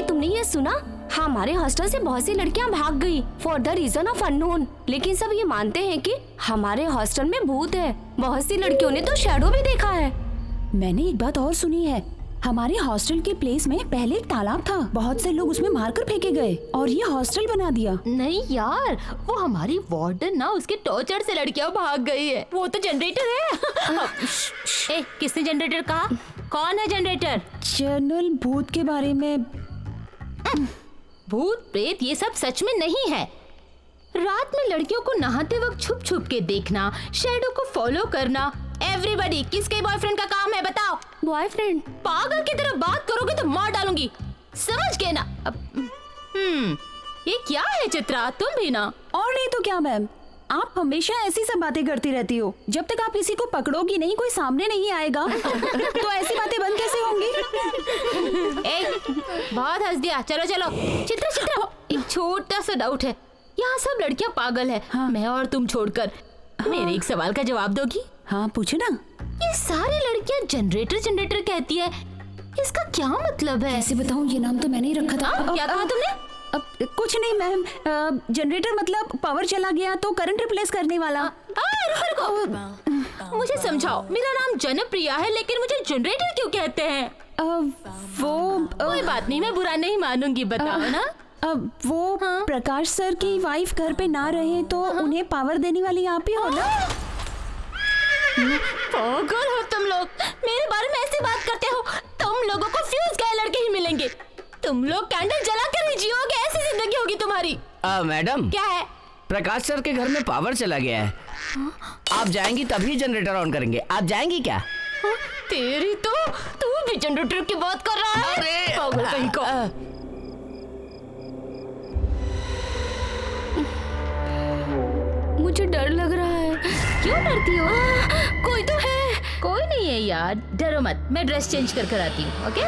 तुमने ये सुना? हमारे हॉस्टल से बहुत सी लड़कियां भाग गई for the reason of unknown. लेकिन सब ये मानते हैं कि हमारे हॉस्टल में भूत है। बहुत सी लड़कियों ने तो शैडो भी देखा है। मैंने एक बात और सुनी है, हमारे हॉस्टल के प्लेस में पहले एक तालाब था, बहुत से लोग उसमें मारकर फेंके गए और ये हॉस्टल बना दिया। नहीं यार, वो हमारी वार्डन ना, उसके टॉर्चर से लड़कियां भाग गई है। वो तो जनरेटर है। किसने जनरेटर कहा? कौन है जनरेटर? जनरल भूत के बारे में। भूत प्रेत ये सब सच में नहीं है। रात में लड़कियों को नहाते वक्त छुप छुप के देखना, शैडो को फॉलो करना, एवरीबॉडी किसके बॉयफ्रेंड का काम है बताओ? बॉयफ्रेंड? पागल की तरह बात करोगे तो मार डालूंगी, समझ गए ना? ये क्या है चित्रा, तुम भी ना। और नहीं तो क्या मैम, आप हमेशा ऐसी सब बातें करती रहती हो। जब तक आप किसी को पकड़ोगी नहीं, कोई सामने नहीं आएगा तो ऐसी बातें बंद कैसे होंगी? बहुत हंस दिया। चलो चलो चित्रा चित्रा, एक छोटा सा डाउट है। यहाँ सब लड़कियाँ पागल है, हाँ। मैं और तुम छोड़कर। मेरे एक सवाल का जवाब दोगी? हाँ पूछे ना। ये सारी लड़कियाँ जनरेटर जनरेटर कहती है, इसका क्या मतलब है? कैसे बताऊँ, ये नाम तो मैंने ही रखा था। क्या कहा तुमने? कुछ नहीं मैम, जनरेटर मतलब पावर चला गया तो करंट रिप्लेस करने वाला। रुको, मुझे समझाओ। मेरा नाम जनप्रिया है लेकिन मुझे जनरेटर क्यों कहते हैं? कोई बात नहीं, मैं बुरा नहीं मानूंगी, बताओ ना। वो हाँ? प्रकाश सर की वाइफ घर पे ना रहे तो उन्हें पावर देने वाली आप ही हो ना? पागल हो तुम लोग, मेरे बारे में ऐसी बात करते हो। तुम लोगों को फ्यूज गए लड़के ही मिलेंगे। तुम लोग कैंडल जला कर ही जियोगे, ऐसी जिंदगी होगी तुम्हारी। मैडम, क्या है? प्रकाश सर के घर में पावर चला गया है। आप जाएंगी तभी जनरेटर ऑन करेंगे। आप जाएंगी क्या? तेरी तो, तू भी जनरेटर की बात कर रहा है? अरे पागल कहीं का। मुझे डर लग रहा है। क्यों डरती हो? कोई तो है। कोई नहीं है यार, डरो मत, मैं ड्रेस चेंज कर आती हूँ। ओके?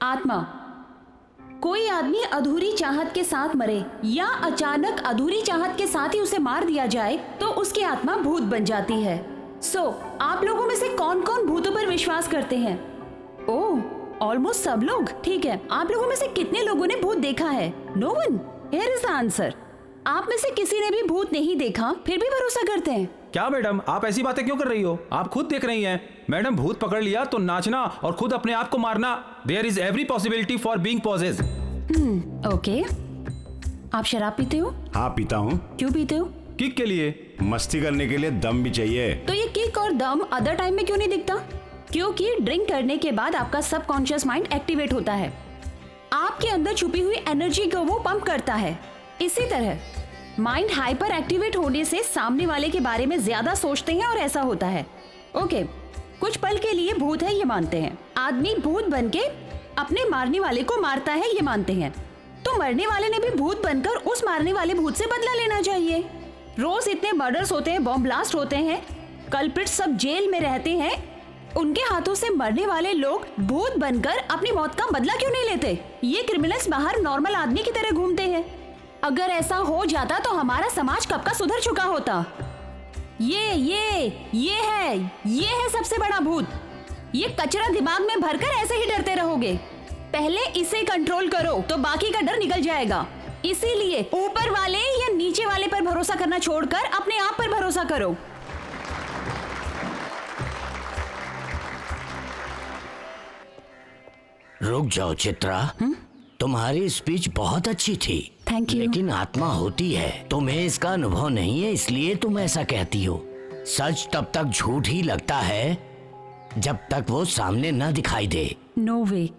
आत्मा। कोई आदमी अधूरी चाहत के साथ मरे या अचानक अधूरी चाहत के साथ ही उसे मार दिया जाए तो उसकी आत्मा भूत बन जाती है। आप लोगों में से कौन कौन भूतों पर विश्वास करते हैं? ओह, ऑलमोस्ट सब लोग। ठीक है, आप लोगों में से कितने लोगों ने भूत देखा है? No one. Here is the answer. आप में से किसी ने भी भूत नहीं देखा फिर भी भरोसा करते हैं? क्या मैडम, आप ऐसी बातें क्यों कर रही हो? आप खुद देख रही हैं। मैडम, भूत पकड़ लिया तो नाचना और खुद अपने आप को मारना, there is every possibility for being possessed. Okay. आप शराब पीते हो? हाँ पीता हूँ। क्यों पीते हो? किक के लिए, मस्ती करने के लिए, दम भी चाहिए। तो ये किक और दम अदर टाइम में क्यों नहीं दिखता? क्योंकि ड्रिंक करने के बाद आपका सबकॉन्शियस माइंड एक्टिवेट होता है, आपके अंदर छुपी हुई एनर्जी को वो पंप करता है। इसी तरह माइंड हाइपर एक्टिवेट होने से सामने वाले के बारे में ज्यादा सोचते हैं और ऐसा होता है। ओके, कुछ पल के लिए भूत है ये मानते हैं। आदमी भूत बनके अपने मारने वाले को मारता है ये मानते हैं। तो मरने वाले ने भी भूत बनकर उस मारने वाले भूत से बदला लेना चाहिए। रोज इतने मर्डर्स होते हैं, बॉम्ब ब्लास्ट होते हैं, कल्प्रिट सब जेल में रहते हैं, उनके हाथों से मरने वाले लोग भूत बनकर अपनी मौत का बदला क्यों नहीं लेते? ये क्रिमिनल्स बाहर नॉर्मल आदमी की तरह घूमते हैं। अगर ऐसा हो जाता तो हमारा समाज कब का सुधर चुका होता। ये है सबसे बड़ा भूत। ये कचरा दिमाग में भरकर ऐसे ही डरते रहोगे। पहले इसे कंट्रोल करो तो बाकी का डर निकल जाएगा। इसीलिए ऊपर वाले या नीचे वाले पर भरोसा करना छोड़कर अपने आप पर भरोसा करो। रुक जाओ चित्रा, तुम्हारी स्पीच बहुत अच्छी थी। Thank you. लेकिन आत्मा होती है, तुम्हें इसका अनुभव नहीं है, इसलिए तुम ऐसा कहती हो। सच तब तक झूठ ही लगता है जब तक वो सामने न दिखाई दे। नो वे,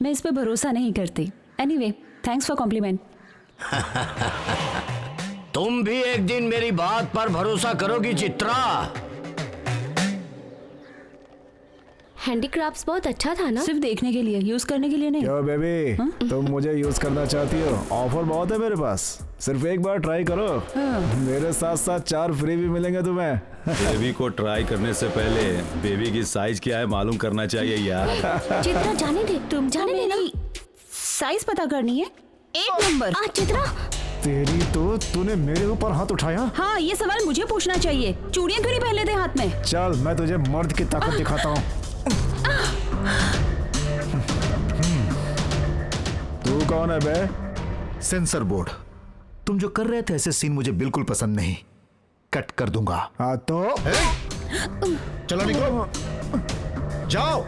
मैं इस पे भरोसा नहीं करती। Anyway, thanks for compliment. तुम भी एक दिन मेरी बात पर भरोसा करोगी चित्रा। हैंडीक्राफ्ट्स बहुत अच्छा था ना? सिर्फ देखने के लिए, यूज करने के लिए नहीं। क्यों बेबी, तुम मुझे यूज करना चाहती हो? ऑफर बहुत है मेरे पास, सिर्फ एक बार ट्राई करो। मेरे साथ साथ 4 फ्री भी मिलेंगे तुम्हें। बेबी को ट्राई करने से पहले बेबी की साइज क्या है मालूम करना चाहिए यार। चित्रा जाने दे, तुम जाने दे ना। साइज पता करनी है? 1 नंबर। चित्रा, तेरी तो, तूने मेरे ऊपर हाथ उठाया। हाँ, ये सवाल मुझे पूछना चाहिए। चूड़ियां क्यों नहीं पहन लेते हाथ में? चल मैं तुझे मर्द की ताकत दिखाता हूँ। तू कौन है बे? Sensor board. तुम जो कर रहे थे ऐसे सीन मुझे बिल्कुल पसंद नहीं। कट कर दूंगा। हाँ तो चलो निकलो, जाओ।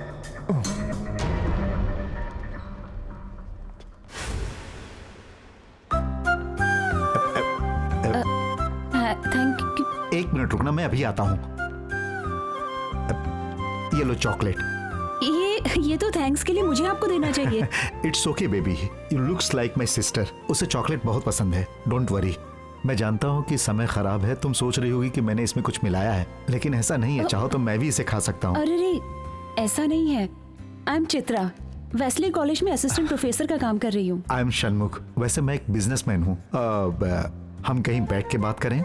Thank you. 1 मिनट रुकना, मैं अभी आता हूँ। ये लो चॉकलेट। ये तो थैंक्स के लिए मुझे आपको देना चाहिए। It's okay baby, you looks like my sister. उसे चॉकलेट बहुत पसंद है, डोंट वरी। मैं जानता हूँ कि समय खराब है, तुम सोच रही होगी कि मैंने इसमें कुछ मिलाया है, लेकिन ऐसा नहीं है। चाहो तो मैं भी इसे खा सकता हूँ। अरे रे, ऐसा नहीं है। I M Chitra, Wesley college में असिस्टेंट प्रोफेसर का काम कर रही हूँ। I am Shanmukh. वैसे मैं एक बिजनेसमैन हूँ। हम कहीं बैठ के बात करें?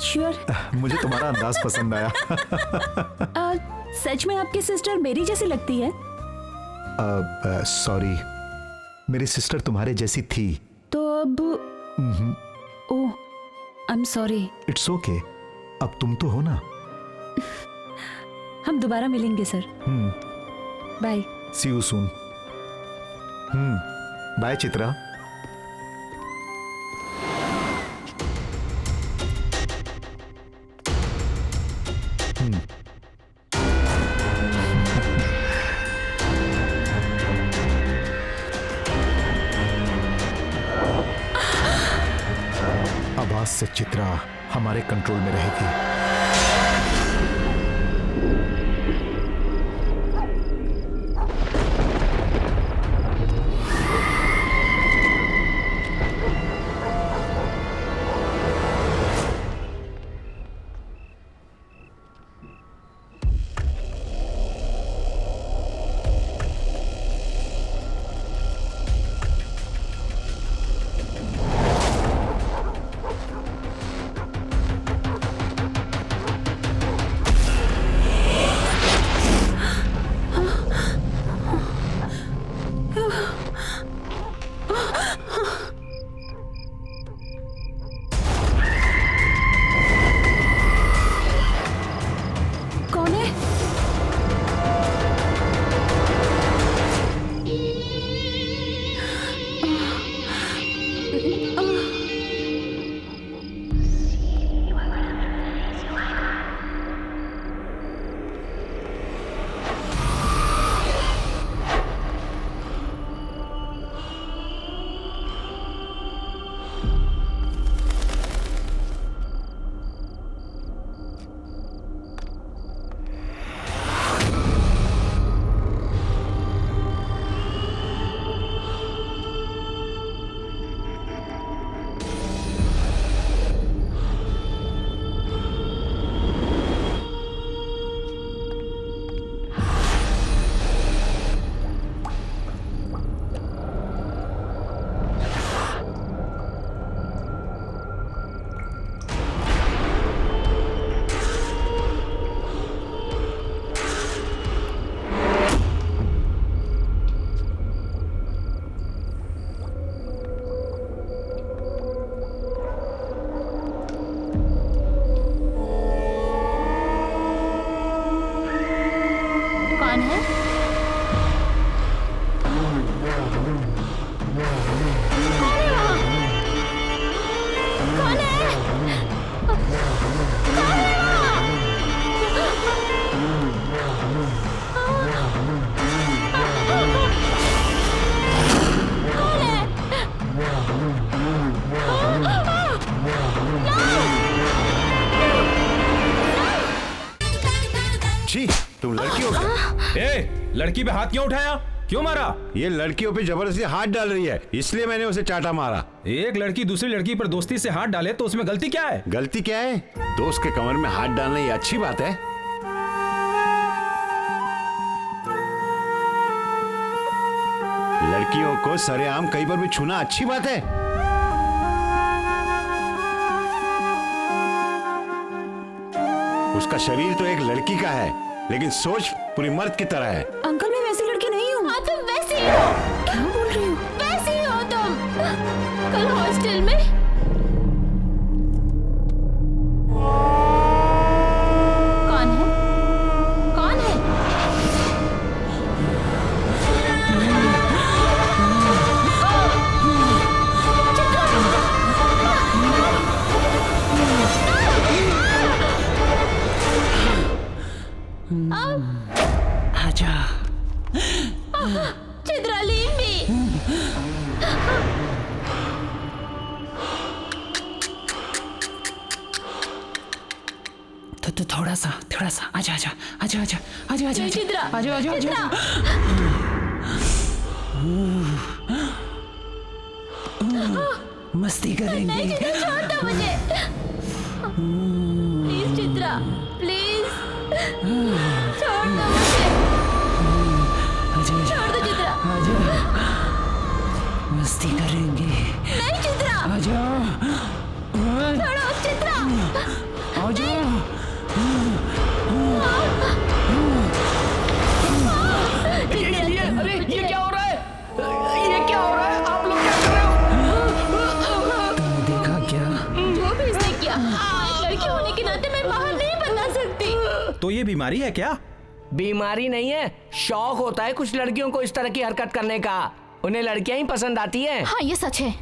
श्योर। मुझे तुम्हारा अंदाज पसंद आया। सच में आपकी सिस्टर मेरी जैसी लगती है? सॉरी, मेरी सिस्टर तुम्हारे जैसी थी। तो अब oh, I am sorry. It's okay, अब तुम तो हो ना। हम दोबारा मिलेंगे sir. Bye. See you soon. Bye Chitra. अब आज से चित्रा हमारे कंट्रोल में रहेगी। छी, तुम लड़की हो क्या? ए, लड़की पे हाथ क्यों उठाया? क्यों मारा? ये लड़कियों पे जबरदस्ती हाथ डाल रही है, इसलिए मैंने उसे चाटा मारा। एक लड़की दूसरी लड़की पर दोस्ती से हाथ डाले तो उसमें गलती क्या है? गलती क्या है? दोस्त के कमर में हाथ डालना ये अच्छी बात है। लड़कियों को सरेआम कहीं पर भी छूना अच्छी बात है। उसका शरीर तो एक लड़की का है, लेकिन सोच पूरी मर्द की तरह है। अंकल मैं वैसी लड़की नहीं हूँ। हाँ तुम वैसी ही हो। क्या बोल रही हो? वैसी ही हो तुम। कल हॉस्टल में कौन है? कौन है? आजा। Chitra leave me। तो थोड़ा सा आजा आजा आजा आजा आजा आजा चित्रा, आजा आजा आजा। मस्ती करेंगे। नहीं चित्रा, छोड़ दो मुझे। प्लीज चित्रा, प्लीज छोड़ दो मुझे। आजा आजा छोड़ दो चित्रा। आजा, मस्ती करेंगे। नहीं चित्रा, आजा छोड़ो चित्रा। आजा। अरे ये क्या हो रहा है? ये क्या हो रहा है? आप लोग क्या कर रहे हो? तुमने देखा क्या? जो भी इसने किया, एक लड़की होने के नाते मैं बाहर नहीं बता सकती। तो ये बीमारी है क्या? बीमारी नहीं है, शौक होता है कुछ लड़कियों को इस तरह की हरकत करने का। उन्हें लड़कियां ही पसंद आती है। हाँ ये सच है।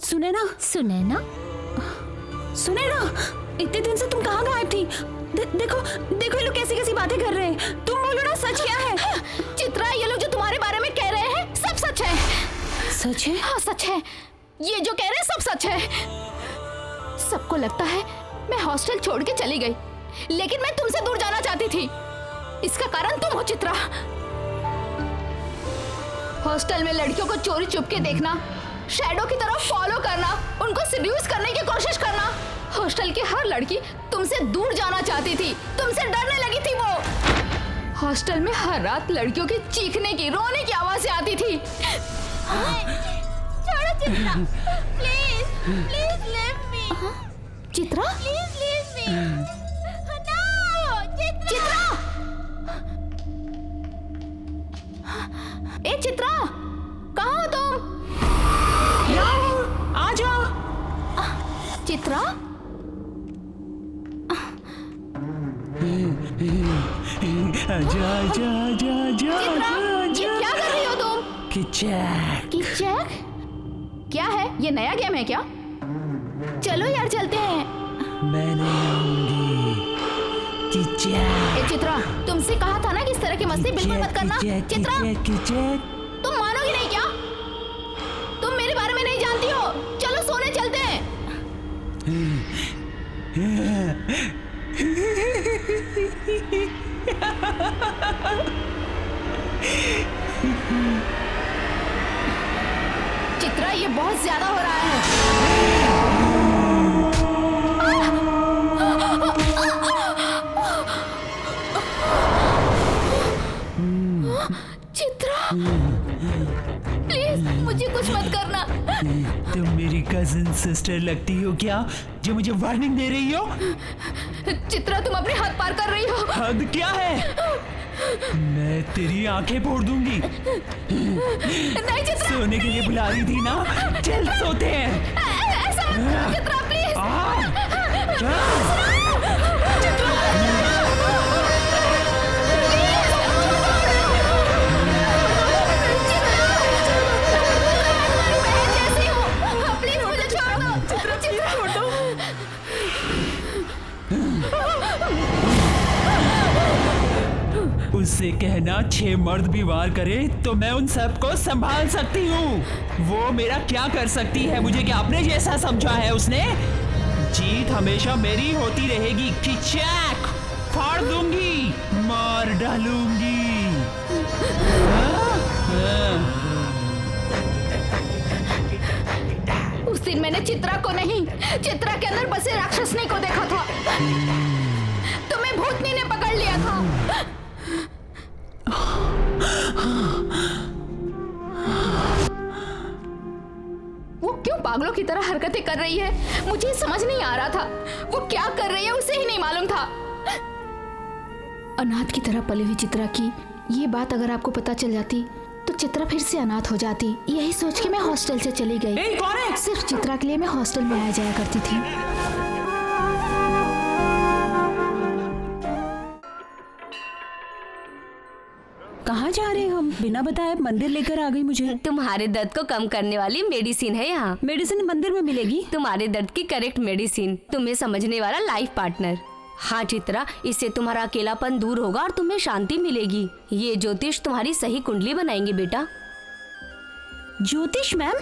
सुने ना, इतने दिन से तुम कहाँ गायब थी? देखो देखो ये लोग कैसी कैसी बातें कर रहे हैं। तुम बोलो ना सच क्या है? चित्रा ये लोग जो तुम्हारे बारे में कह रहे हैं सब सच है। सच है? हाँ सच है, ये जो कह रहे हैं सब सच है। सबको लगता है मैं हॉस्टल छोड़ के चली गई, लेकिन मैं तुमसे दूर जाना चाहती थी। इसका कारण तुम हो चित्रा। हॉस्टल में लड़कियों को चोरी चुपके देखना, शैडो की तरफ फॉलो करना, उनको सेड्यूस करने की कोशिश करना। हॉस्टल की हर लड़की तुमसे दूर जाना चाहती थी, तुमसे डरने लगी थी वो। हॉस्टल में हर रात लड़कियों की चीखने की, रोने की आवाजें आती थी। छोड़ो Chitra, please please leave me. Chitra please leave me. No Chitra. ए चित्रा, कहाँ हो तुम? आजा। चित्रा आजा आजा आजा आजा ये क्या कर रही हो तुम? किचैक? क्या है ये, नया गेम है क्या? चलो यार चलते हैं। मैं नहीं आऊंगी। ए चित्रा, तुमसे कहा था ना कि इस तरह की मस्ती बिल्कुल मत करना। चित्रा तुम मानोगी नहीं क्या? तुम मेरे बारे में नहीं जानती हो। चलो सोने चलते हैं। चित्रा ये बहुत ज्यादा हो रहा है। चित्रा प्लीज मुझे कुछ मत करना। तुम मेरी कजिन सिस्टर लगती हो क्या, जो मुझे वार्निंग दे रही हो? चित्रा तुम अपने हाथ पार कर रही हो। हद क्या है? मैं तेरी आंखें फोड़ दूंगी। नहीं चित्रा, सोने के लिए बुला रही थी ना, चल सोते हैं। ऐसा मत करो चित्रा प्लीज। प्लीज मुझे छोड़ दो। चित्रा छोड़ दो। उससे कहना 6 मर्द भी वार करे तो मैं उन सबको संभाल सकती हूँ। वो मेरा क्या कर सकती है? मुझे क्या अपने जैसा समझा है उसने? जीत हमेशा मेरी होती रहेगी किचैक। फाड़ दूंगी, मार डालूंगी। उस दिन मैंने चित्रा को नहीं, चित्रा के अंदर बसे राक्षसनी को देखा था। तुम्हें भूतनी ने पकड़ लिया था। वो क्यों पागलों की तरह हरकतें कर रही है, मुझे समझ नहीं आ रहा था। वो क्या कर रही है उसे ही नहीं मालूम था। अनाथ की तरह पली हुई चित्रा की ये बात अगर आपको पता चल जाती तो चित्रा फिर से अनाथ हो जाती। यही सोच के मैं हॉस्टल से चली गई। कौन है? सिर्फ चित्रा के लिए मैं हॉस्टल में आया जाया करती थी। कहाँ जा रहे हैं हम? बिना बताए मंदिर लेकर आ गई मुझे। तुम्हारे दर्द को कम करने वाली मेडिसिन है यहाँ। मेडिसिन मंदिर में मिलेगी? तुम्हारे दर्द की करेक्ट मेडिसिन, तुम्हें समझने वाला लाइफ पार्टनर। हाँ चित्रा, इससे तुम्हारा अकेलापन दूर होगा और तुम्हें शांति मिलेगी। ये ज्योतिष तुम्हारी सही कुंडली बनाएंगे बेटा। ज्योतिष मैम?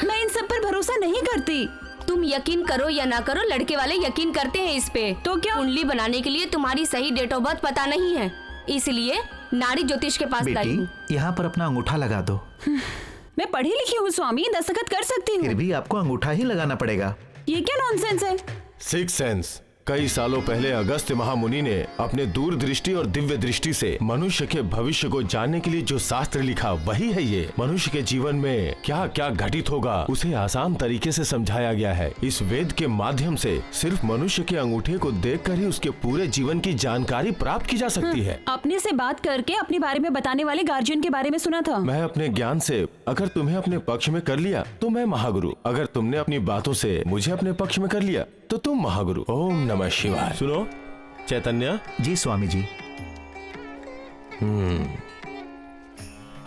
मैं इन सब पर भरोसा नहीं करती। तुम यकीन करो या ना करो, लड़के वाले यकीन करते हैं इस पे। तो क्या? कुंडली बनाने के लिए तुम्हारी सही डेट ऑफ बर्थ पता नहीं है, इसलिए नाड़ी ज्योतिष के पास लाई हूँ। यहाँ पर अपना अंगूठा लगा दो। मैं पढ़ी लिखी हूँ स्वामी, दस्तखत कर सकती हूँ। फिर भी आपको अंगूठा ही लगाना पड़ेगा। ये क्या नॉनसेंस है? Six sense. कई सालों पहले अगस्त्य महामुनि ने अपने दूरदृष्टि और दिव्य दृष्टि से मनुष्य के भविष्य को जानने के लिए जो शास्त्र लिखा वही है ये। मनुष्य के जीवन में क्या क्या घटित होगा उसे आसान तरीके से समझाया गया है। इस वेद के माध्यम से सिर्फ मनुष्य के अंगूठे को देखकर ही उसके पूरे जीवन की जानकारी प्राप्त की जा सकती है। अपने से बात करके अपने बारे में बताने वाले गार्जियन के बारे में सुना था। मैं अपने ज्ञान से अगर तुम्हें अपने पक्ष में कर लिया तो मैं महागुरु, अगर तुमने अपनी बातों से मुझे अपने पक्ष में कर लिया तो तुम महागुरु। ओम नमः शिवाय। सुनो चैतन्य जी स्वामी जी।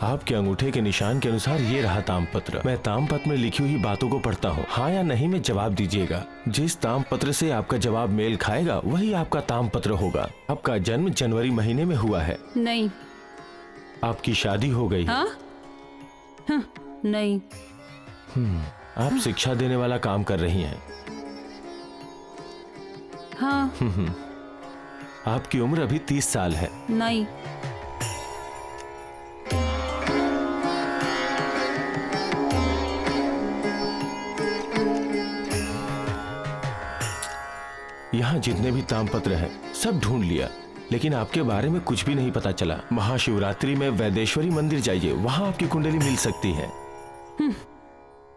आपके अंगूठे के निशान के अनुसार ये रहा तामपत्र। मैं तामपत्र में लिखी हुई बातों को पढ़ता हूँ, हाँ या नहीं में जवाब दीजिएगा। जिस तामपत्र से आपका जवाब मेल खाएगा वही आपका तामपत्र होगा। आपका जन्म जनवरी महीने में हुआ है? नहीं। आपकी शादी हो गई? हाँ? हाँ, नहीं। आप शिक्षा देने वाला काम कर रही हैं? हाँ। आपकी उम्र अभी 30 साल है? नहीं। यहाँ जितने भी तामपत्र हैं सब ढूंढ लिया, लेकिन आपके बारे में कुछ भी नहीं पता चला। महाशिवरात्रि में वैदेश्वरी मंदिर जाइए, वहाँ आपकी कुंडली मिल सकती है।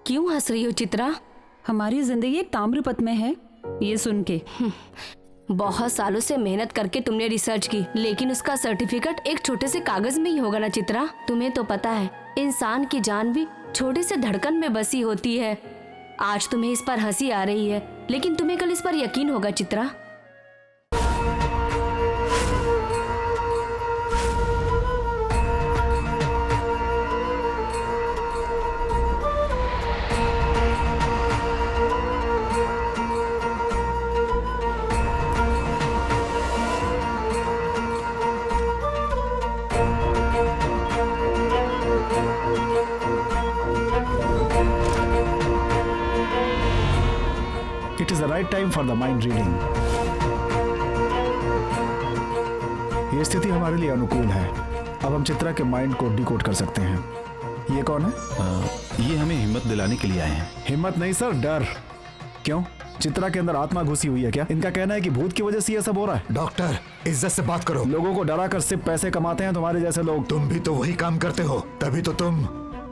क्यों हंस रही हो चित्रा? हमारी जिंदगी एक ताम्रपत्र में है, ये सुन के। बहुत सालों से मेहनत करके तुमने रिसर्च की, लेकिन उसका सर्टिफिकेट एक छोटे से कागज में ही होगा ना चित्रा। तुम्हें तो पता है इंसान की जान भी छोटे से धड़कन में बसी होती है। आज तुम्हें इस पर हंसी आ रही है, लेकिन तुम्हें कल इस पर यकीन होगा Chitra. It is the right time for the mind reading. ये स्थिति हमारे लिए अनुकूल है। अब हम चित्रा के माइंड को डिकोड कर सकते हैं। ये कौन है? ये हमें हिम्मत दिलाने के लिए आए हैं। हिम्मत नहीं सर, डर। क्यों? चित्रा के अंदर आत्मा घुसी हुई है क्या? इनका कहना है कि भूत की वजह से ये सब हो रहा है। डॉक्टर इज्जत से बात करो। लोगों को डरा कर सिर्फ पैसे कमाते हैं तुम्हारे जैसे लोग। तुम भी तो वही काम करते हो, तभी तो तुम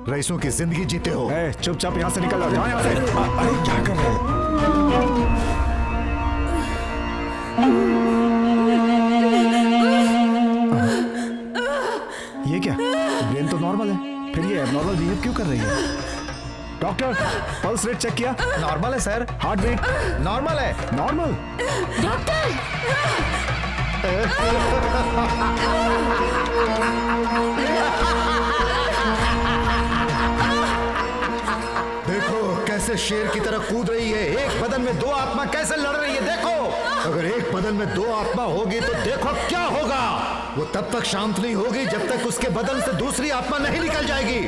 रईसों की जिंदगी जीते हो। चुपचाप यहाँ से निकल जाओ, जाओ यहाँ से। अरे क्या कर रहे हो? ये क्या? ब्रेन तो नॉर्मल है, फिर ये एबनॉर्मल बिहेव क्यों कर रही है? डॉक्टर पल्स रेट चेक किया? नॉर्मल है सर। हार्ट बीट नॉर्मल है। नॉर्मल? देखो कैसे शेर की तरह कूद रही है। एक बदन में दो आत्मा कैसे लड़ रही है, देखो। अगर एक बदन में दो आत्मा होगी तो देखो क्या होगा। वो तब तक शांत नहीं होगी जब तक उसके बदन से दूसरी आत्मा नहीं निकल जाएगी।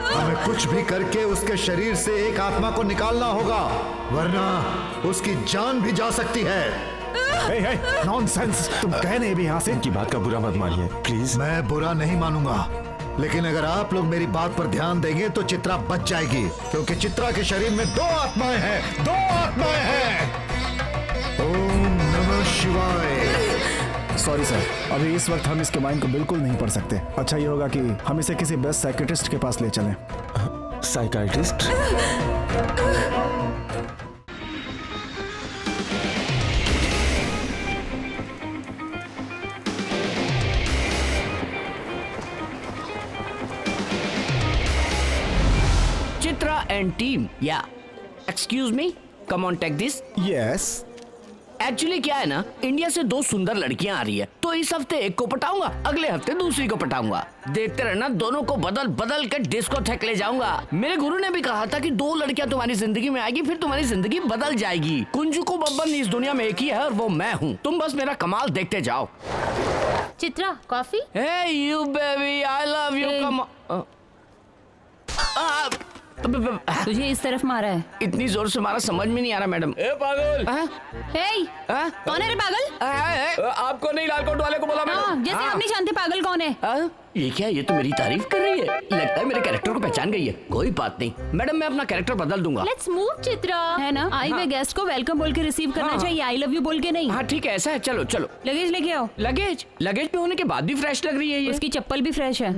हमें कुछ भी करके उसके शरीर से एक आत्मा को निकालना होगा, वरना उसकी जान भी जा सकती है। नॉनसेंस, तुम कह नहीं भी यहाँ से। इनकी बात का बुरा मत मानिए प्लीज। मैं बुरा नहीं मानूंगा, लेकिन अगर आप लोग मेरी बात पर ध्यान देंगे तो चित्रा बच जाएगी, क्योंकि चित्रा के शरीर में 2 आत्माएं हैं, 2 आत्माएं हैं। ओम नमः शिवाय। सॉरी सर, अभी इस वक्त हम इसके माइंड को बिल्कुल नहीं पढ़ सकते। अच्छा ये होगा कि हम इसे किसी बेस्ट साइकियाट्रिस्ट के पास ले चलें। साइकाइट्रिस्ट? चित्रा एंड टीम, या excuse me, come on take this. Yes. Actually क्या है ना, इंडिया से 2 सुंदर लड़कियां आ रही है, तो इस हफ्ते एक को पटाऊंगा, अगले हफ्ते दूसरी को पटाऊंगा। देखते रहना, दोनों को बदल बदल के डिस्कोथेक ले जाऊंगा। मेरे गुरु ने भी कहा था कि 2 लड़कियां तुम्हारी जिंदगी में आएगी, फिर तुम्हारी जिंदगी बदल जाएगी। कुंजुको बब्बन इस दुनिया में एक ही है और वो मैं हूँ। तुम बस मेरा कमाल देखते जाओ। Chitra, coffee? Hey you baby, I love you. Come on. तुझे इस तरफ मारा है। इतनी जोर से मारा, समझ में नहीं आ रहा मैडम। ए पागल! हे, कौन है रे पागल? आपको नहीं, लालकोट वाले को बोला हाँ, जैसे आप नहीं जानते पागल कौन है। ये क्या, ये तो मेरी तारीफ कर रही है। लगता है मेरे कैरेक्टर को पहचान गई है। कोई बात नहीं मैडम, मैं अपना कैरेक्टर बदल दूंगा। Let's move Chitra. है ना, आई हुए गेस्ट को वेलकम बोल के रिसीव करना चाहिए, आई लव यू बोल के नहीं। हाँ ठीक है, ऐसा है। चलो चलो, लगेज लेके आओ। लगेज पे होने के बाद भी फ्रेश लग रही है ये। उसकी चप्पल भी फ्रेश है।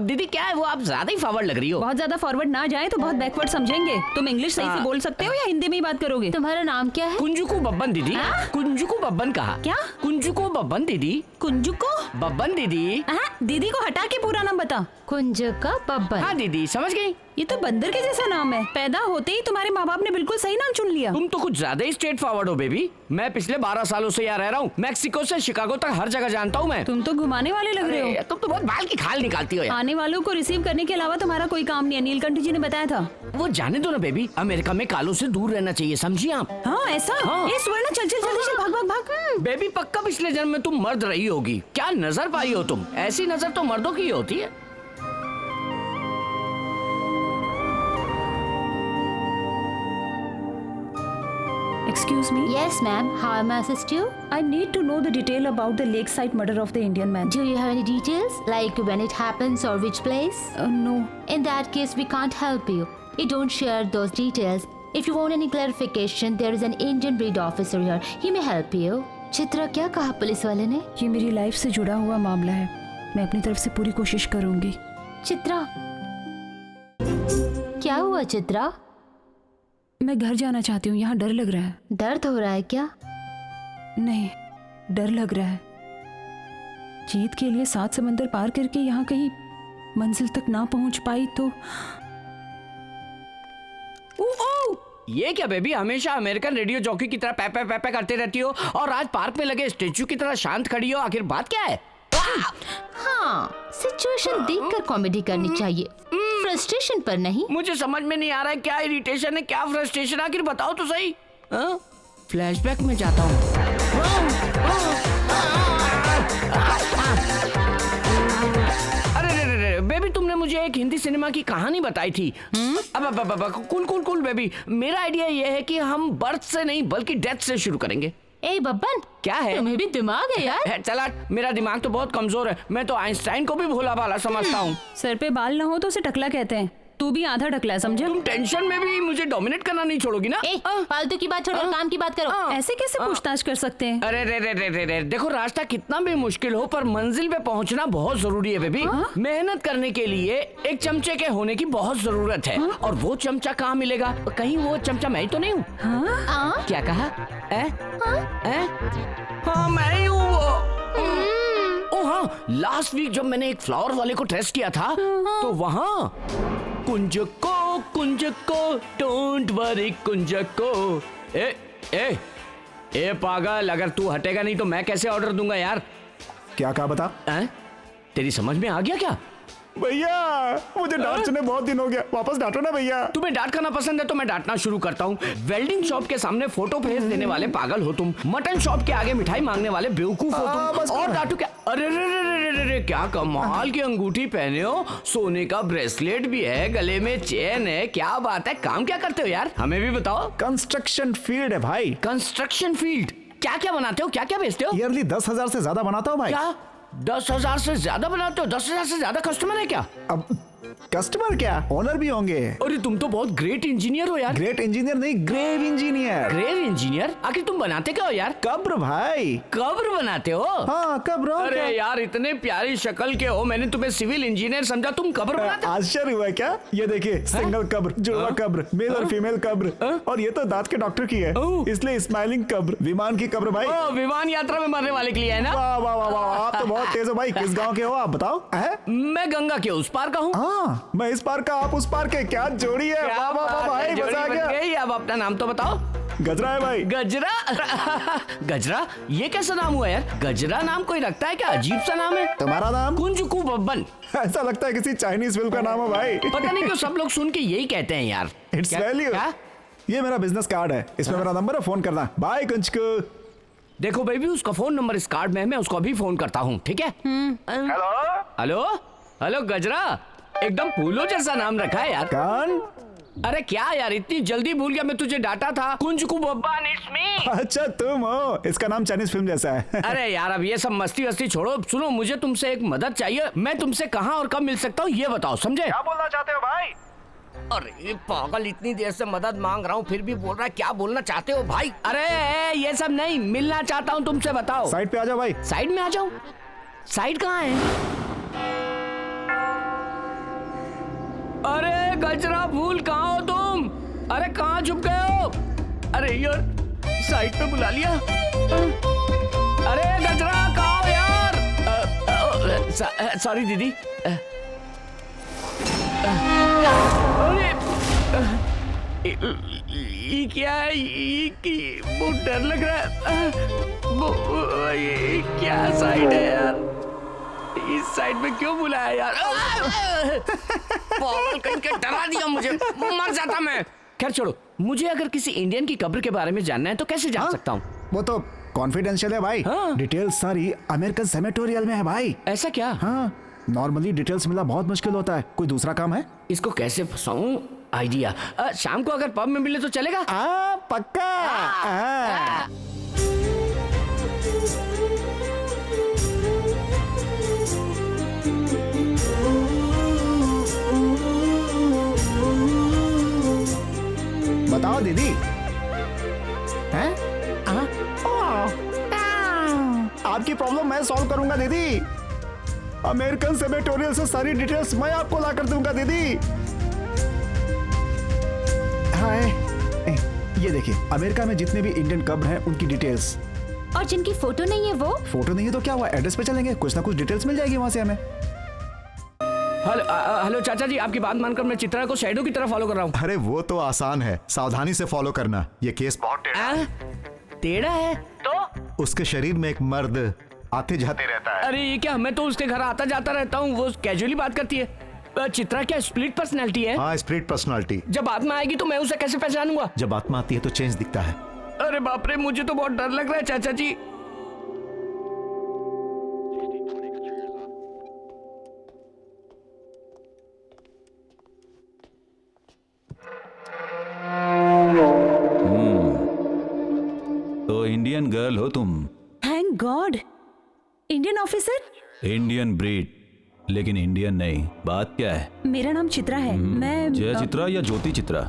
दीदी क्या है वो, आप ज्यादा ही फॉरवर्ड लग रही हो। बहुत ज्यादा फॉरवर्ड ना जाए तो बहुत बैकवर्ड समझेंगे। तुम इंग्लिश सही से बोल सकते हो या हिंदी में ही बात करोगे? तुम्हारा नाम क्या है? कुंजुको बब्बन दीदी। कुंजुको बब्बन कहा? क्या? कुंजुको बब्बन दीदी। कुंजुको बब्बन दीदी? दीदी को हटा के पूरा नाम बता। कुंजुका बब्बन। हाँ दीदी, समझ गई। ये तो बंदर के जैसा नाम है। पैदा होते ही तुम्हारे माँ बाप ने बिल्कुल सही नाम चुन लिया। तुम तो कुछ ज्यादा ही स्ट्रेट फॉरवर्ड हो बेबी। मैं पिछले 12 सालों से यहाँ रह रहा हूँ। मैक्सिको से शिकागो तक हर जगह जानता हूँ मैं। तुम तो घुमाने वाले लग रहे हो। तुम तो बहुत बाल की खाल निकालती हो यार। आने वालों को रिसीव करने के अलावा तुम्हारा कोई काम नहीं है, नीलकंठ जी ने बताया था। वो जाने दो ना बेबी, अमेरिका में कालों से दूर रहना चाहिए, समझी आप? हाँ ऐसा? हाँ। ये स्वर्ण, चल चल जल्दी चल, भाग भाग भाग। बेबी पक्का पिछले जन्म में तुम मर्द रही होगी। क्या नजर पाई हो तुम? ऐसी नजर तो मर्दों की होती है। Excuse me? Yes, ma'am. How may I assist you? I need to know the detail about the lakeside murder of the Indian man. Do you have any details, like when it happens or which place? No. In that case, we can't help you. You don't share those details. If you want any clarification, there is an Indian breed officer here. He may help you. Chitra, क्या कहा police वाले ने? ये मेरी life से जुड़ा हुआ मामला है, मैं अपनी तरफ से पूरी कोशिश करूंगी। चित्रा, क्या हुआ चित्रा? मैं घर जाना चाहती हूँ, यहाँ डर लग रहा है। दर्द हो रहा है क्या? नहीं, डर लग रहा है। जीत के लिए 7 समंदर पार करके यहाँ कहीं मंजिल तक ना पहुँच पाई तो। ये क्या बेबी, हमेशा अमेरिकन रेडियो जॉकी की तरह पैपे पैपे करते रहती हो और आज पार्क में लगे स्टेचू की तरह शांत खड़ी हो। आखिर बात क्या है? हाँ, सिचुएशन देखकर कॉमेडी करनी चाहिए, फ्रस्ट्रेशन पर नहीं। मुझे समझ में नहीं आ रहा है क्या इरिटेशन है, क्या फ्रस्ट्रेशन, आखिर बताओ तो सही। फ्लैशबैक में जाता हूँ। अरे बेबी, तुमने मुझे एक हिंदी सिनेमा की कहानी बताई थी। अब कूल बेबी, मेरा आइडिया ये है कि हम बर्थ से नहीं बल्कि डेथ से शुरू करेंगे। ए बब्बन, क्या है? तुम्हें भी दिमाग है यार। चला, मेरा दिमाग तो बहुत कमजोर है, मैं तो आइंस्टाइन को भी भोला भाला समझता हूँ। सर पे बाल ना हो तो उसे टकला कहते हैं। तू भी आधा टकला है, समझे? तुम टेंशन में भी मुझे डोमिनेट करना नहीं छोड़ोगी ना? फालतू की बात छोड़ो, काम की बात करो। ऐसे कैसे पूछताछ कर सकते हैं? अरे रे, देखो रास्ता कितना भी मुश्किल हो पर मंजिल पे पहुंचना बहुत जरूरी है बेबी। मेहनत करने के लिए एक चमचे के होने की बहुत जरूरत है। और वो चमचा कहाँ मिलेगा? कहीं वो चमचा मैं ही तो नहीं हूँ? क्या कहा? हाँ मैं ही हूँ वो। हाँ, लास्ट वीक जब मैंने एक फ्लावर वाले को टेस्ट किया था तो वहाँ कुंजको डोंट वरी कुंजको। ए पागल, अगर तू हटेगा नहीं तो मैं कैसे ऑर्डर दूंगा यार? क्या कहा बता? तेरी समझ में आ गया क्या? भैया मुझे डांट सुने बहुत दिन हो गया, वापस डांटो ना भैया। तुम्हें डांट खाना पसंद है तो मैं डांटना शुरू करता हूँ। वेल्डिंग शॉप के सामने फोटो भेज देने वाले पागल हो तुम। मटन शॉप के आगे मिठाई मांगने वाले बेवकूफ हो तुम। और डांटू क्या? अरे रे, क्या कमाल की अंगूठी पहने हो, सोने का ब्रेसलेट भी है, गले में चेन है, क्या बात है। काम क्या करते हो यार, हमें भी बताओ। कंस्ट्रक्शन फील्ड है भाई। Construction field? क्या क्या बनाते हो, क्या क्या बेचते हो? ईयरली 10,000 से ज्यादा बनाता हूँ भाई। क्या 10,000 से ज्यादा बनाते हो? 10,000 से ज्यादा कस्टमर है क्या? अब कस्टमर क्या, ओनर भी होंगे। अरे तुम तो बहुत ग्रेट इंजीनियर हो यार। ग्रेट इंजीनियर नहीं, ग्रेव इंजीनियर। Grave engineer? आखिर तुम बनाते क्या हो यार? कब्र भाई। कब्र बनाते हो? हाँ कब्र। अरे यार इतने प्यारी शक्ल के हो, मैंने तुम्हें सिविल इंजीनियर समझा, तुम कब्र बनाते हो? आश्चर्य हुआ क्या? ये देखिए, सिंगल कब्र, जुड़वा कब्र, मेल और फीमेल कब्र, और ये तो दांत के डॉक्टर की है, इसलिए स्माइलिंग कब्र, विमान की कब्र भाई। विमान यात्रा में मरने वाले के लिए है ना? वाह वाह वाह वाह, आप तो बहुत तेज हो भाई। किस गांव के हो आप बताओ? मैं गंगा के उस पार का हूँ। हाँ, मैं इस पार का, आप उस पार के। क्या जोड़ी है, वाह वाह वाह भाई, मजा आ गया। अब अपना नाम तो बताओ। गजरा है भाई। गजरा? गजरा? ये कैसा नाम हुआ यार? गजरा नाम कोई रखता है क्या? अजीब सा नाम है। तुम्हारा नाम? कुंजुकू बब्बन। ऐसा लगता है किसी चाइनीज फिल्म का नाम है भाई। पता नहीं क्यों सब लोग सुन के यही कहते हैं यार। It's value. ये मेरा बिजनेस कार्ड है, इसमें मेरा नंबर है, फोन करना। बाय कुंजकू। देखो बेबी, उसका फोन नंबर इस कार्ड में है, मैं उसको अभी फोन करता हूँ, ठीक है? हेलो हेलो हेलो गजरा, एकदम फूलों जैसा नाम रखा है यार। कौन? अरे क्या यार, इतनी जल्दी भूल गया मैं, तुझे डांटा था। कुंजुकू बब्बन, इट्स मी। अच्छा तुम हो, इसका नाम चाइनीज फिल्म जैसा है। अरे यार अब ये सब मस्ती वस्ती छोड़ो, सुनो मुझे तुमसे एक मदद चाहिए। मैं तुमसे कहाँ और कब मिल सकता हूँ ये बताओ, समझे? क्या बोलना चाहते हो भाई? अरे पागल, इतनी देर से मदद मांग रहा हूँ फिर भी बोल रहा है क्या बोलना चाहते हो भाई? अरे ये सब नहीं, मिलना चाहता हूँ तुमसे, बताओ। साइड पे आ जाओ भाई। साइड में आ जाओ? साइड कहाँ है? अरे गजरा फूल, कहाँ हो तुम? अरे कहाँ छुप गए हो? अरे यार साइड पे बुला लिया। अरे गजरा कहाँ हो यार? सॉरी दीदी। अरे ये क्या है? ये बहुत डर लग रहा है। ये क्या साइड है यार? इस साइड में क्यों बुलाया यार? पागल कहीं के डरा दिया मुझे, मर जाता मैं। खैर छोड़ो, मुझे अगर किसी इंडियन की कब्र के बारे में जानना है तो कैसे जान सकता हूँ? वो तो कॉन्फिडेंशियल है भाई। डिटेल्स सारी अमेरिकन सेमेटोरियल में है भाई। ऐसा क्या? हाँ, नॉर्मली डिटेल्स मिलना बहुत मुश्किल होता है। कोई दूसरा काम है? इसको कैसे फंसाऊं? आइडिया। शाम को अगर पब में मिले तो चलेगा? पक्का। बताओ दीदी। हैं? आपकी प्रॉब्लम मैं सॉल्व करूंगा दीदी। अमेरिकन सेमेटोरियल से सारी डिटेल्स मैं आपको ला कर दूंगा दीदी। हाय, ये देखिए, अमेरिका में जितने भी इंडियन कब्र हैं उनकी डिटेल्स। और जिनकी फोटो नहीं है वो? फोटो नहीं है तो क्या हुआ, एड्रेस पे चलेंगे, कुछ ना कुछ डिटेल्स मिल जाएगी वहां से हमें। हेलो चाचा जी, आपकी बात मानकर मैं चित्रा को शैडो की तरफ फॉलो कर रहा हूँ। अरे वो तो आसान है, सावधानी से फॉलो करना। ये केस बहुत टेढ़ा है तो? उसके शरीर में एक मर्द आते जाते रहता है। अरे ये क्या, मैं तो उसके घर आता जाता रहता हूँ, वो कैजुअली बात करती है। चित्रा क्या स्प्लिट पर्सनालिटी है? हाँ, स्प्लिट पर्सनालिटी। जब आत्मा आएगी तो मैं उसे कैसे पहचानूंगा? जब आत्मा आती है तो चेंज दिखता है। अरे बाप रे, मुझे तो बहुत डर लग रहा है चाचा जी। तो इंडियन गर्ल हो तुम? Thank God. Indian officer? Indian breed, लेकिन इंडियन नहीं। बात क्या है? मेरा नाम चित्रा है। मैं जय चित्रा या ज्योति चित्रा?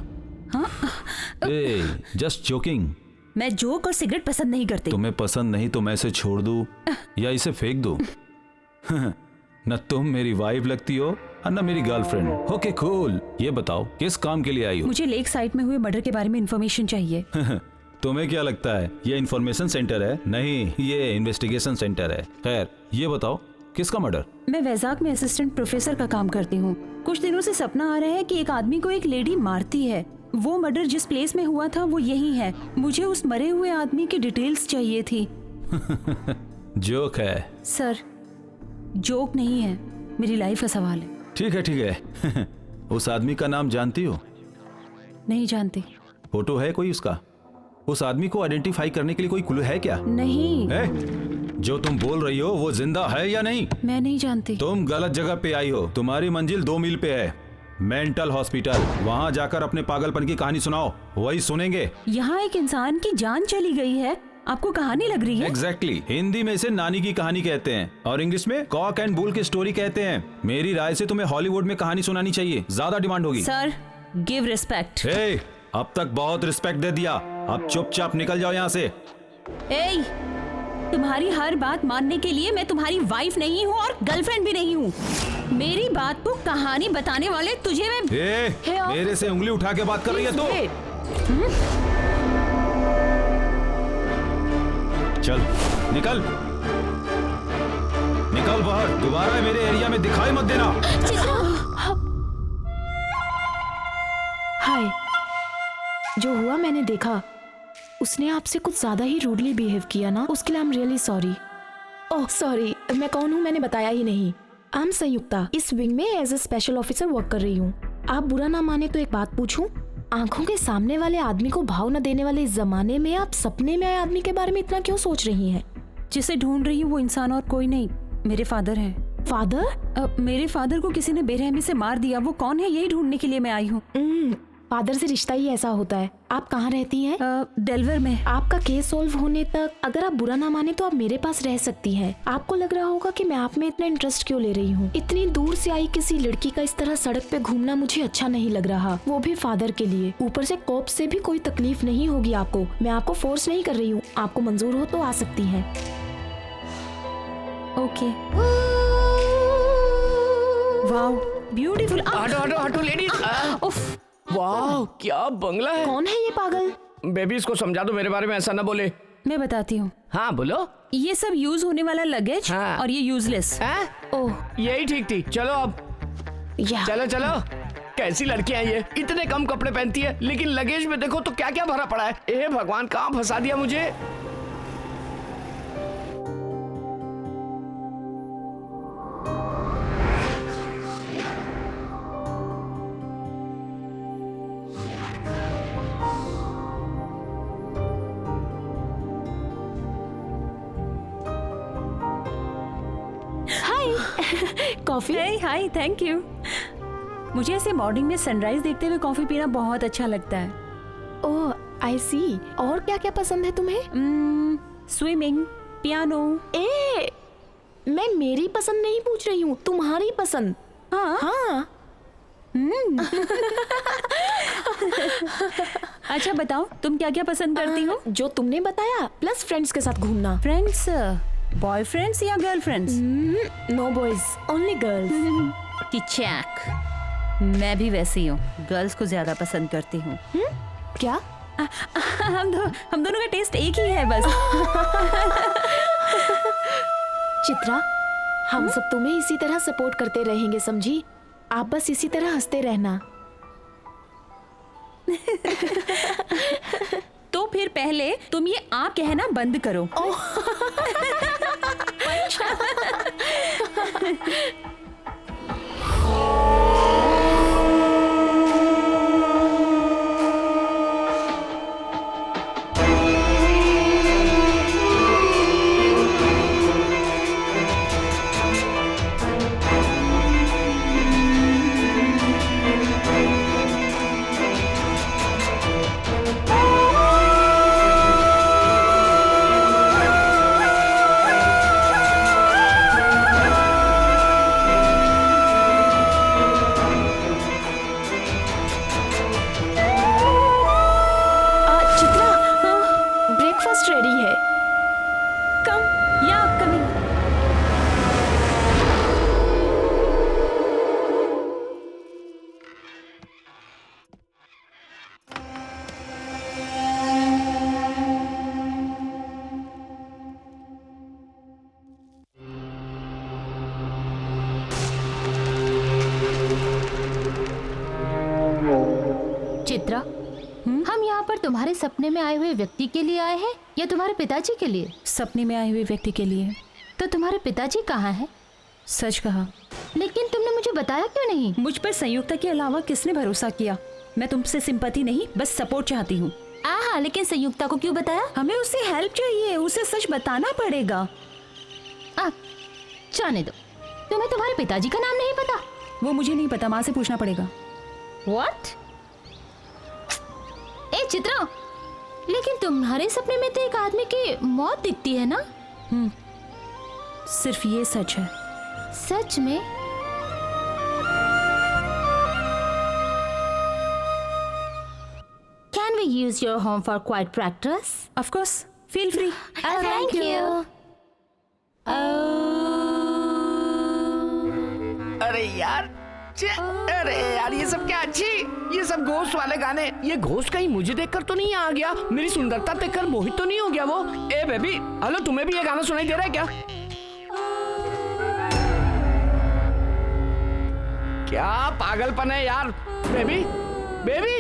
हाँ? Just joking. मैं जोक और सिगरेट पसंद नहीं करती। तुम्हें पसंद नहीं तो मैं इसे छोड़ दूं या इसे फेंक दूं? न तुम मेरी वाइफ लगती हो और न मेरी गर्लफ्रेंड। ओके कूल, ये बताओ किस काम के लिए आई हो? मुझे लेक साइड में हुए मर्डर के बारे में इंफॉर्मेशन चाहिए। तुम्हें क्या लगता है ये इन्फॉर्मेशन सेंटर है? नहीं, ये इन्वेस्टिगेशन सेंटर है। खैर ये बताओ किसका मर्डर? मैं वैजाग में असिस्टेंट प्रोफेसर का काम करती हूँ। कुछ दिनों से सपना आ रहा है कि एक आदमी को एक लेडी मारती है। वो मर्डर जिस प्लेस में हुआ था वो यही है। मुझे उस मरे हुए आदमी की डिटेल्स चाहिए थी। जोक है सर, जोक नहीं है, मेरी लाइफ का सवाल है। ठीक है। उस आदमी का नाम जानती हो? नहीं जानती। फोटो है कोई उसका? उस आदमी को आइडेंटिफाई करने के लिए कोई क्लू है क्या? नहीं। है? जो तुम बोल रही हो वो जिंदा है या नहीं? मैं नहीं जानती। तुम गलत जगह पे आई हो। तुम्हारी मंजिल 2 मील पे है, मेंटल हॉस्पिटल। वहाँ जाकर अपने पागलपन की कहानी सुनाओ, वही सुनेंगे। यहाँ एक इंसान की जान चली गई है आपको कहानी लग रही है? एग्जैक्टली हिंदी में इसे नानी की कहानी कहते हैं और इंग्लिश में कॉक एंड बुल की स्टोरी कहते हैं। मेरी राय से तुम्हें हॉलीवुड में कहानी सुनानी चाहिए, ज्यादा डिमांड होगी। Sir give respect. अब तक बहुत रिस्पेक्ट दे दिया, अब चुपचाप निकल जाओ यहाँ से। तुम्हारी हर बात मानने के लिए मैं तुम्हारी वाइफ नहीं हूँ और गर्लफ्रेंड भी नहीं हूँ। मेरी बात को कहानी बताने वाले तुझे मैं मेरे से उंगली उठा के बात कर रही है तू? चल निकल निकल बाहर, दोबारा मेरे एरिया में दिखाई मत देना। हाय, जो हुआ मैंने देखा, उसने आपसे कुछ ज्यादा ही रूडली बिहेव किया ना, उसके लिए I am really sorry. Oh sorry, मैं कौन हूँ मैंने बताया ही नहीं। आई एम संयुक्ता, इस विंग में as a special officer work कर रही हूँ। आप बुरा ना माने तो एक बात पूछूं? आंखों के सामने वाले आदमी को भाव न देने वाले इस जमाने में आप सपने में आए आदमी के बारे में इतना क्यों सोच रही हैं? जिसे ढूंढ रही हूँ वो इंसान और कोई नहीं, मेरे फादर हैं। फादर? मेरे फादर को किसी ने बेरहमी से मार दिया, वो कौन है यही ढूंढने के लिए मैं आई हूँ। फादर से रिश्ता ही ऐसा होता है। आप कहाँ रहती हैं? डेल्वर में। आपका केस सॉल्व होने तक अगर आप बुरा ना माने तो आप मेरे पास रह सकती हैं। आपको लग रहा होगा कि मैं आप में इतना इंटरेस्ट क्यों ले रही हूँ। इतनी दूर से आई किसी लड़की का इस तरह सड़क पे घूमना मुझे अच्छा नहीं लग रहा, वो भी फादर के लिए। ऊपर से कॉप से भी कोई तकलीफ नहीं होगी आपको। मैं आपको फोर्स नहीं कर रही हूँ, आपको मंजूर हो तो आ सकती हैं। ओके। Wow beautiful. हटो लेडीज। वाह क्या बंगला है। कौन है ये पागल? बेबी इसको समझा दो, मेरे बारे में ऐसा ना बोले। मैं बताती हूँ। हाँ बोलो। ये सब यूज होने वाला लगेज और ये यूजलेस। ओह यही ठीक थी। चलो अब चलो। कैसी लड़कियां ये, इतने कम कपड़े पहनती है लेकिन लगेज में देखो तो क्या क्या भरा पड़ा है। ए भगवान कहाँ फंसा दिया मुझे। कॉफी? Hi thank you. मुझे ऐसे मॉर्निंग में सनराइज देखते हुए कॉफी पीना बहुत अच्छा लगता है। ओह आई सी। और क्या क्या पसंद है तुम्हें? Swimming, piano. मैं मेरी पसंद नहीं पूछ रही हूँ, तुम्हारी पसंद। हाँ। अच्छा बताओ तुम क्या क्या पसंद करती हो? जो तुमने बताया प्लस फ्रेंड्स के साथ घूमना। फ्रेंड्स? बॉयफ्रेंड्स या girlfriends? No boys, only girls. किचैक। मैं भी वैसी हूँ, गर्ल्स को ज्यादा पसंद करती हूँ। क्या? हम दोनों का टेस्ट एक ही है बस। चित्रा, हम सब तुम्हें इसी तरह सपोर्ट करते रहेंगे, समझी? आप बस इसी तरह हंसते रहना। तो फिर पहले तुम ये आप कहना बंद करो। चित्रा, हम यहाँ पर तुम्हारे सपने में आए हुए व्यक्ति के लिए आए हैं या तुम्हारे पिताजी के लिए? सपने में आए हुए व्यक्ति के लिए। तो तुम्हारे पिताजी कहाँ हैं? सच कहा। लेकिन तुमने मुझे बताया क्यों नहीं? मुझ पर संयुक्ता के अलावा किसने भरोसा किया? मैं तुमसे सिंपैथी नहीं बस सपोर्ट चाहती हूँ। हाँ, लेकिन संयुक्ता को क्यों बताया? हमें उससे हेल्प चाहिए, उसे सच बताना पड़ेगा। जाने दो। तुम्हें तुम्हारे पिताजी का नाम नहीं पता? वो मुझे नहीं पता, माँ से पूछना पड़ेगा। What? ए चित्रा, लेकिन तुम्हारे सपने में तो एक आदमी की मौत दिखती है ना? सिर्फ ये सच है। सच में? Can we use your home for quiet practice? Of course, feel free. Thank you. अरे यार ये सब क्या अच्छी, ये सब घोस्ट वाले गाने। ये घोस्ट कहीं मुझे देखकर तो नहीं आ गया? मेरी सुंदरता देखकर मोहित तो नहीं हो गया वो? ए बेबी, हेलो, तुम्हें भी ये गाना सुनाई दे रहा है क्या? क्या पागलपन है यार। बेबी बेबी,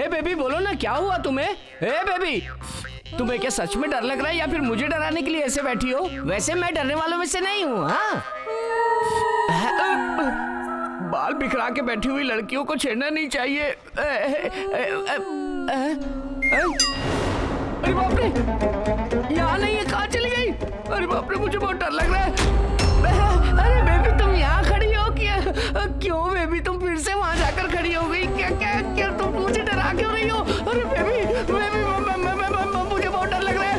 हे बेबी बोलो ना, क्या हुआ तुम्हें? हे बेबी, तुम्हें क्या सच में डर लग रहा है या फिर मुझे डराने के लिए ऐसे बैठी हो? वैसे मैं डरने वालों में से नहीं हूँ। हाँ, बाल बिखरा के बैठी हुई लड़कियों को छेड़ना नहीं चाहिए। अरे बाप रे, यहाँ नहीं है, कहाँ चली गई? अरे बाप रे, मुझे बहुत डर लग रहा है। अरे बेबी, तुम यहाँ खड़ी हो क्या? क्यों बेबी, तुम फिर से वहाँ जाकर खड़ी हो गई? क्या क्या क्या तुम मुझे डरा क्यों रही हो? अरे बेबी बेबी, मुझे बहुत डर लग रहा है।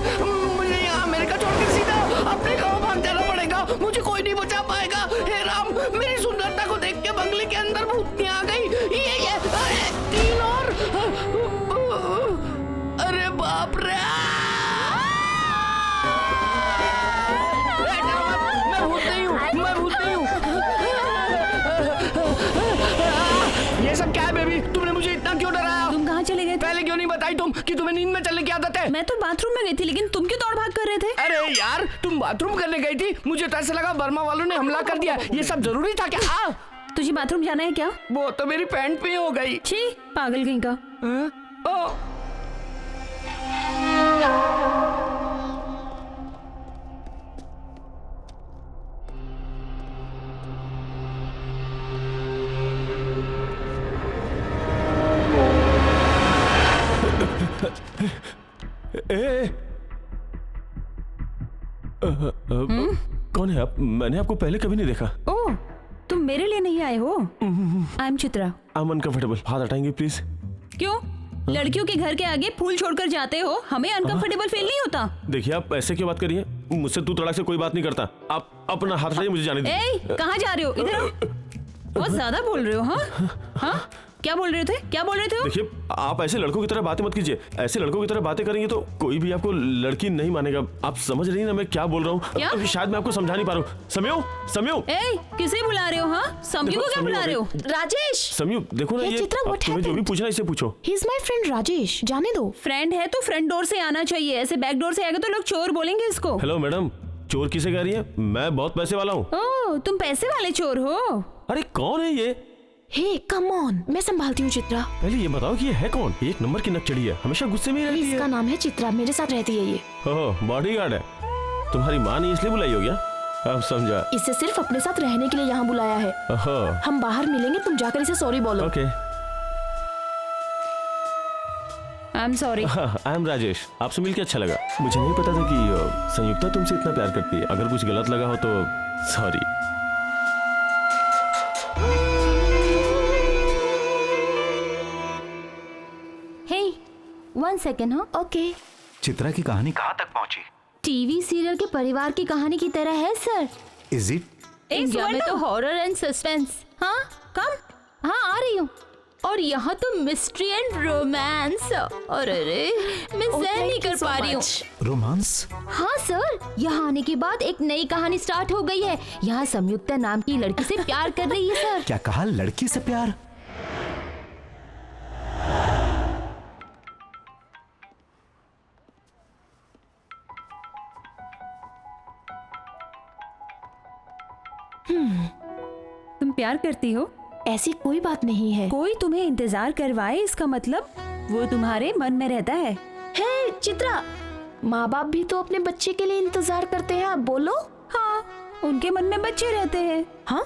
मुझे यहाँ अमेरिका छोड़कर सीधा अपने गाँव भाग जाना पड़ेगा। मुझे कोई नहीं बचा पाएगा। हे राम, मेरी सुंदरता को देख के बंगले के अंदर भूतनी आ गई। ये अरे 3 और, अरे बाप रे, मैं भूत नहीं हूँ, मैं भूत नहीं हूँ। ये सब क्या है बेबी? तुमने मुझे इतना क्यों डराया? तुम कहाँ चले गए थे? पहले क्यों नहीं बताई तुम कि तुम्हें नींद में चलने की आदत है? मैं तो बाथरूम में गई थी, लेकिन तुम क्यों दौड़ भाग कर रहे थे? अरे यार, तुम बाथरूम करने गई थी, मुझे तो ऐसा लगा बर्मा वालों ने हमला कर दिया। ये सब जरूरी था क्या? तुझे बाथरूम जाना है क्या? वो तो मेरी पैंट पे हो गई। छी, पागल कहीं का। कौन है आप? मैंने आपको पहले कभी नहीं देखा। ओह, तुम मेरे लिए नहीं आए हो? I am Chitra. I am uncomfortable. हाथ हटाएंगे प्लीज। क्यों? लड़कियों के घर के आगे फूल छोड़कर जाते हो, हमें अनकंफर्टेबल फील नहीं होता? देखिए, आप ऐसे क्यों बात करिए? मुझसे तू तड़ाक से कोई बात नहीं करता। आप अपना हाथ हटाइए, मुझे जाने दीजिए। कहाँ जा रहे हो? इधर आओ। बहुत ज्यादा बोल रहे हो। हाँ, क्या बोल रहे थे? क्या बोल रहे थे? देखिए, आप ऐसे लड़कों की तरह बातें मत कीजिए। ऐसे लड़कों की तरह बातें करेंगे तो कोई भी आपको लड़की नहीं मानेगा। आप समझ रही हैं ना मैं क्या बोल रहा हूँ? शायद मैं आपको समझा नहीं पा रहा हूँ। समयू, किसे बुला रहे हो? हाँ, समयू को क्या बुला रहे हो? राजेश, समयू देखो ना, ये तुम्हें जो भी पूछना है इससे पूछो। He is my friend Rajesh, जाने दो। फ्रेंड है तो फ्रंट डोर से आना चाहिए, ऐसे बैक डोर से आएगा तो लोग चोर बोलेंगे इसको। हेलो मैडम, चोर किसे कह रही है? मैं बहुत पैसे वाला हूँ। ओह, तुम पैसे वाले चोर हो? अरे कौन है ये? हे कम ऑन, मैं संभालती हूँ चित्रा। पहले ये बताओ कि ये है कौन? एक नंबर की नकचड़ी है, हमेशा गुस्से में रहती है। इसका नाम है चित्रा, मेरे साथ रहती है ये। ओह, बॉडीगार्ड है। तुम्हारी माँ ने इसलिए बुलाई हो गया? अब समझा। इसे सिर्फ अपने साथ रहने के लिए यहाँ बुलाया है। हम बाहर मिलेंगे, तुम जाकर इसे सॉरी बोलो। Okay. I am sorry. I am Rajesh, आपसे मिलकर अच्छा लगा। मुझे नहीं पता था कि संयुक्ता तुमसे इतना प्यार करती है। अगर कुछ गलत लगा हो तो सॉरी। One second, हाँ? ओके। चित्रा की कहानी कहाँ तक पहुँची? टीवी सीरियल के परिवार की कहानी की तरह है सर। Is it? इंडिया में तो हॉरर एंड सस्पेंस। हाँ, कम। हाँ, आ रही हूँ। और यहाँ तो मिस्ट्री एंड रोमांस। और अरे, मैं सहन नहीं कर पा रही हूँ। रोमांस? हाँ सर, यहाँ आने के बाद एक नई कहानी स्टार्ट हो गई है। यहाँ संयुक्ता नाम की लड़की से प्यार कर रही है सर। क्या कहा? लड़की से प्यार? तुम प्यार करती हो? ऐसी कोई बात नहीं है। कोई तुम्हें इंतजार करवाए, इसका मतलब वो तुम्हारे मन में रहता है। हे चित्रा, माँ बाप भी तो अपने बच्चे के लिए इंतजार करते हैं। आप बोलो। हाँ, उनके मन में बच्चे रहते हैं। हाँ,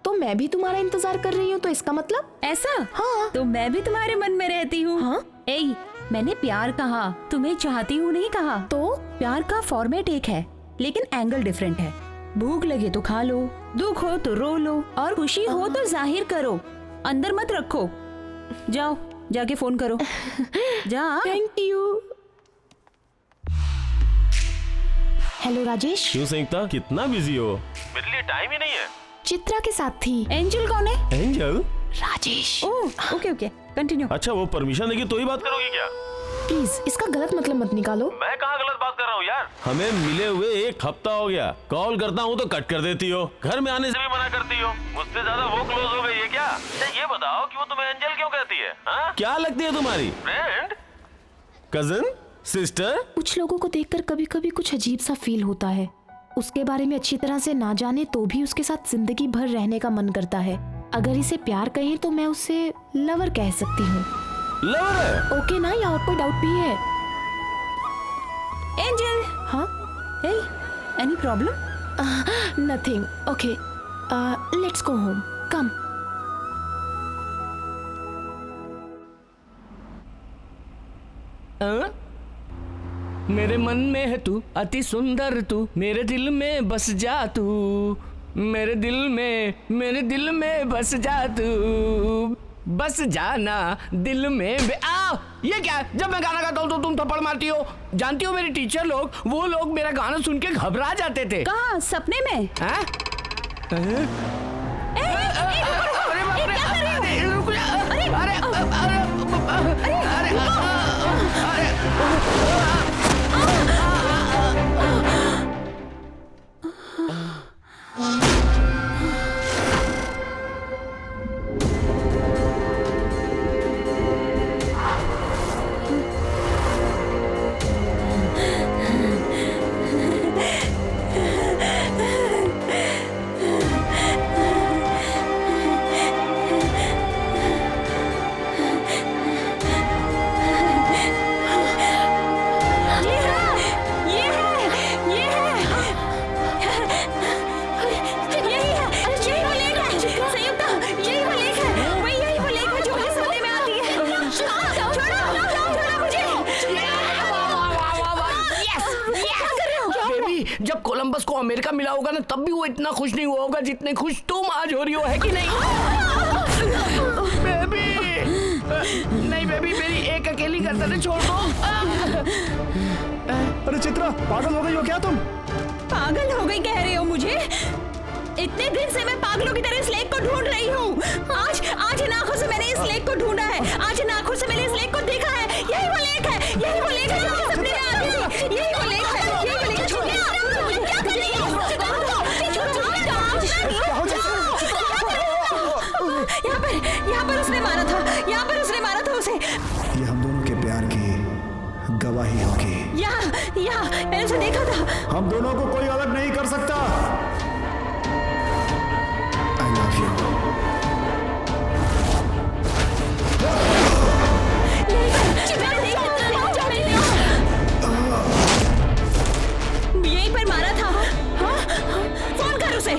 तो मैं भी तुम्हारा इंतजार कर रही हूँ, तो इसका मतलब? ऐसा? हाँ। तो मैं भी तुम्हारे मन में रहती हूँ। हाँ? मैंने प्यार कहा, तुम्हें चाहती हूँ नहीं कहा। तो प्यार का फॉर्मेट एक है, लेकिन एंगल डिफरेंट है। भूख लगे तो खा लो, दुख हो तो रो लो, और खुशी हो तो जाहिर करो, अंदर मत रखो। जाओ, जाके फोन करो। जा। Thank you. हेलो राजेश। क्यों संयुक्ता, कितना बिजी हो? मेरे लिए टाइम ही नहीं है। चित्रा के साथ थी। एंजल कौन है? एंजल? राजेश। ओह ओके ओके, कंटिन्यू। अच्छा, वो परमिशन देगी तो ही बात करोगी क्या? प्लीज इसका गलत मतलब मत निकालो। मैं कहाँ गलत बात कर रहा हूँ यार? हमें मिले हुए 1 हफ्ता हो गया, कॉल करता हूँ तो कट कर देती हो, घर में आने से भी मना करती हो, मुझसे ज्यादा वो क्लोज हो गई है क्या? ये बताओ कि वो तुम्हें एंजल क्यों कहती है? क्या लगती है तुम्हारी? Friend, cousin, sister? कुछ लोगों को देखकर कभी कभी कुछ अजीब सा फील होता है। उसके बारे में अच्छी तरह से ना जाने तो भी उसके साथ जिंदगी भर रहने का मन करता है। अगर इसे प्यार कहें तो मैं उसे लवर कह सकती हूँ। लवर है? ओके ना, या और कोई डाउट भी है? एंजल। हाँ? Hey, any problem? Nothing. Okay. Let's go home. Come. मेरे मन में है तू, अति सुंदर तू, मेरे दिल में बस जा तू, मेरे दिल में बस जा तू, बस जाना दिल में आओ। ये क्या है? जब मैं गाना गाता हूँ तो तुम थप्पड़ मारती हो। जानती हो मेरे टीचर लोग, वो लोग मेरा गाना सुन के घबरा जाते थे। कहाँ? सपने में? हाँ? जब कोलंबस को अमेरिका मिला होगा ना, तब भी वो इतना खुश नहीं हुआ होगा जितने खुश तुम आज हो रही हो, है कि नहीं? बेबी, नहीं बेबी, मेरी एक अकेली गर्दन छोड़ दो। अरे चित्रा, पागल हो गई हो क्या तुम? पागल हो गई कह रहे हो मुझे? इतने दिन से मैं पागलों की तरह इस लेक को ढूंढ रही हूँ। आज इन आंखों से मैंने इस लेक को ढूंढा है। आज इन आंखों से मैंने इस लेक को देखा है। यही वो लेक है, यही वो लेक है जो मेरे सपने में आती थी। यही वो लेक है, यही वो लेक है। छोड़िए, क्या कर रही हो? यहाँ पर उसने मारा था, यहाँ पर उसने मारा था उसे। ये हम दोनों के प्यार की गवाही होगी। यहाँ मैंने उसे देखा था। हम दोनों को कोई अलग नहीं कर सकता। I love you. यहीं पर मारा था। हाँ? फोन कर उसे।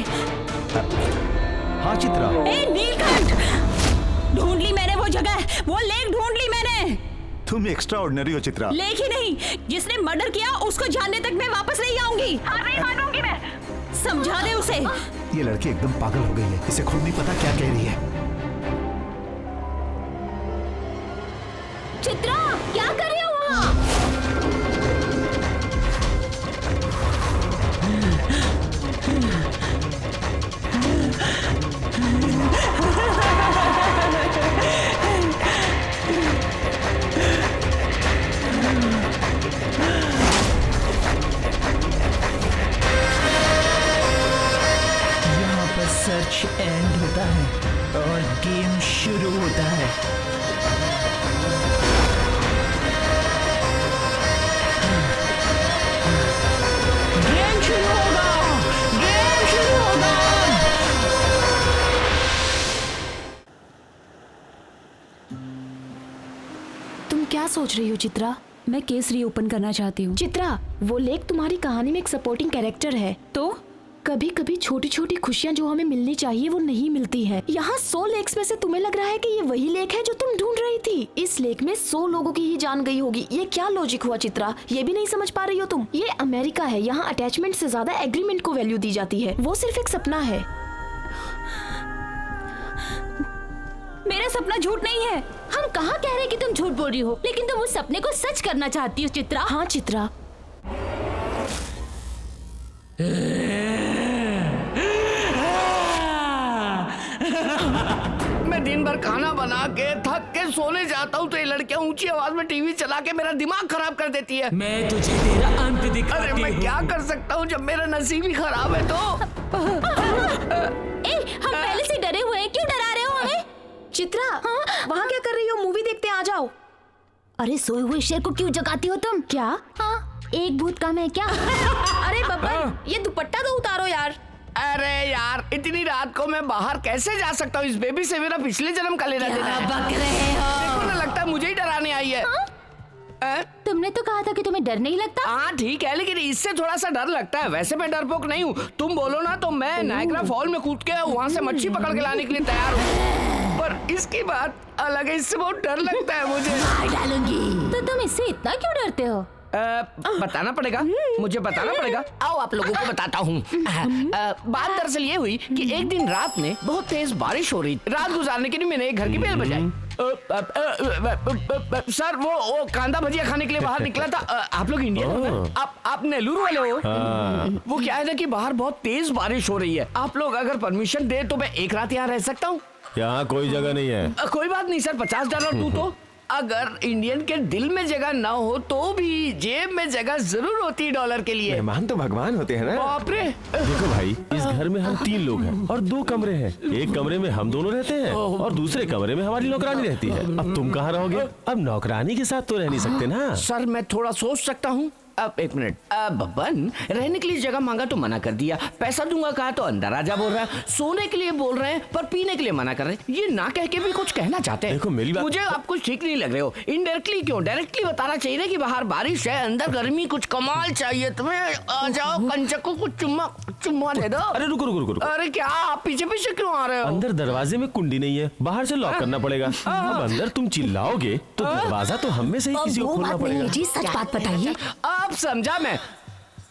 हाँ चित्रा। ए नीलकंठ, ढूंढ ली मैंने वो जगह, वो लेक ढूंढ ली मैंने। तुम एक्स्ट्रा ऑर्डिनरी हो चित्रा। लेक ही नहीं, जिसने मर्डर किया उसको जानने तक मैं वापस नहीं आऊंगी। नहीं मानूंगी मैं। समझा दे उसे। ये लड़की एकदम पागल हो गई है, इसे खुद नहीं पता क्या कह रही है। चित्रा, क्या कर रही हो वहाँ? यहाँ पर सर्च एंड होता है और गेम शुरू होता है। गेम शुरू होगा, गेम शुरू होगा। तुम क्या सोच रही हो चित्रा? मैं केस रीओपन करना चाहती हूँ। चित्रा, वो लेक तुम्हारी कहानी में एक सपोर्टिंग कैरेक्टर है। तो कभी कभी छोटी छोटी खुशियाँ जो हमें मिलनी चाहिए वो नहीं मिलती है। यहाँ 100 लेक्स में से तुम्हें लग रहा है कि ये वही लेक है जो तुम ढूंढ रही थी। इस लेक में 100 लोगों की ही जान गई होगी। ये क्या लॉजिक हुआ चित्रा? ये भी नहीं समझ पा रही हो तुम? ये अमेरिका है, यहाँ अटैचमेंट से ज्यादा एग्रीमेंट को वैल्यू दी जाती है। वो सिर्फ एक सपना है। मेरा सपना झूठ नहीं है। हम कहाँ कह रहे कि तुम झूठ बोल रही हो, लेकिन तुम उस सपने को सच करना चाहती हो चित्रा। हाँ चित्रा, मैं दिन भर खाना बना के थक के सोने जाता हूँ तो ये लड़कियाँ ऊंची आवाज में टीवी चला के मेरा दिमाग खराब कर देती है। मैं तुझे तेरा अंत दिखाती अरे मैं क्या कर सकता हूँ जब मेरा नसीब ही खराब है तो। हम पहले से डरे हुए हैं, क्यों डरा रहे हो हमें? चित्रा, वहाँ क्या कर रही हो? मूवी देखते आ जाओ। अरे सोए हुए शेर को क्यों जगाती हो तुम? क्या? हाँ, एक भूत कम है क्या? अरे बब्बन, ये दुपट्टा तो उतारो यार। अरे यार इतनी रात को मैं बाहर कैसे जा सकता हूँ? इस बेबी से मेरा पिछले जन्म का लेना देना है। बक रहे हो? देखो ना, लगता है मुझे ही डराने आई है। तुमने तो कहा था कि तुम्हें डर नहीं लगता। हाँ ठीक है, लेकिन इससे थोड़ा सा डर लगता है। वैसे मैं डरपोक नहीं हूँ, तुम बोलो ना तो मैं नायग्रा फॉल में कूद के वहाँ से मच्छी पकड़ के लाने के लिए तैयार हूँ। पर इसकी बात अलग है, इससे बहुत डर लगता है मुझे। मार डालूंगी। तो तुम इससे इतना क्यों डरते हो? बताना पड़ेगा, मुझे बताना पड़ेगा। आओ आप लोगों को बताता हूँ। बात दरअसल ये हुई कि एक दिन रात में बहुत तेज बारिश हो रही। रात गुजारने के लिए मैंने एक घर की बेल बजाई। सर वो कांदा भजिया खाने के लिए बाहर निकला था। आप लोग इंडियन हो ना? आप नेलूर वाले हो? वो क्या है ना कि बाहर बहुत तेज बारिश हो रही है। आप लोग अगर परमिशन दे तो मैं एक रात यहाँ रह सकता हूँ। यहाँ कोई जगह नहीं है। कोई बात नहीं सर, $50 तू तो। अगर इंडियन के दिल में जगह ना हो तो भी जेब में जगह जरूर होती है डॉलर के लिए। मेहमान तो भगवान होते हैं ना। बाप रे। देखो भाई, इस घर में हम 3 लोग हैं और 2 कमरे हैं। एक कमरे में हम दोनों रहते हैं और दूसरे कमरे में हमारी नौकरानी रहती है। अब तुम कहाँ रहोगे? अब नौकरानी के साथ तो रह नहीं सकते ना। सर मैं थोड़ा सोच सकता हूँ। अब एक मिनट, बब्बन रहने के लिए जगह मांगा तो मना कर दिया, पैसा दूंगा कहा तो अंदर आजा बोल रहा है, सोने के लिए बोल रहे हैं पर पीने के लिए मना कर रहे हैं। ये ना कह के भी कुछ कहना चाहते हैं। देखो मेरी बात, मुझे आप कुछ ठीक नहीं लग रहे हो। इनडायरेक्टली क्यों, डायरेक्टली बताना चाहिए ना कि बाहर बारिश है, अंदर गर्मी, कुछ कमाल चाहिए तुम्हें। आ जाओ, कंचक को कुछ चुम्मा दे दो। अरे रुको रुको रुको। अरे क्या आप पीछे पीछे क्यों आ रहे हो? अंदर दरवाजे में कुंडी नहीं है, बाहर से लॉक करना पड़ेगा। अब अंदर तुम चिल्लाओगे तो दरवाजा तो हम में से ही किसी को खोलना पड़ेगा। जी सच बात बताइए। आप समझा मैं।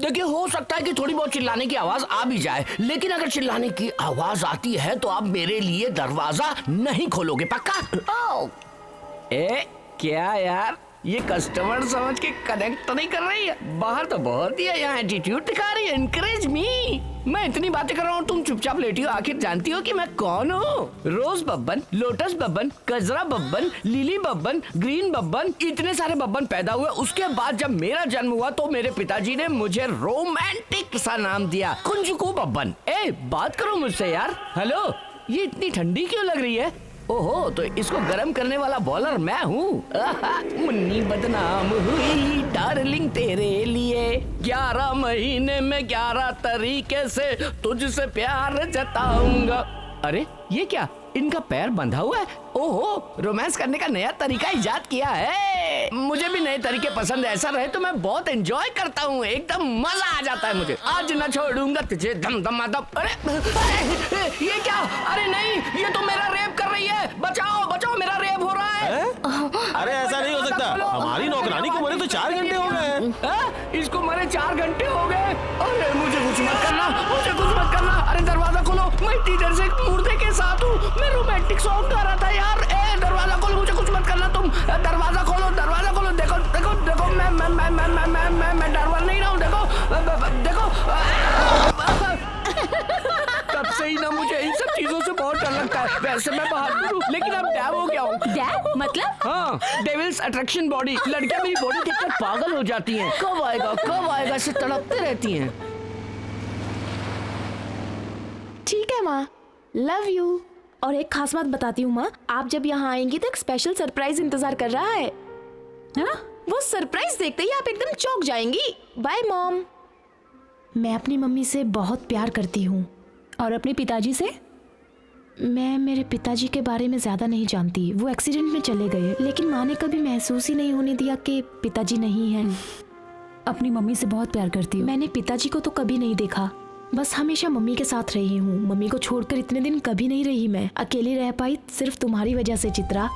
देखिए हो सकता है कि थोड़ी बहुत चिल्लाने की आवाज आ भी जाए, लेकिन अगर चिल्लाने की आवाज आती है तो आप मेरे लिए दरवाजा नहीं खोलोगे, पक्का? क्या यार, ये कस्टमर समझ के कनेक्ट तो नहीं कर रही है? बाहर तो बहुत ही है, यहाँ एटीट्यूड दिखा रही है। Encourage me. मैं इतनी बातें कर रहा हूँ, तुम चुपचाप लेटी हो। आखिर जानती हो कि मैं कौन हूँ? रोज बब्बन, लोटस बब्बन, कजरा बब्बन, लिली बब्बन, ग्रीन बब्बन, इतने सारे बब्बन पैदा हुए। उसके बाद जब मेरा जन्म हुआ तो मेरे पिताजी ने मुझे रोमांटिक सा नाम दिया, कुंजुकू बब्बन। बात करो मुझसे यार। हेलो, ये इतनी ठंडी क्यों लग रही है? ओहो, तो इसको गर्म करने वाला बॉलर मैं हूँ। मुन्नी बदनाम हुई डार्लिंग तेरे लिए, 11 महीने में 11 तरीके से तुझसे प्यार जताऊंगा। अरे ये क्या, इनका पैर बंधा हुआ है? ओहो, रोमांस करने का नया तरीका इजाद किया है। मुझे भी नए तरीके पसंद है, ऐसा रहे तो मैं बहुत एंजॉय करता हूँ, एकदम मजा आ जाता है मुझे। आज न छोड़ूंगा तुझे दम दमादम। अरे ये क्या? अरे नहीं, ये तो मेरा रेप कर रही है। बचाओ बचाओ, मेरा रेप हो रहा है। अरे ऐसा नहीं हो सकता, हमारी नौकरानी को मरे तो 4 घंटे हो गए। इसको मरे 4 घंटे हो गए। अरे मुझे कुछ मत करना, मुझे कुछ मत करना। अरे दरवाजा खोलो, मैं इतनी देर से मुर्दे के साथ हूँ। मैं रोमांटिक सॉन्ग गा रहा था यार। दरवाजा खोलो, मुझे कुछ मत करना तुम। दरवाजा खोलो, दरवाजा खोलो। देखो देखो देखो, मैं डरवा नहीं रहा हूँ। देखो देखो, तब से ही ना मुझे इन सब चीजों से बहुत डर लगता है। वैसे मैं बहादुर हूँ, लेकिन अब डैव हो गया हूँ। डैव मतलब? हाँ, डेविल्स अट्रैक्शन बॉडी। लड़कियां मेरी बॉडी देखकर पागल हो जाती हैं। कब आएगा से तड़पते रहती हैं। ठीक है माँ, लव यू। और एक खास बात बताती हूँ माँ, आप जब यहाँ आएंगी तो एक स्पेशल सरप्राइज इंतजार कर रहा है। हाँ? वो सरप्राइज देखते ही आप एकदम चौंक जाएंगी। Bye mom. मैं अपनी मम्मी से बहुत प्यार करती हूँ। और अपने पिताजी से? मैं मेरे पिताजी के बारे में ज्यादा नहीं जानती, वो एक्सीडेंट में चले गए, लेकिन माँ ने कभी महसूस ही नहीं होने दिया कि पिताजी नहीं हैं। अपनी मम्मी से बहुत प्यार करती हूँ। मैंने पिताजी को तो कभी नहीं देखा, बस हमेशा मम्मी के साथ रही हूँ। मम्मी को छोड़कर इतने दिन कभी नहीं रही मैं। अकेली रह पाई सिर्फ तुम्हारी वजह से चित्रा।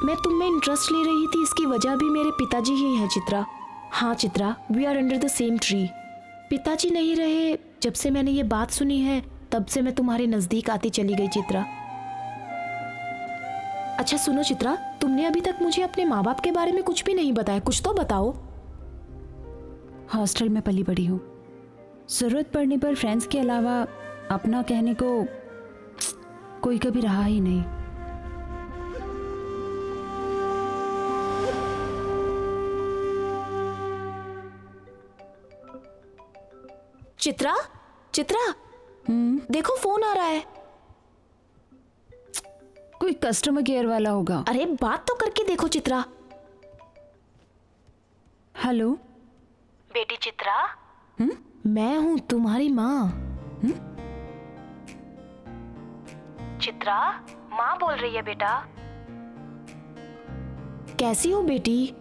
मैं तुम में इंटरेस्ट ले रही थी, इसकी वजह भी मेरे पिताजी ही हैं चित्रा। हाँ Chitra, we are under the same tree. पिताजी नहीं रहे, जब से मैंने ये बात सुनी है तब से मैं तुम्हारे नजदीक आती चली गई चित्रा। अच्छा सुनो चित्रा, तुमने अभी तक मुझे अपने माँ बाप के बारे में कुछ भी नहीं बताया, कुछ तो बताओ। हॉस्टल में पली बड़ी हूँ, जरूरत पड़ने पर फ्रेंड्स के अलावा अपना कहने को कोई कभी रहा ही नहीं। चित्रा, चित्रा, देखो फोन आ रहा है। कोई कस्टमर केयर वाला होगा। अरे बात तो करके देखो चित्रा। हेलो बेटी चित्रा, मैं हूँ तुम्हारी माँ। चित्रा, माँ बोल रही है बेटा। कैसी हो बेटी?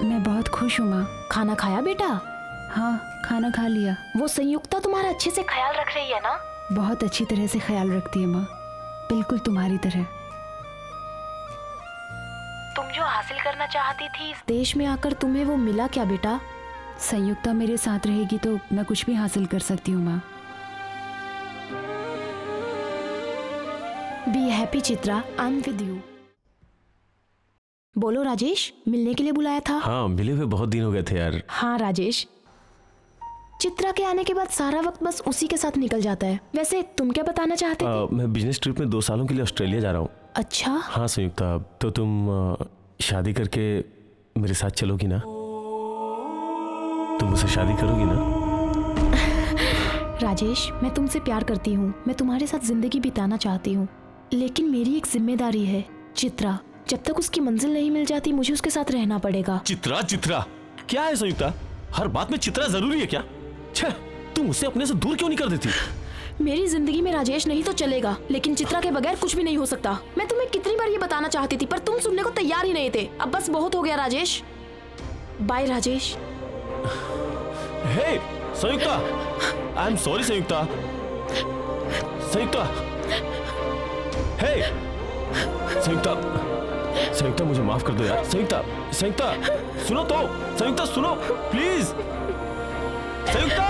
मैं बहुत खुश हूँ माँ। खाना खाया बेटा? हाँ, खाना खा लिया। वो संयुक्ता तुम्हारा अच्छे से ख्याल रख रही है ना? बहुत अच्छी तरह से ख्याल रखती है माँ, बिल्कुल तुम्हारी तरह। तुम जो हासिल करना चाहती थी इस देश में आकर तुम्हें वो मिला क्या बेटा? संयुक्ता मेरे साथ रहेगी तो मैं कुछ भी हासिल कर सकती हूँ माँ। Be happy Chitra, I am with you. बोलो राजेश, मिलने के लिए बुलाया था? हाँ, मिले हुए बहुत दिन हो गए थे यार। हाँ राजेश, चित्रा के आने के बाद सारा वक्त बस उसी के साथ निकल जाता है। वैसे तुम क्या बताना चाहते थे? मैं बिजनेस ट्रिप में 2 सालों के लिए ऑस्ट्रेलिया जा रहा हूँ। अच्छा। हाँ संयुक्ता, तो तुम शादी करके मेरे साथ चलोगी ना? तुम मुझसे शादी करोगी ना? राजेश, मैं तुमसे प्यार करती हूँ, मैं तुम्हारे साथ जिंदगी बिताना चाहती हूँ, लेकिन मेरी एक जिम्मेदारी है चित्रा। जब तक उसकी मंजिल नहीं मिल जाती मुझे उसके साथ रहना पड़ेगा। चित्रा, चित्रा क्या है संयुक्ता? हर बात में चित्रा जरूरी है क्या? छे, तुम उसे अपने से दूर क्यों नहीं कर देती? मेरी जिंदगी में राजेश नहीं तो चलेगा, लेकिन चित्रा के बगैर कुछ भी नहीं हो सकता। मैं तुम्हें कितनी बार ये बताना चाहती थी पर तुम सुनने को तैयार ही नहीं थे। अब बस बहुत हो गया Rajesh. Bye Rajesh. Hey Sanyukta, I am sorry Sanyukta. Sanyukta, hey Sanyukta, Sanyukta मुझे माफ कर दो यार। संयुक्ता, संयुक्ता सुनो तो, संयुक्ता सुनो please. Sanyukta,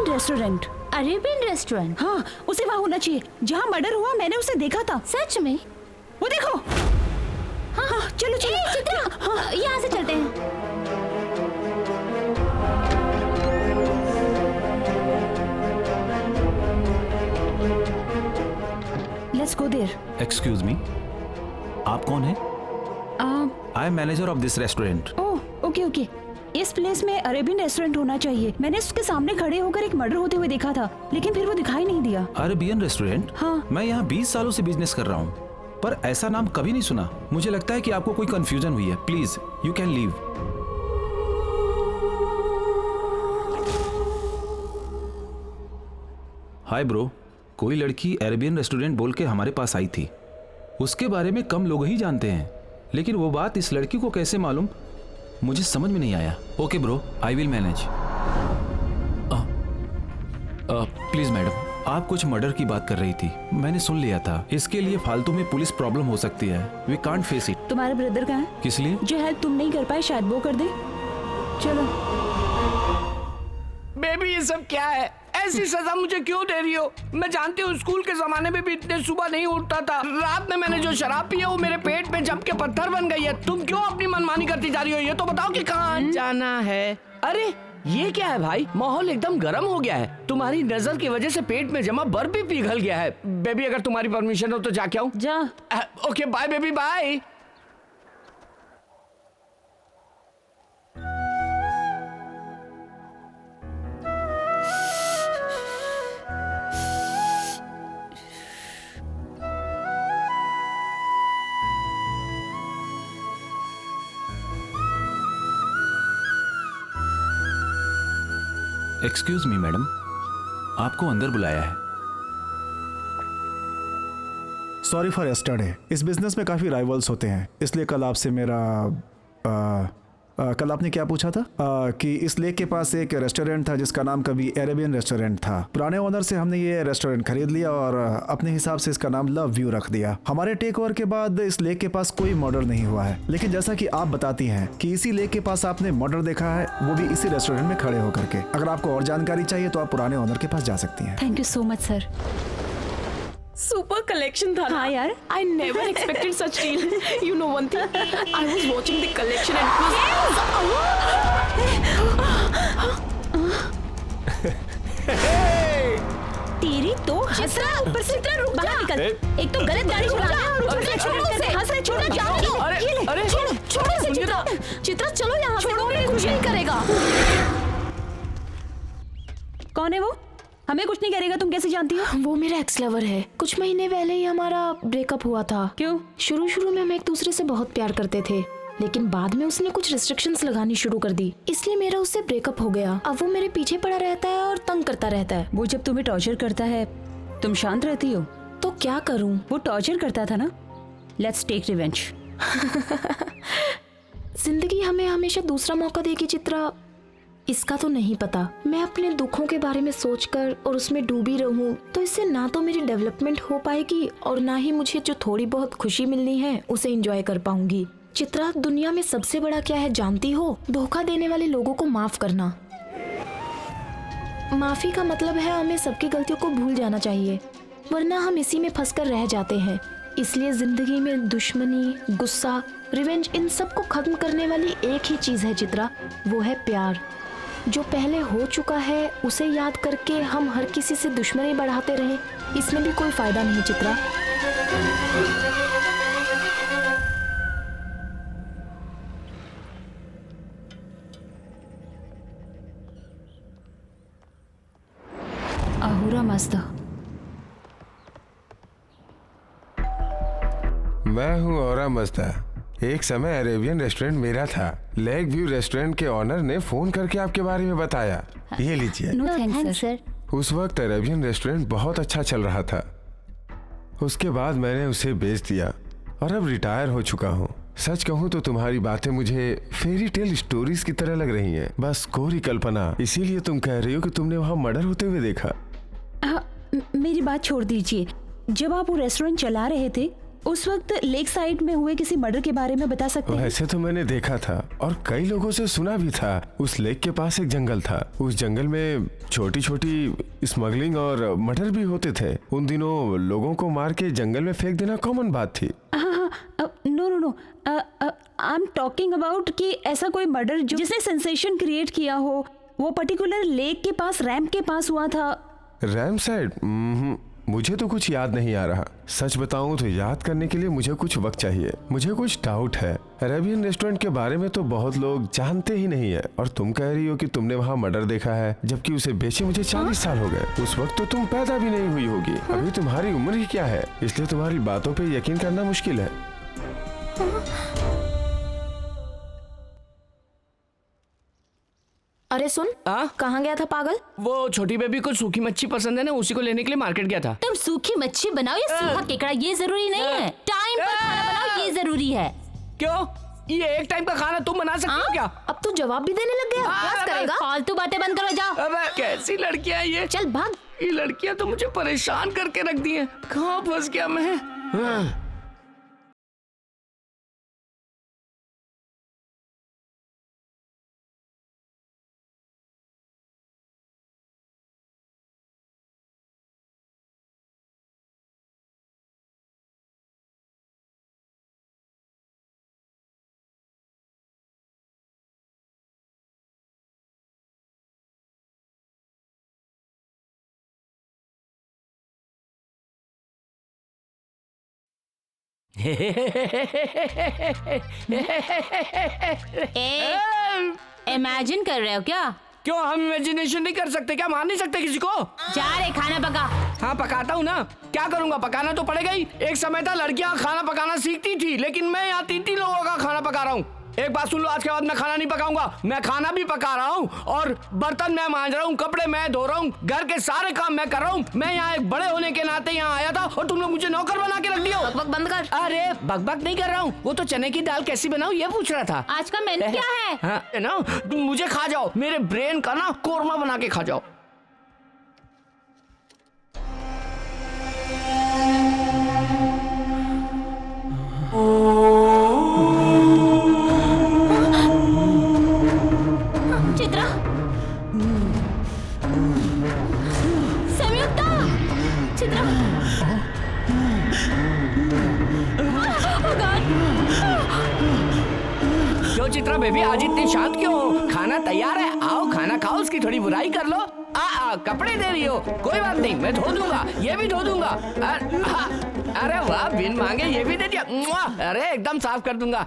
restaurant. Arabian restaurant? हाँ, उसे वहाँ होना चाहिए जहाँ मर्डर हुआ। मैंने उसे देखा था। सच में? वो देखो। हाँ हाँ, चलो चलो। चित्रा, हाँ, यहाँ से चलते हैं। Let's go there. Excuse me, आप कौन है? I am manager of this restaurant. Oh, okay okay. इस प्लेस में अरेबियन रेस्टोरेंट होना चाहिए। मैंने उसके सामने खड़े होकर एक मर्डर होते हुए देखा था, लेकिन फिर वो दिखाई नहीं दिया। Arabian restaurant? हाँ। मैं यहाँ 20 सालों से बिजनेस कर रहा हूँ, पर ऐसा नाम कभी नहीं सुना। मुझे लगता है कि आपको कोई कंफ्यूजन हुई है। Please you can leave. Hi bro, कोई लड़की अरेबियन रेस्टोरेंट बोल के हमारे पास आई थी। उसके बारे में कम लोग ही जानते हैं, लेकिन वो बात इस लड़की को कैसे मालूम मुझे समझ में नहीं आया। Okay bro, I will manage. Please madam, आप कुछ मर्डर की बात कर रही थी, मैंने सुन लिया था। इसके लिए फालतू में पुलिस प्रॉब्लम हो सकती है। We can't face it. तुम्हारे ब्रदर कहाँ है? किस लिए? जो हेल्प तुम नहीं कर पाए शायद वो कर दे। चलो। बेबी, ये सब क्या है? ऐसी सजा मुझे क्यों दे रही हो? मैं जानती हूँ स्कूल के जमाने में भी इतने सुबह नहीं उठता था। रात में मैंने जो शराब पी है वो मेरे पेट में जम के पत्थर बन गई है। तुम क्यों अपनी मनमानी करती जा रही हो? ये तो बताओ कि कहाँ जाना है। अरे ये क्या है भाई? माहौल एकदम गर्म हो गया है। तुम्हारी नजर की वजह से पेट में जमा बर्फ भी पिघल गया है। बेबी, अगर तुम्हारी परमिशन हो तो जाके आऊं? जा। Okay bye baby, bye. Excuse me madam, आपको अंदर बुलाया है। Sorry for yesterday. इस बिजनेस में काफी राइवल्स होते हैं, इसलिए कल आपसे मेरा कल आपने क्या पूछा था? कि इस लेक के पास एक रेस्टोरेंट था जिसका नाम कभी अरेबियन रेस्टोरेंट था। पुराने ओनर से हमने ये रेस्टोरेंट खरीद लिया और अपने हिसाब से इसका नाम लव व्यू रख दिया। हमारे टेक ओवर के बाद इस लेक के पास कोई मर्डर नहीं हुआ है, लेकिन जैसा कि आप बताती हैं कि इसी लेक के पास आपने मर्डर देखा है, वो भी इसी रेस्टोरेंट में खड़े होकर के। अगर आपको और जानकारी चाहिए तो आप पुराने ओनर के पास जा सकती हैं। Thank you so much sir. Super collection था हाँ यार, I never expected such deal. You know one thing? I was watching the collection and it तेरी तो चित्रा ऊपर से इतना रुक जा, निकल। एक तो गलत गाड़ी चला रहा है और ऊपर से हंस रहे। छोड़ो, जाओ। अरे छोड़ो इसे चित्रा। चित्रा चलो यहाँ से। कुछ नहीं करेगा। कौन है वो? हमें कुछ नहीं करेगा, तुम कैसे जानती हो? वो मेरा एक्स लवर है। कुछ महीने पहले ही हमारा ब्रेकअप हुआ था। क्यों? शुरू में हम एक दूसरे से बहुत प्यार करते थे, लेकिन बाद में उसने कुछ रिस्ट्रिक्शंस लगानी शुरू कर दी, इसलिए मेरा उससे ब्रेकअप हो गया। अब वो मेरे पीछे पड़ा रहता है और तंग करता रहता है। वो जब तुम्हें टॉर्चर करता है तुम शांत रहती हो? तो क्या करूं? वो टॉर्चर करता था ना। Let's take revenge. जिंदगी हमें हमेशा दूसरा मौका देगी चित्रा, इसका तो नहीं पता। मैं अपने दुखों के बारे में सोचकर और उसमें डूबी रहूं तो इससे ना तो मेरी डेवलपमेंट हो पाएगी और ना ही मुझे जो थोड़ी बहुत खुशी मिलनी है उसे एंजॉय कर पाऊंगी। चित्रा, दुनिया में सबसे बड़ा क्या है जानती हो? धोखा देने वाले लोगों को माफ करना। माफी का मतलब है हमें सबकी गलतियों को भूल जाना चाहिए, वरना हम इसी में फंसकर रह जाते हैं। इसलिए जिंदगी में दुश्मनी, गुस्सा, रिवेंज, इन सब को खत्म करने वाली एक ही चीज है चित्रा, वो है प्यार। जो पहले हो चुका है उसे याद करके हम हर किसी से दुश्मनी बढ़ाते रहें, इसमें भी कोई फायदा नहीं चित्रा। अहूरा मस्त। मैं हूँ औरा मस्ता। एक समय अरेबियन रेस्टोरेंट मेरा था। लेक व्यू रेस्टोरेंट के ऑनर ने फोन करके आपके बारे में बताया। ये लीजिए। No thanks sir. उस वक्त अरेबियन रेस्टोरेंट बहुत अच्छा चल रहा था। उसके बाद मैंने उसे बेच दिया और अब रिटायर हो चुका हूँ। सच कहूँ तो तुम्हारी बातें मुझे फेरी टेल स्टोरीज की तरह लग रही हैं, बस कोरी कल्पना। इसीलिए तुम कह रही हो कि तुमने वहाँ मर्डर होते हुए देखा। मेरी बात छोड़ दीजिए। जब आप वो रेस्टोरेंट चला रहे थे उस वक्त लेक साइड में हुए किसी मर्डर के बारे में बता सकते हैं? वैसे तो मैंने देखा था और कई लोगों से सुना भी था। उस लेक के पास एक जंगल था। उस जंगल में छोटी छोटी स्मगलिंग और मर्डर भी होते थे। उन दिनों लोगों को मार के जंगल में फेंक देना कॉमन बात थी। No I am talking about कि ऐसा कोई मर्डर जिसने सेंसेशन क्रिएट किया हो, वो पर्टिकुलर लेक के पास, रैम्प के पास हुआ था। Ramp side? मुझे तो कुछ याद नहीं आ रहा। सच बताऊं तो याद करने के लिए मुझे कुछ वक्त चाहिए। मुझे कुछ डाउट है। अरेबियन रेस्टोरेंट के बारे में तो बहुत लोग जानते ही नहीं है, और तुम कह रही हो कि तुमने वहाँ मर्डर देखा है, जबकि उसे बेचे मुझे 40 साल हो गए। उस वक्त तो तुम पैदा भी नहीं हुई होगी। अभी तुम्हारी उम्र ही क्या है, इसलिए तुम्हारी बातों पे यकीन करना मुश्किल है। अरे सुन, कहाँ गया था पागल? वो छोटी बेबी को सूखी मच्छी पसंद है ना, उसी को लेने के लिए मार्केट गया था। तुम सूखी मच्छी बनाओ या सूखा केकड़ा, ये जरूरी नहीं है। टाइम पर खाना बनाओ, ये जरूरी है। क्यों? ये एक टाइम का खाना तुम बना सकती हो क्या? अब तू जवाब भी देने लग गया। बस करेगा? फालतू बातें बंद करो, जाओ। अबे कैसी लड़कियां ये? चल भाग। ये लड़कियां तो मुझे परेशान करके रख दी हैं। कहाँ फंस गया मैं? इमेजिन कर रहे हो क्या? क्यों, हम इमेजिनेशन नहीं कर सकते क्या? मार नहीं सकते किसी को? जा रे, खाना पका। हाँ पकाता हूँ ना। क्या करूँगा, पकाना तो पड़ेगा ही। एक समय था लड़कियाँ खाना पकाना सीखती थी, लेकिन मैं यहाँ 3 लोगों का खाना पका रहा हूँ। एक बात सुन लो, आज के बाद मैं खाना नहीं पकाऊंगा। मैं खाना भी पका रहा हूँ और बर्तन मैं मांज रहा हूँ, कपड़े मैं धो रहा हूँ, घर के सारे काम मैं कर रहा हूँ। मैं यहाँ एक बड़े होने के नाते यहाँ आया था और तुम लोग मुझे नौकर बना के रख दियो। बकबक बंद कर। अरे बकबक नहीं कर रहा हूँ, वो तो चने की दाल कैसी बनाऊँ ये पूछ रहा था। आज का मेन्यू क्या है? हाँ ना, तुम मुझे खा जाओ, मेरे ब्रेन का ना कोरमा बना के खा जाओ। चित्रा, संयुक्ता, चित्रा, क्यों चित्रा बेबी आज इतनी शांत क्यों हो? खाना तैयार है, आओ खाना खाओ, उसकी थोड़ी बुराई कर लो। कपड़े दे रही हो, कोई बात नहीं, मैं धो दूंगा, ये भी धो दूंगा। अरे वाह, बिन मांगे ये भी दे दिया। अरे एकदम साफ कर दूंगा।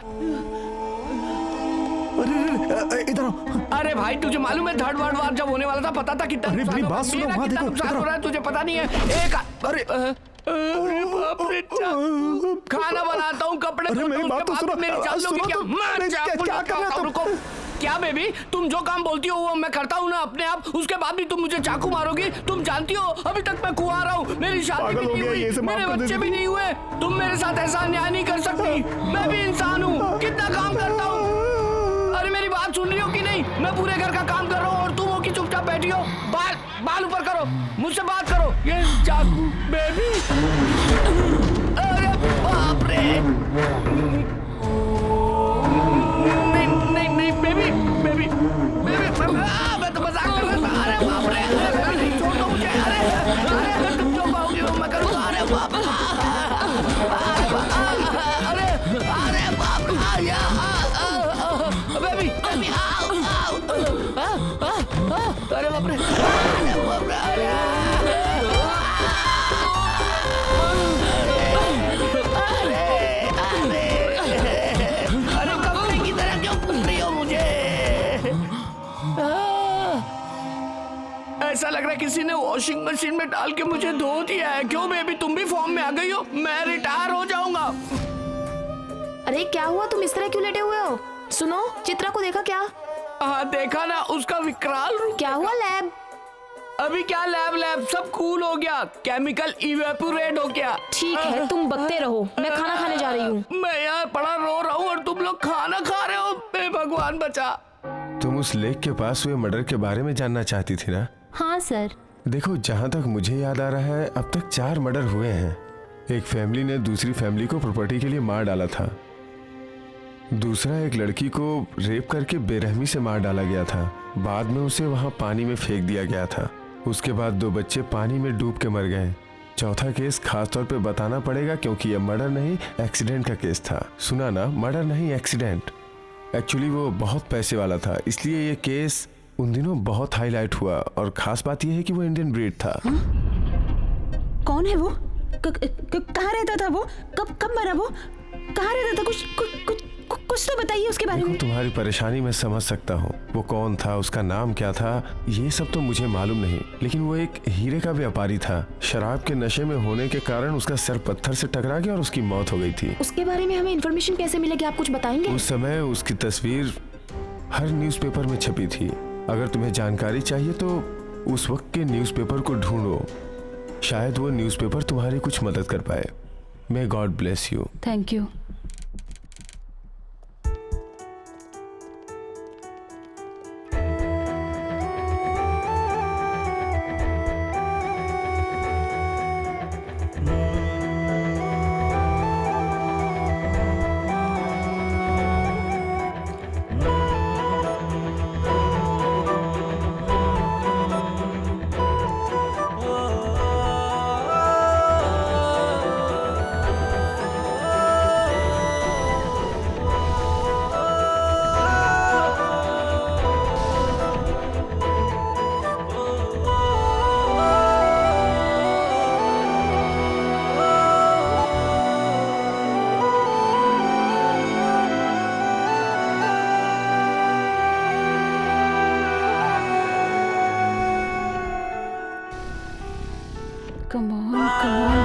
इधर। अरे भाई तुझे मालूम है थर्ड वर्ल्ड वार जब होने वाला था पता था कितना मेरी बात सुनो, वहाँ देखो, नुकसान हो रहा है तुझे पता नहीं है। एक अरे बाप रे, खाना बनाता हूँ, कपड़े मेरी बात तो सुनो, मेरी जान लोगी क्या? मैं क्या कर रहे हो तुम? क्या बेबी, तुम जो काम बोलती हो वो मैं करता हूँ ना अपने आप, उसके बाद भी तुम मुझे चाकू मारोगी? तुम जानती हो अभी तक मैं कुंवारा हूँ, मेरी शादी भी नहीं हुई, मेरे बच्चे भी नहीं हुए, तुम मेरे साथ ऐसा अन्याय नहीं कर सकती। मैं भी इंसान हूँ, कितना काम करता हूँ। अरे मेरी बात सुन रही हो कि नहीं? मैं पूरे घर का काम कर रहा हूँ और तुम हो कि चुपचाप बैठी हो। बाल ऊपर करो, मुझसे बात करो। ये चाकू बेबी, अरे बाप रे, नहीं बेबी, मैं तो मजाक कर रहा था। अरे बाप रे, नहीं छोड़ दो मुझे। अरे तुम जो कहोगी वो मैं करूँगा। अरे बाप रे, अरे बाप रे, बेबी, अरे बाप रे, अरे कपड़े की तरह क्यों पूछ रही हो मुझे? ऐसा लग रहा है किसी ने वॉशिंग मशीन में डाल के मुझे धो दिया है। क्यों बेबी, तुम भी फॉर्म में आ गई हो? मैं रिटायर हो जाऊंगा। अरे क्या हुआ, तुम इस तरह क्यों लेटे हुए हो? सुनो, चित्रा को देखा क्या? हाँ देखा ना, उसका विकराल रूप। क्या हुआ? लैब? अभी क्या लैब, सब कूल हो गया, केमिकल इवेपोरेट हो गया। ठीक है, तुम बकते रहो, मैं खाना खाने जा रही हूँ। मैं यहाँ पड़ा रो रहा हूँ और तुम लोग खाना खा रहे हो। हे भगवान बचा। तुम उस लेक के पास हुए मर्डर के बारे में जानना चाहती थी ना? हाँ सर। देखो, जहाँ तक मुझे याद आ रहा है अब तक 4 मर्डर हुए हैं। एक फैमिली ने दूसरी फैमिली को प्रॉपर्टी के लिए मार डाला था। दूसरा एक लड़की को रेप करके बेरहमी से मार डाला गया था। बाद में उसे वहाँ पानी में फेंक दिया गया था। उसके बाद 2 बच्चे पानी में डूब के मर गए। चौथा केस खास तौर पे बताना पड़ेगा क्योंकि यह मर्डर नहीं एक्सीडेंट का केस था। सुना ना, मर्डर नहीं एक्सीडेंट। एक्चुअली वो बहुत पैसे वाला था, इसलिए ये केस उन दिनों बहुत हाईलाइट हुआ। और खास बात यह है कि वो इंडियन ब्रीड था। कौन है वो? कहाँ रहता था वो? कब मरा वो? कहाँ रहता था? कुछ तो बताइए उसके बारे में। तुम्हारी परेशानी मैं समझ सकता हूँ। वो कौन था, उसका नाम क्या था, ये सब तो मुझे मालूम नहीं, लेकिन वो एक हीरे का व्यापारी था। शराब के नशे में होने के कारण उसका सर पत्थर से टकरा गया और उसकी मौत हो गई थी। उसके बारे में हमें इन्फॉर्मेशन कैसे मिलेगी, आप कुछ बताएंगे? उस समय उसकी तस्वीर हर न्यूज़पेपर में छपी थी। अगर तुम्हें जानकारी चाहिए तो उस वक्त के न्यूज़पेपर को ढूंढो, शायद वो न्यूज़पेपर तुम्हारी कुछ मदद कर पाए। May God bless you. Thank you. Come on. Come on.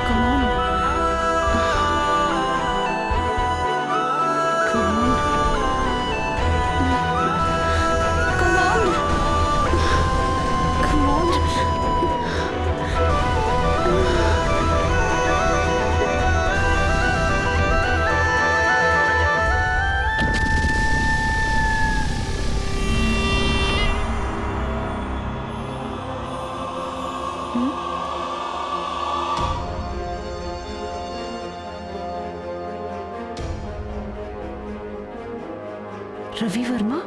Ravi Varma,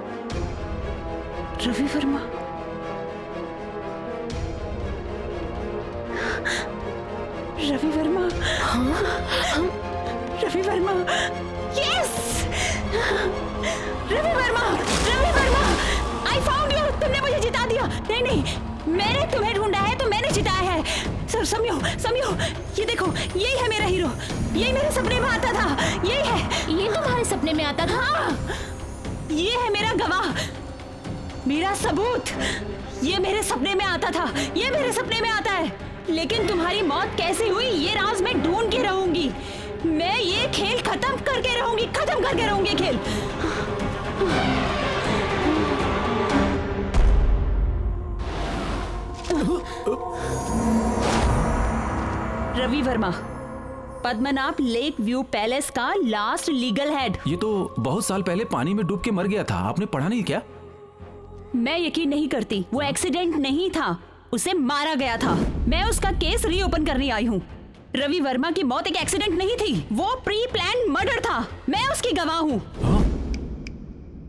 Ravi Varma, Ravi Varma, Ravi Varma, yes, Ravi Varma, Ravi Varma, I found you. तुमने मुझे जिता दिया। नहीं नहीं, मैंने तुम्हें ढूंढा है तो मैंने जिताया है। सर समझो समझो, ये देखो, यही है मेरा हीरो, यही मेरे सपने में आता था, यही है। ये तुम्हारे सपने में आता था? हाँ, ये है मेरा गवाह, मेरा सबूत। ये मेरे सपने में आता था, ये मेरे सपने में आता है। लेकिन तुम्हारी मौत कैसे हुई ये राज मैं ढूंढ के रहूंगी। मैं ये खेल खत्म करके रहूंगी, खत्म करके रहूंगी खेल। Ravi Varma, Padmanabha lake view palace का लास्ट लीगल हेड। ये तो बहुत साल पहले पानी में डूब के मर गया था, आपने पढ़ा नहीं क्या? मैं यकीन नहीं करती, वो एक्सीडेंट नहीं था, उसे मारा गया था। मैं उसका केस रीओपन करने आई हूँ। रवि वर्मा की मौत एक एक्सीडेंट नहीं थी, वो प्री प्लान मर्डर था। मैं उसकी गवाह हूँ।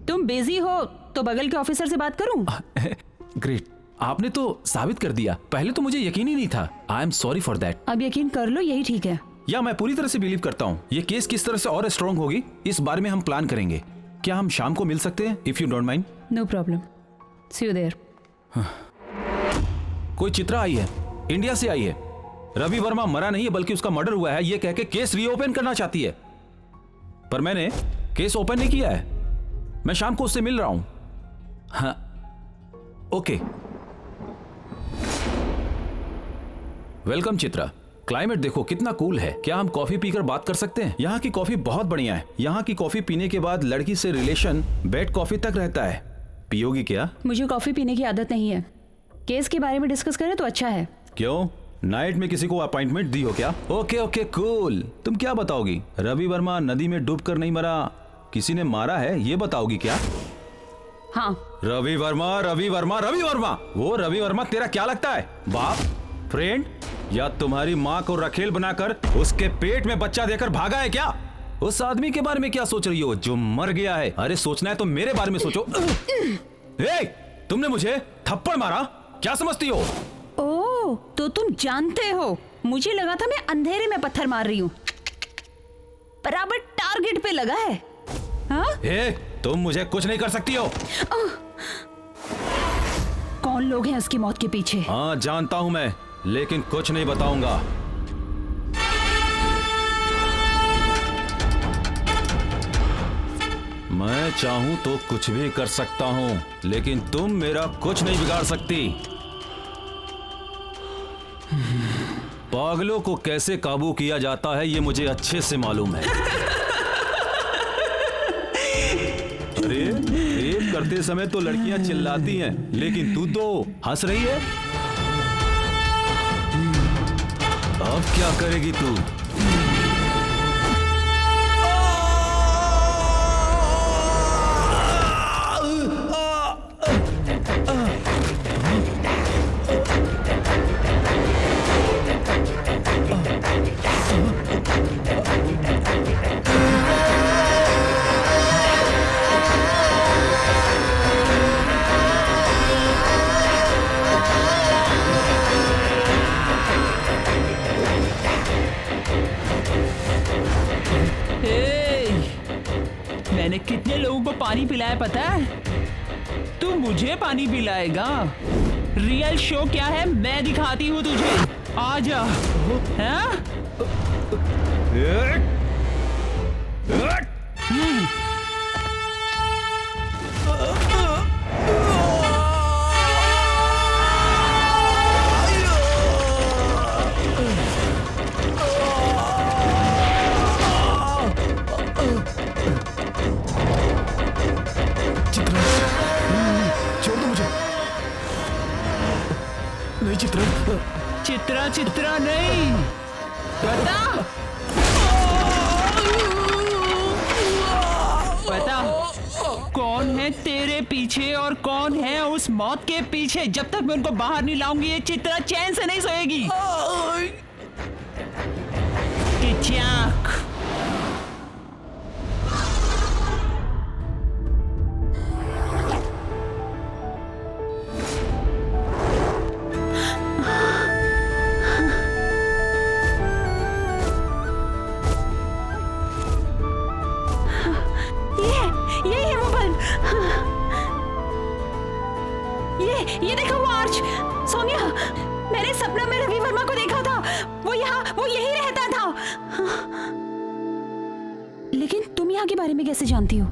तुम बिजी हो तो बगल के ऑफिसर से बात करूँ? ग्रेट, आपने तो साबित कर दिया। पहले तो मुझे यकीन ही नहीं था। आई एम सॉरी फॉर दैट। अब यकीन कर लो, यही ठीक है। या मैं पूरी तरह से बिलीव करता हूँ। ये केस किस तरह से और स्ट्रॉन्ग होगी इस बारे में हम प्लान करेंगे। क्या हम शाम को मिल सकते हैं, if you don't mind? No problem, see you there. कोई चित्रा आई है, इंडिया से आई है। रवि वर्मा मरा नहीं है बल्कि उसका मर्डर हुआ है, ये कह के केस रीओपन करना चाहती है। पर मैंने केस ओपन नहीं किया है। मैं शाम को उससे मिल रहा हूं। हाँ, ओके। वेलकम चित्रा। क्लाइमेट देखो कितना कूल है। क्या हम कॉफी पीकर बात कर सकते हैं? यहाँ की कॉफी बहुत बढ़िया है। यहाँ की कॉफी पीने के बाद लड़की से रिलेशन बेड कॉफी तक रहता है। पियोगी क्या? मुझे कॉफी पीने की आदत नहीं है। केस के बारे में डिस्कस करें तो अच्छा है। क्यों, नाइट में किसी को अपॉइंटमेंट दी हो क्या? Okay okay cool. तुम क्या बताओगी? रवि वर्मा नदी में डूबकर नहीं मरा, किसी ने मारा है, ये बताओगी क्या? हाँ। रवि वर्मा, रवि वर्मा, रवि वर्मा। वो रवि वर्मा तेरा क्या लगता है? बाप, फ्रेंड, या तुम्हारी माँ को रखेल बनाकर उसके पेट में बच्चा देकर भागा है क्या? उस आदमी के बारे में क्या सोच रही हो जो मर गया है? अरे सोचना है तो मेरे बारे में सोचो। ए, तुमने मुझे थप्पड़ मारा, क्या समझती हो? ओह, तो तुम जानते हो। मुझे लगा था मैं अंधेरे में पत्थर मार रही हूँ। बराबर टारगेट पे लगा है। हाँ? ए, तुम मुझे कुछ नहीं कर सकती हो। कौन लोग हैं उसकी मौत के पीछे? हाँ जानता हूं मैं, लेकिन कुछ नहीं बताऊंगा। मैं चाहूं तो कुछ भी कर सकता हूं, लेकिन तुम मेरा कुछ नहीं बिगाड़ सकती। पागलों को कैसे काबू किया जाता है ये मुझे अच्छे से मालूम है। अरे रेप करते समय तो लड़कियां चिल्लाती हैं, लेकिन तू तो हंस रही है। अब क्या करेगी तू? मैंने कितने लोगों को पानी पिलाया पता है? तू मुझे पानी पिलाएगा? रियल शो क्या है मैं दिखाती हूँ तुझे। आजा। हाँ? चित्रा चित्रा नहीं, पता कौन है तेरे पीछे और कौन है उस मौत के पीछे? जब तक मैं उनको बाहर नहीं लाऊंगी ये चित्रा चैन से नहीं सोएगी। ये देखो वो आर्च। सोनिया, मैंने सपना में रवि वर्मा को देखा था। वो यही रहता था। लेकिन तुम यहाँ के बारे में कैसे जानती हो?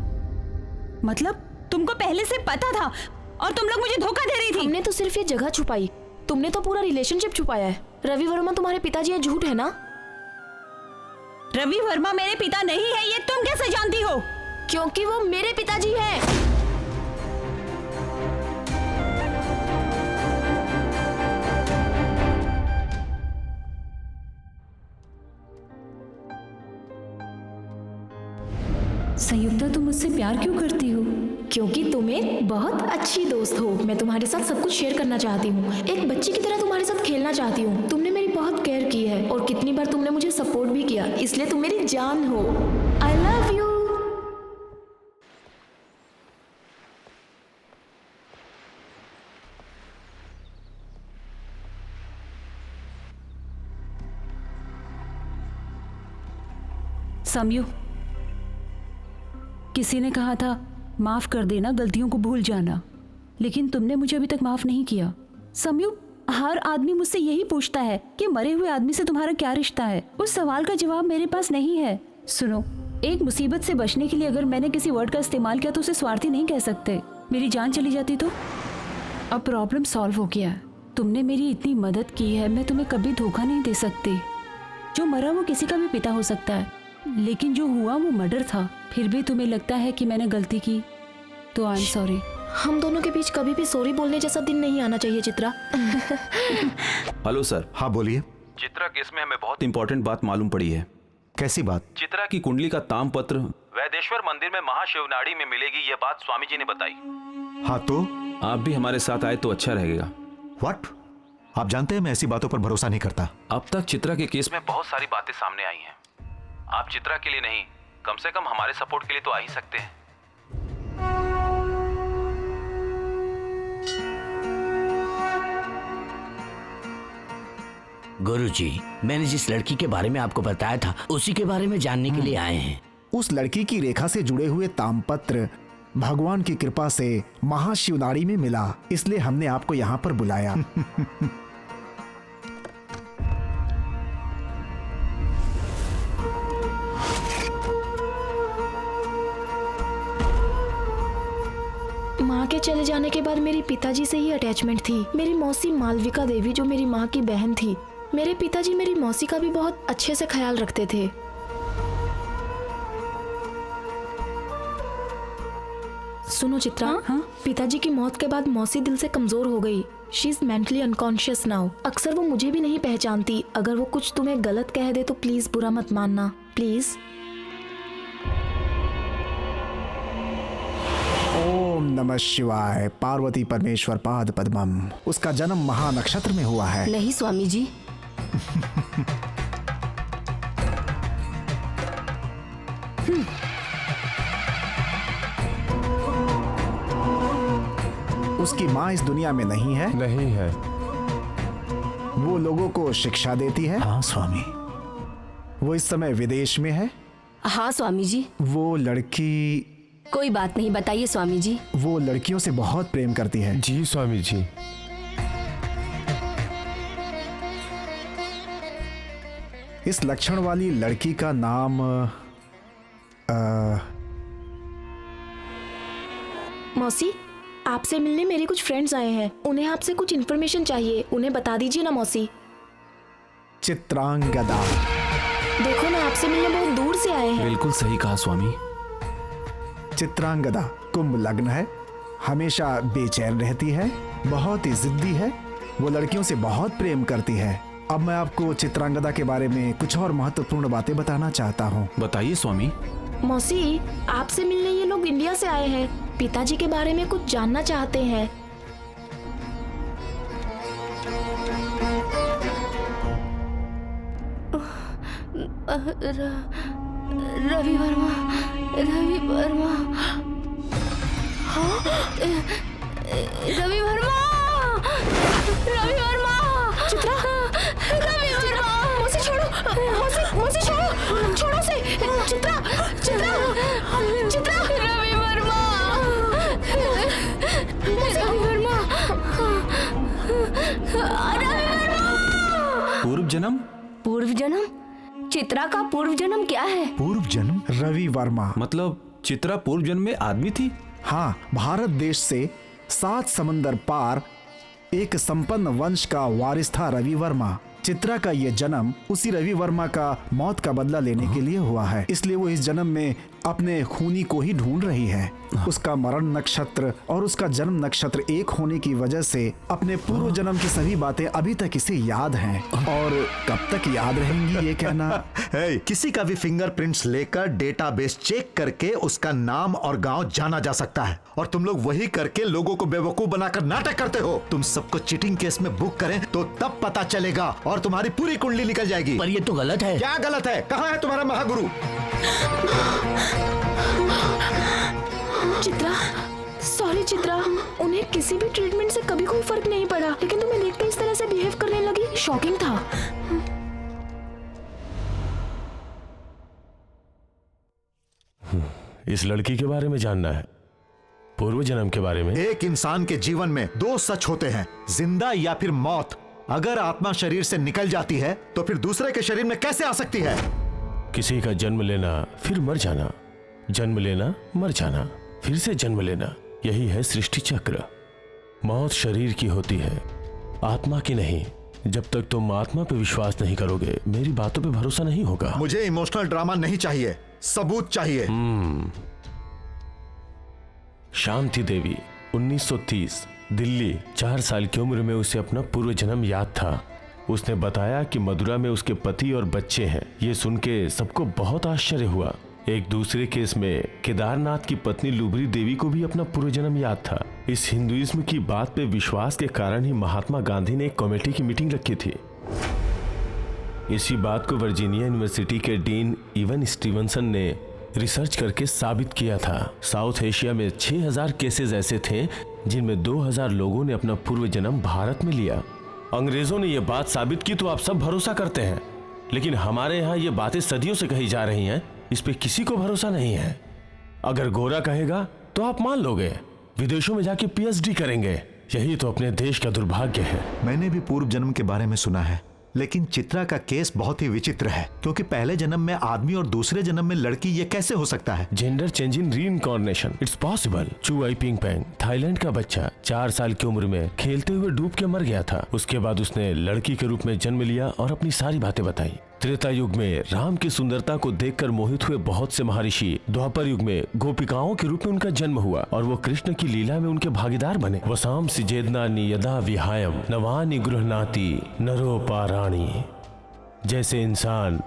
मतलब तुमको पहले से पता था और तुम लोग मुझे धोखा दे रही थी। हमने तो सिर्फ ये जगह छुपाई, तुमने तो पूरा रिलेशनशिप छुपाया है। रवि वर्मा तुम्हारे पिताजी है, झूठ है ना? रवि वर्मा मेरे पिता नहीं है, ये तुम कैसे जानती हो? क्योंकि वो मेरे पिताजी हैं। संयुक्ता, तुम मुझसे प्यार क्यों करती हो? क्योंकि तुम एक बहुत अच्छी दोस्त हो। मैं तुम्हारे साथ सब कुछ शेयर करना चाहती हूँ, एक बच्ची की तरह तुम्हारे साथ खेलना चाहती हूँ। तुमने मेरी बहुत केयर की है और कितनी बार तुमने मुझे सपोर्ट भी किया, इसलिए तुम मेरी जान हो। I love you. समयू, किसी ने कहा था माफ कर देना, गलतियों को भूल जाना, लेकिन तुमने मुझे अभी तक माफ नहीं किया। समयू, हर आदमी मुझसे यही पूछता है कि मरे हुए आदमी से तुम्हारा क्या रिश्ता है। उस सवाल का जवाब मेरे पास नहीं है। सुनो, एक मुसीबत से बचने के लिए अगर मैंने किसी वर्ड का इस्तेमाल किया तो उसे स्वार्थी नहीं कह सकते। मेरी जान चली जाती तो? अब प्रॉब्लम सॉल्व हो गया। तुमने मेरी इतनी मदद की है, मैं तुम्हें कभी धोखा नहीं दे सकती। जो मरा वो किसी का भी पिता हो सकता है, लेकिन जो हुआ वो मर्डर था। फिर भी तुम्हें लगता है कि मैंने गलती की, तो आई एम सॉरी। हम दोनों के बीच कभी भी सॉरी बोलने जैसा दिन नहीं आना चाहिए चित्रा। Hello sir. हाँ बोलिए। चित्रा केस में हमें बहुत इंपॉर्टेंट बात मालूम पड़ी है। कैसी बात? चित्रा की कुंडली का तामपत्र वैदेश्वर मंदिर में महाशिवनाड़ी में मिलेगी, यह बात स्वामी जी ने बताई। हाँ तो? आप भी हमारे साथ आए तो अच्छा रहेगा। व्हाट? आप जानते हैं मैं ऐसी बातों पर भरोसा नहीं करता। अब तक चित्रा के केस में बहुत सारी बातें सामने आई हैं। आप चित्रा के लिए नहीं, कम से कम हमारे सपोर्ट के लिए तो आ ही सकते हैं। गुरुजी, मैंने जिस लड़की के बारे में आपको बताया था उसी के बारे में जानने के लिए आए हैं। उस लड़की की रेखा से जुड़े हुए तामपत्र भगवान की कृपा से महाशिवनाड़ी में मिला, इसलिए हमने आपको यहाँ पर बुलाया। माँ के चले जाने के बाद मेरी पिताजी से ही अटैचमेंट थी। मेरी मौसी मालविका देवी जो मेरी माँ की बहन थी, मेरे पिताजी मेरी मौसी का भी बहुत अच्छे से ख्याल रखते थे। सुनो चित्रा, हाँ? पिताजी की मौत के बाद मौसी दिल से कमजोर हो गई। She is mentally unconscious now. अक्सर वो मुझे भी नहीं पहचानती। अगर वो कुछ तुम्हें गलत कह दे तो प्लीज बुरा मत मानना, प्लीज। ओम नमः शिवाय। पार्वती परमेश्वर पाद पद्मम। उसका जन्म महानक्षत्र में हुआ है। नहीं स्वामी जी। उसकी माँ इस दुनिया में नहीं है। नहीं है। वो लोगों को शिक्षा देती है। हाँ स्वामी। वो इस समय विदेश में है। हाँ स्वामी जी। वो लड़की, कोई बात नहीं, बताइए स्वामी जी। वो लड़कियों से बहुत प्रेम करती है। जी स्वामी जी। इस लक्षण वाली लड़की का नाम मौसी, आपसे मिलने मेरे कुछ फ्रेंड्स आए हैं। उन्हें आपसे कुछ इन्फॉर्मेशन चाहिए, उन्हें बता दीजिए ना मौसी। चित्रांगदा। देखो ना, आपसे मिलने बहुत दूर से आए हैं। बिल्कुल सही कहा स्वामी। चित्रांगदा कुंभ लग्न है, हमेशा बेचैन रहती है, बहुत ही जिद्दी है, वो लड़कियों से बहुत प्रेम करती है। अब मैं आपको चित्रांगदा के बारे में कुछ और महत्वपूर्ण बातें बताना चाहता हूँ। बताइए स्वामी। मौसी, आपसे मिलने ये लोग इंडिया से आए हैं, पिताजी के बारे में कुछ जानना चाहते हैं। रवि वर्मा, रवि वर्मा, रवि वर्मा, रवि वर्मा, चित्रा, रवि वर्मा, मौसी छोड़ो, मौसी छोड़ो, छोड़ो से, चित्रा, चित्रा, चित्रा, रवि वर्मा, रवि वर्मा, जन्म? पूर्व जन्म? चित्रा का पूर्व जन्म क्या है? पूर्व जन्म? रवि वर्मा। मतलब चित्रा पूर्व जन्म में आदमी थी? हाँ, भारत देश से 7 समंदर पार एक संपन्न वंश का वारिस था रवि वर्मा। चित्रा का ये जन्म उसी रवि वर्मा का मौत का बदला लेने के लिए हुआ है, इसलिए वो इस जन्म में अपने खूनी को ही ढूंढ रही है। उसका मरण नक्षत्र और उसका जन्म नक्षत्र एक होने की वजह से अपने पूर्व जन्म की सभी बातें अभी तक इसे याद हैं, और कब तक याद रहेंगी ये कहना। hey, किसी का भी फिंगरप्रिंट्स लेकर डेटाबेस चेक करके उसका नाम और गांव जाना जा सकता है, और तुम लोग वही करके लोगों को बेवकूफ बनाकर नाटक करते हो। तुम सबको चीटिंग केस में बुक करें तो तब पता चलेगा और तुम्हारी पूरी कुंडली निकल जाएगी। पर ये तो गलत है। क्या गलत है? कहाँ है तुम्हारा महागुरु? चित्रा, सॉरी चित्रा, उन्हें किसी भी ट्रीटमेंट से कभी कोई फर्क नहीं पड़ा, लेकिन तुम्हें देखते इस तरह से बिहेव करने लगी, शॉकिंग था। इस लड़की के बारे में जानना है, पूर्व जन्म के बारे में। एक इंसान के जीवन में 2 सच होते हैं, जिंदा या फिर मौत। अगर आत्मा शरीर से निकल जाती है तो फिर दूसरे के शरीर में कैसे आ सकती है? किसी का जन्म लेना फिर मर जाना, जन्म लेना मर जाना, फिर से जन्म लेना, यही है सृष्टि चक्र। मौत शरीर की होती है, आत्मा की नहीं। जब तक तुम आत्मा पे विश्वास नहीं करोगे, मेरी बातों पे भरोसा नहीं होगा। मुझे इमोशनल ड्रामा नहीं चाहिए, सबूत चाहिए। शांति देवी, 1930, दिल्ली। 4 साल की उम्र में उसे अपना पूर्व जन्म याद था। उसने बताया कि मदुरा में उसके पति और बच्चे हैं। ये सुन के सबको बहुत आश्चर्य हुआ। एक दूसरे केस में केदारनाथ की पत्नी लुबरी देवी को भी अपना पूर्व जन्म याद था। इस हिंदुइज्म की बात पे विश्वास के कारण ही महात्मा गांधी ने एक कमेटी की मीटिंग रखी थी। इसी बात को वर्जीनिया यूनिवर्सिटी के डीन इवन स्टीवनसन ने रिसर्च करके साबित किया था। साउथ एशिया में 6000 केसेस ऐसे थे जिनमें 2000 लोगों ने अपना पूर्व जन्म भारत में लिया। अंग्रेजों ने यह बात साबित की तो आप सब भरोसा करते हैं, लेकिन हमारे यहाँ ये बातें सदियों से कही जा रही हैं, इस पे किसी को भरोसा नहीं है। अगर गोरा कहेगा तो आप मान लोगे, विदेशों में जाके पीएचडी करेंगे। यही तो अपने देश का दुर्भाग्य है। मैंने भी पूर्व जन्म के बारे में सुना है, लेकिन चित्रा का केस बहुत ही विचित्र है, क्योंकि पहले जन्म में आदमी और दूसरे जन्म में लड़की, ये कैसे हो सकता है? Gender change in reincarnation, it's possible. चू आई पिंग पैंग, थाईलैंड का बच्चा 4 साल की उम्र में खेलते हुए डूब के मर गया था। उसके बाद उसने लड़की के रूप में जन्म लिया और अपनी सारी बातें बताई। त्रेता युग में राम की सुंदरता को देखकर मोहित हुए बहुत से महर्षि द्वापर युग में गोपिकाओं के रूप में उनका जन्म हुआ और वो कृष्ण की लीला में उनके भागीदार बने। वसाम सिजेदनानि यदा विहायम नवानि गृह्णाति नरोपाराणि। जैसे इंसान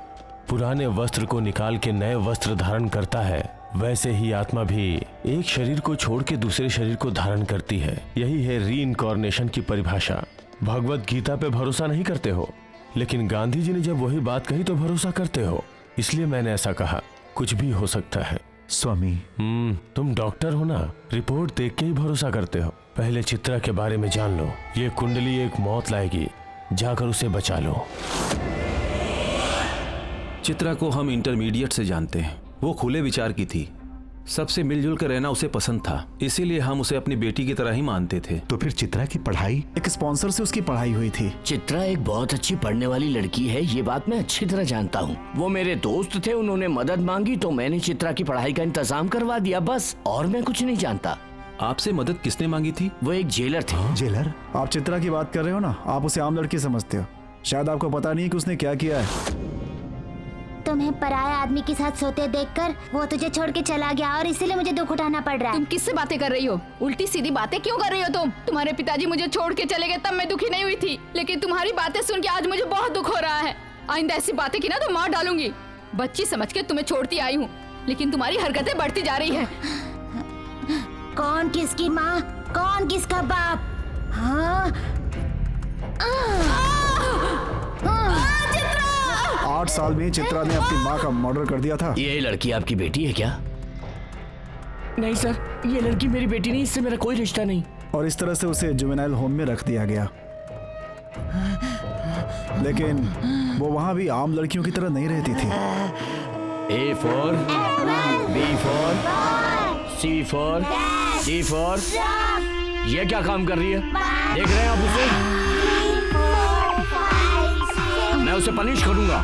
पुराने वस्त्र को निकाल के नए वस्त्र धारण करता है, वैसे ही आत्मा भी एक शरीर को छोड़ के दूसरे शरीर को धारण करती है। यही है रीइंकार्नेशन की परिभाषा। भगवत गीता पे भरोसा नहीं करते हो, लेकिन गांधी जी ने जब वही बात कही तो भरोसा करते हो, इसलिए मैंने ऐसा कहा। कुछ भी हो सकता है स्वामी। तुम डॉक्टर हो ना, रिपोर्ट देख के ही भरोसा करते हो। पहले चित्रा के बारे में जान लो। ये कुंडली एक मौत लाएगी, जाकर उसे बचा लो। चित्रा को हम इंटरमीडिएट से जानते हैं। वो खुले विचार की थी, सबसे मिलजुल कर रहना उसे पसंद था, इसीलिए हम उसे अपनी बेटी की तरह ही मानते थे। तो फिर चित्रा की पढ़ाई? एक स्पॉन्सर से उसकी पढ़ाई हुई थी। चित्रा एक बहुत अच्छी पढ़ने वाली लड़की है, ये बात मैं अच्छी तरह जानता हूँ। वो मेरे दोस्त थे, उन्होंने मदद मांगी तो मैंने चित्रा की पढ़ाई का इंतजाम करवा दिया, बस। और मैं कुछ नहीं जानता। आपसे मदद किसने मांगी थी? वो एक जेलर थे। जेलर? आप चित्रा की बात कर रहे हो ना, आप उसे आम लड़की समझते हो। शायद आपको पता नहीं है कि उसने क्या किया है। तुम्हें पराया आदमी के साथ सोते देखकर वो तुझे छोड़ के चला गया और इसीलिए मुझे दुख उठाना पड़ रहा है। तुम किससे बातें कर रही हो? उल्टी सीधी बातें क्यों कर रही हो तुम? तुम्हारे पिताजी मुझे छोड़ के चले गए तब मैं दुखी नहीं हुई थी, लेकिन तुम्हारी बातें सुन के आज मुझे बहुत दुख हो रहा है। आइंदा ऐसी बातें की ना तो मार डालूंगी। बच्ची समझ के तुम्हें छोड़ती आई हूँ, लेकिन तुम्हारी हरकतें बढ़ती जा रही है। कौन किसकी माँ, कौन किसका बाप? हाँ? 8 साल में चित्रा ने अपनी माँ का मर्डर कर दिया था। ये लड़की आपकी बेटी है क्या? नहीं सर, ये लड़की मेरी बेटी नहीं, इससे मेरा कोई रिश्ता नहीं। और इस तरह से उसे जुवेनाइल होम में रख दिया गया। लेकिन वो वहाँ भी आम लड़कियों की तरह नहीं रहती थी। A for B for C for D for। ये क्या काम कर रही है? देख रहे हैं आप उसे? मैं उसे पनिश करूंगा।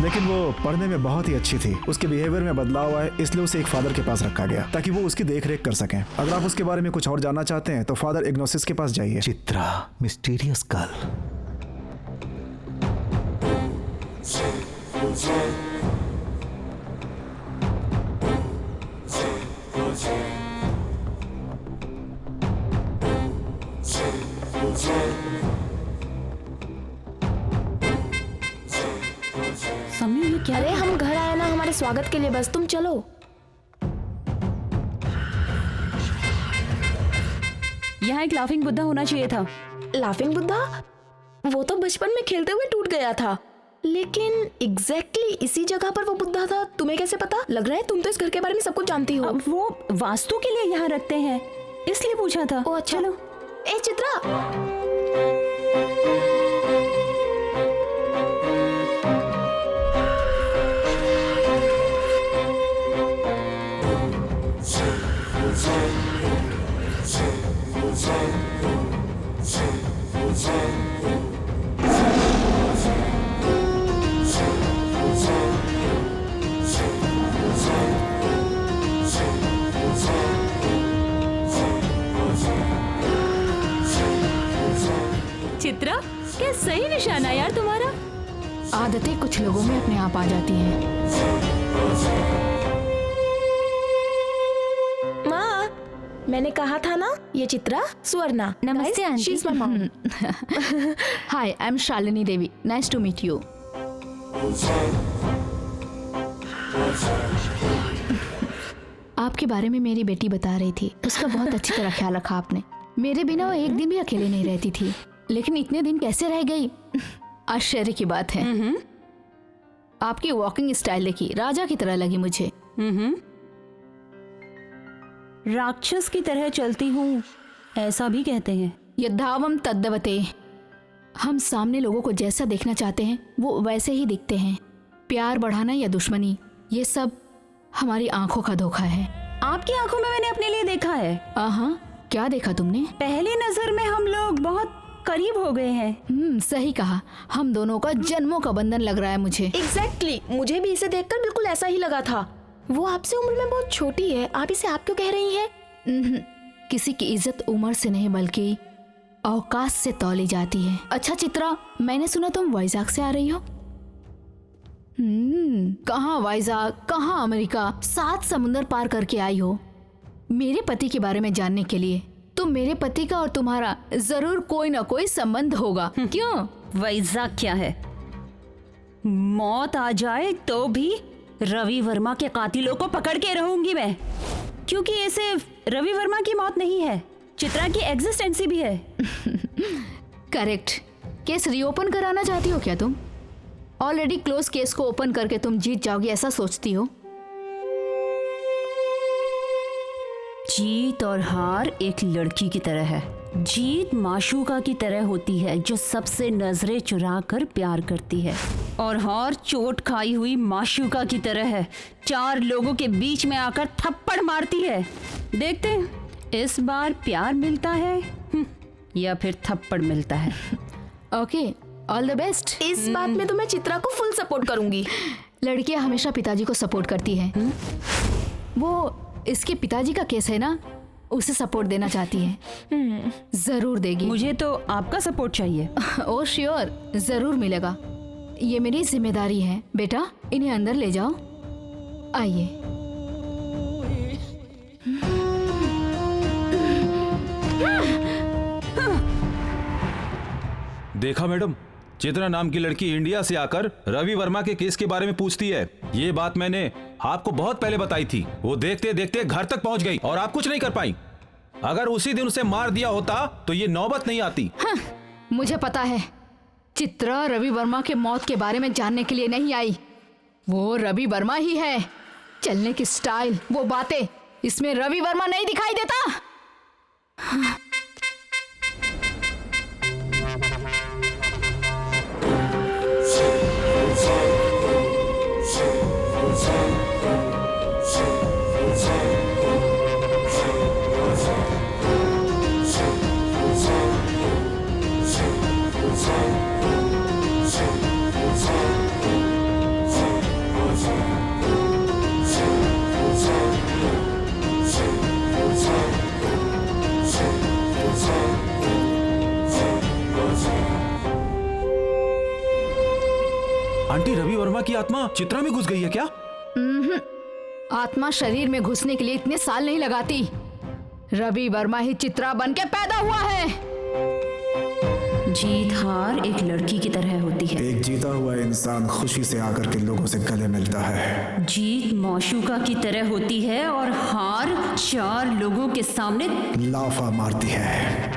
लेकिन वो पढ़ने में बहुत ही अच्छी थी। उसके बिहेवियर में बदलाव आया, इसलिए उसे एक फादर के पास रखा गया ताकि वो उसकी देखरेख कर सकें। अगर आप उसके बारे में कुछ और जानना चाहते हैं तो फादर इग्नोसिस के पास जाइए। Chitra, mysterious girl. सम्यू, ये क्या? अरे हम घर आए ना हमारे स्वागत के लिए, बस तुम चलो। यहाँ एक लाफिंग बुद्धा होना चाहिए था। लाफिंग बुद्धा? वो तो बचपन में खेलते हुए टूट गया था, लेकिन एग्जैक्टली इसी जगह पर वो बुद्धा था। तुम्हें कैसे पता? लग रहा है तुम तो इस घर के बारे में सब कुछ जानती हो। वो वास्तु के लिए यहाँ रखते हैं, इसलिए पूछा था। ओ अच्छा। चलो। ए चित्रा, चित्रा, क्या सही निशाना यार तुम्हारा। आदतें कुछ लोगों में अपने आप आ जाती हैं। माँ, मैंने कहा था ना, ये चित्रा स्वर्णा। नमस्ते aunty. She's my mom. Hi, I am Shalini Devi, nice to meet you. आपके बारे में मेरी बेटी बता रही थी, उसका बहुत अच्छी तरह ख्याल रखा आपने। मेरे बिना वो एक दिन भी अकेले नहीं रहती थी, लेकिन इतने दिन कैसे रह गई, आश्चर्य की बात है। आपकी वॉकिंग स्टाइल देखी, राजा की तरह लगी मुझे। राक्षस की तरह चलती हूँ, ऐसा भी कहते हैं। यद्धावम तद्दवते। हम सामने लोगों को जैसा देखना चाहते हैं वो वैसे ही दिखते हैं। प्यार बढ़ाना या दुश्मनी, ये सब हमारी आंखों का धोखा है। आपकी आंखों में मैंने अपने लिए देखा है। क्या देखा तुमने? पहली नजर में हम लोग बहुत करीब हो गए हैं। सही कहा, हम दोनों का जन्मों का बंधन लग रहा है मुझे। एग्जैक्टली, मुझे भी इसे देखकर बिल्कुल ऐसा ही लगा था। वो आपसे उम्र में बहुत छोटी है, आप इसे आप क्यों कह रही हैं? किसी की इज्जत उम्र से नहीं बल्कि औकात से तौली जाती है। अच्छा चित्रा, मैंने सुना तुम वाइजाग से आ रही हो। कहाँ वाइजाग, कहाँ अमेरिका, 7 समुंदर पार करके आई हो मेरे पति के बारे में जानने के लिए। तो मेरे पति का और तुम्हारा जरूर कोई ना कोई संबंध होगा। क्यों? वैजाग क्या है? मौत आ जाए तो भी रवि वर्मा के कातिलों को पकड़ के रहूंगी मैं, क्योंकि ये सिर्फ रवि वर्मा की मौत नहीं है, चित्रा की एग्जिस्टेंसी भी है। करेक्ट। केस रीओपन कराना चाहती हो क्या तुम? ऑलरेडी क्लोज केस को ओपन करके तुम जीत जाओगी ऐसा सोचती हो? जीत और हार एक लड़की की तरह है। जीत माशूका की तरह होती है जो सबसे नजरें चुरा कर प्यार करती है, और हार चोट खाई हुई माशूका की तरह है, 4 लोगों के बीच में आकर थप्पड़ मारती है। देखते हैं इस बार प्यार मिलता है या फिर थप्पड़ मिलता है। Okay, all the best. इस बात में तो मैं चित्रा को फुल सपोर्ट करूंगी। लड़कियां हमेशा पिताजी को सपोर्ट करती हैं। वो इसके पिताजी का केस है ना, उसे सपोर्ट देना चाहती है। जरूर देगी। मुझे तो आपका सपोर्ट चाहिए। ओ श्योर, जरूर मिलेगा। ये मेरी जिम्मेदारी है। बेटा, इन्हें अंदर ले जाओ। आइए। देखा मैडम, चित्रा नाम की लड़की इंडिया से आकर रवि वर्मा के केस के बारे में पूछती है। ये बात मैंने आपको बहुत पहले बताई थी। वो देखते देखते घर तक पहुंच गई और आप कुछ नहीं कर पाई। अगर उसी दिन उसे मार दिया होता तो ये नौबत नहीं आती। मुझे पता है, चित्रा रवि वर्मा के मौत के बारे में जानने के लिए नहीं आई। वो रवि वर्मा ही है। चलने की स्टाइल, वो बातें, इसमें रवि वर्मा नहीं दिखाई देता। आंटी, रवि वर्मा की आत्मा चित्रा में घुस गई है क्या? आत्मा शरीर में घुसने के लिए इतने साल नहीं लगाती। रवि वर्मा ही चित्रा बन के पैदा हुआ है। जीत हार एक लड़की की तरह होती है। एक जीता हुआ इंसान खुशी से आकर के लोगों से गले मिलता है। जीत मौशूका की तरह होती है और हार 4 लोगों के सामने लाफा मारती है।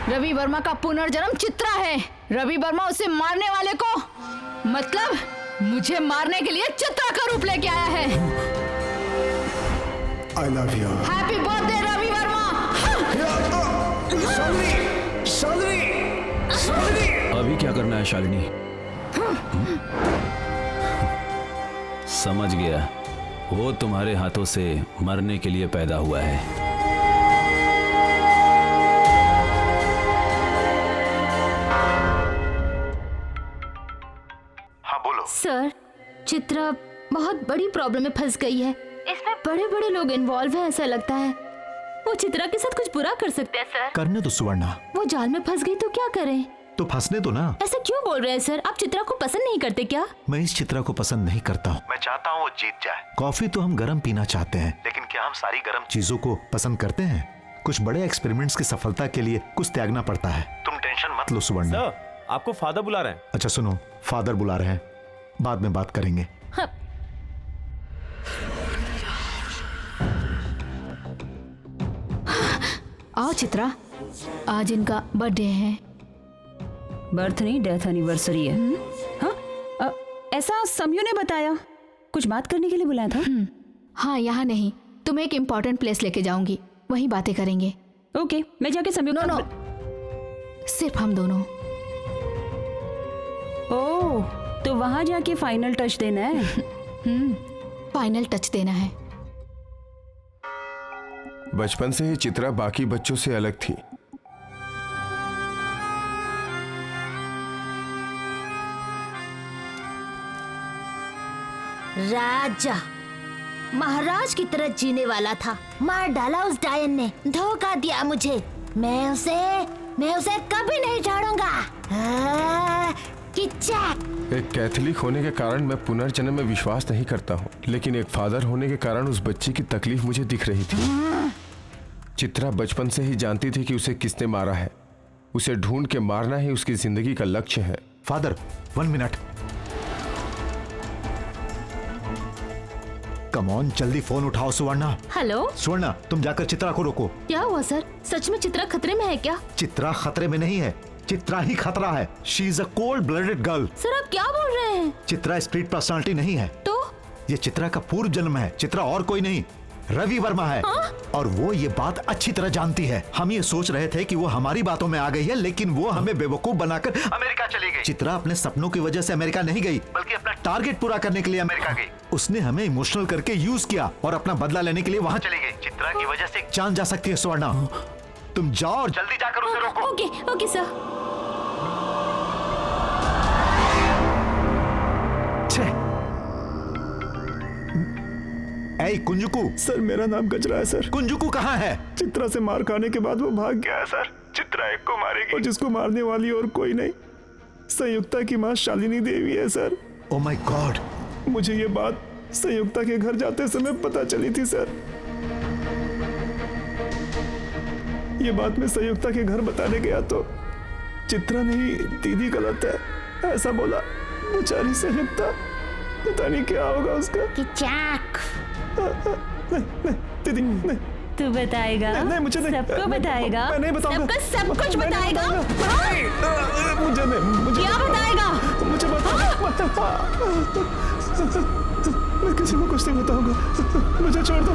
रवि वर्मा का पुनर्जन्म चित्रा है। रवि वर्मा उसे मारने वाले को, मतलब मुझे मारने के लिए चित्रा का रूप लेके आया है। I love you. Happy birthday Ravi Varma. अभी क्या करना है शालिनी? समझ गया, वो तुम्हारे हाथों से मरने के लिए पैदा हुआ है। सर, चित्रा बहुत बड़ी प्रॉब्लम में फंस गई है। इसमें बड़े बड़े लोग इन्वॉल्व हैं ऐसा लगता है। वो चित्रा के साथ कुछ बुरा कर सकते हैं सर। करने तो सुवर्णा। वो जाल में फंस गई तो क्या करें? तो फंसने दो ना। ऐसा क्यों बोल रहे हैं सर? आप चित्रा को पसंद नहीं करते क्या? मैं इस चित्रा को पसंद नहीं करता हूँ। मैं चाहता हूँ वो जीत जाए। कॉफी तो हम गरम पीना चाहते हैं, लेकिन क्या हम सारी गरम चीजों को पसंद करते हैं? कुछ बड़े एक्सपेरिमेंट्स की सफलता के लिए कुछ त्यागना पड़ता है। तुम टेंशन मत लो सुवर्णा। आपको फादर बुला रहे हैं। अच्छा सुनो, फादर बुला रहे हैं, बाद में बात करेंगे। हाँ। आओ चित्रा, आज इनका बर्थडे है। बर्थ नहीं, डेथ एनिवर्सरी है। हाँ, ऐसा समयू ने बताया। कुछ बात करने के लिए बुलाया था। हाँ, यहाँ नहीं, तुम्हें एक इम्पोर्टेंट प्लेस लेके जाऊंगी, वहीं बातें करेंगे। ओके, मैं जाके समयू नो, सिर्फ हम दोनों। ओह, तो वहां जाके फाइनल टच देना है। फाइनल टच देना है। बचपन से ही चित्रा बाकी बच्चों से अलग थी। राजा महाराज की तरह जीने वाला था, मार डाला उस डायन ने, धोखा दिया मुझे। मैं उसे कभी नहीं छोड़ूंगा। एक कैथोलिक होने के कारण मैं पुनर्जन्म में विश्वास नहीं करता हूँ, लेकिन एक फादर होने के कारण उस बच्चे की तकलीफ मुझे दिख रही थी। चित्रा बचपन से ही जानती थी कि उसे किसने मारा है। उसे ढूंढ के मारना ही उसकी जिंदगी का लक्ष्य है। Father 1 minute. कम ऑन, जल्दी फोन उठाओ सुवर्णा। हेलो सुवर्णा, तुम जाकर चित्रा को रोको। क्या हुआ सर? सच में चित्रा खतरे में है क्या? चित्रा खतरे में नहीं है, चित्रा ही खतरा है। She is a cold blooded girl. Sir आप क्या बोल रहे हैं? चित्रा स्ट्रीट पर्सनालिटी नहीं है। तो ये चित्रा का पूर्व जन्म है। चित्रा और कोई नहीं, रवि वर्मा है। और वो ये बात अच्छी तरह जानती है। हम ये सोच रहे थे कि वो हमारी बातों में आ गई है, लेकिन वो हमें बेवकूफ बनाकर अमेरिका चली गई। चित्रा अपने सपनों की वजह से अमेरिका नहीं गई, बल्कि अपना टारगेट पूरा करने के लिए अमेरिका गई। उसने हमें इमोशनल करके यूज किया और अपना बदला लेने के लिए वहाँ चली गई। चित्रा की वजह से एक जान जा सकती है सुवर्णा। तुम जाओ और जल्दी जाकर उसे रोको। Okay sir. ऐ कुंजुकू। सर मेरा नाम गजरा है सर। कुंजुकू कहाँ है? चित्रा से मार खाने के बाद वो भाग गया है सर। चित्रा एक को मारेगी और जिसको मारने वाली और कोई नहीं, संयुक्ता की माँ शालिनी देवी है सर। Oh my God. मुझे ये बात संयुक्ता के घर जाते समय पता चली थी सर। ये बात मैं संयुक्ता के घर बताने गया तो चित्रा नहीं, दीदी गलत है ऐसा बोला। बेचारी संयुक्ता, पता नहीं क्या होगा उसका। नहीं, दीदी नहीं। तू बताएगा? नहीं, मुझे नहीं। सबको बताएगा? मैं नहीं बताऊंगा। सबको सब कुछ बताएगा? मुझे नहीं। क्या बताएगा? मुझे मैं किसी को कुछ नहीं बताऊंगा। मुझे छोड़ दो।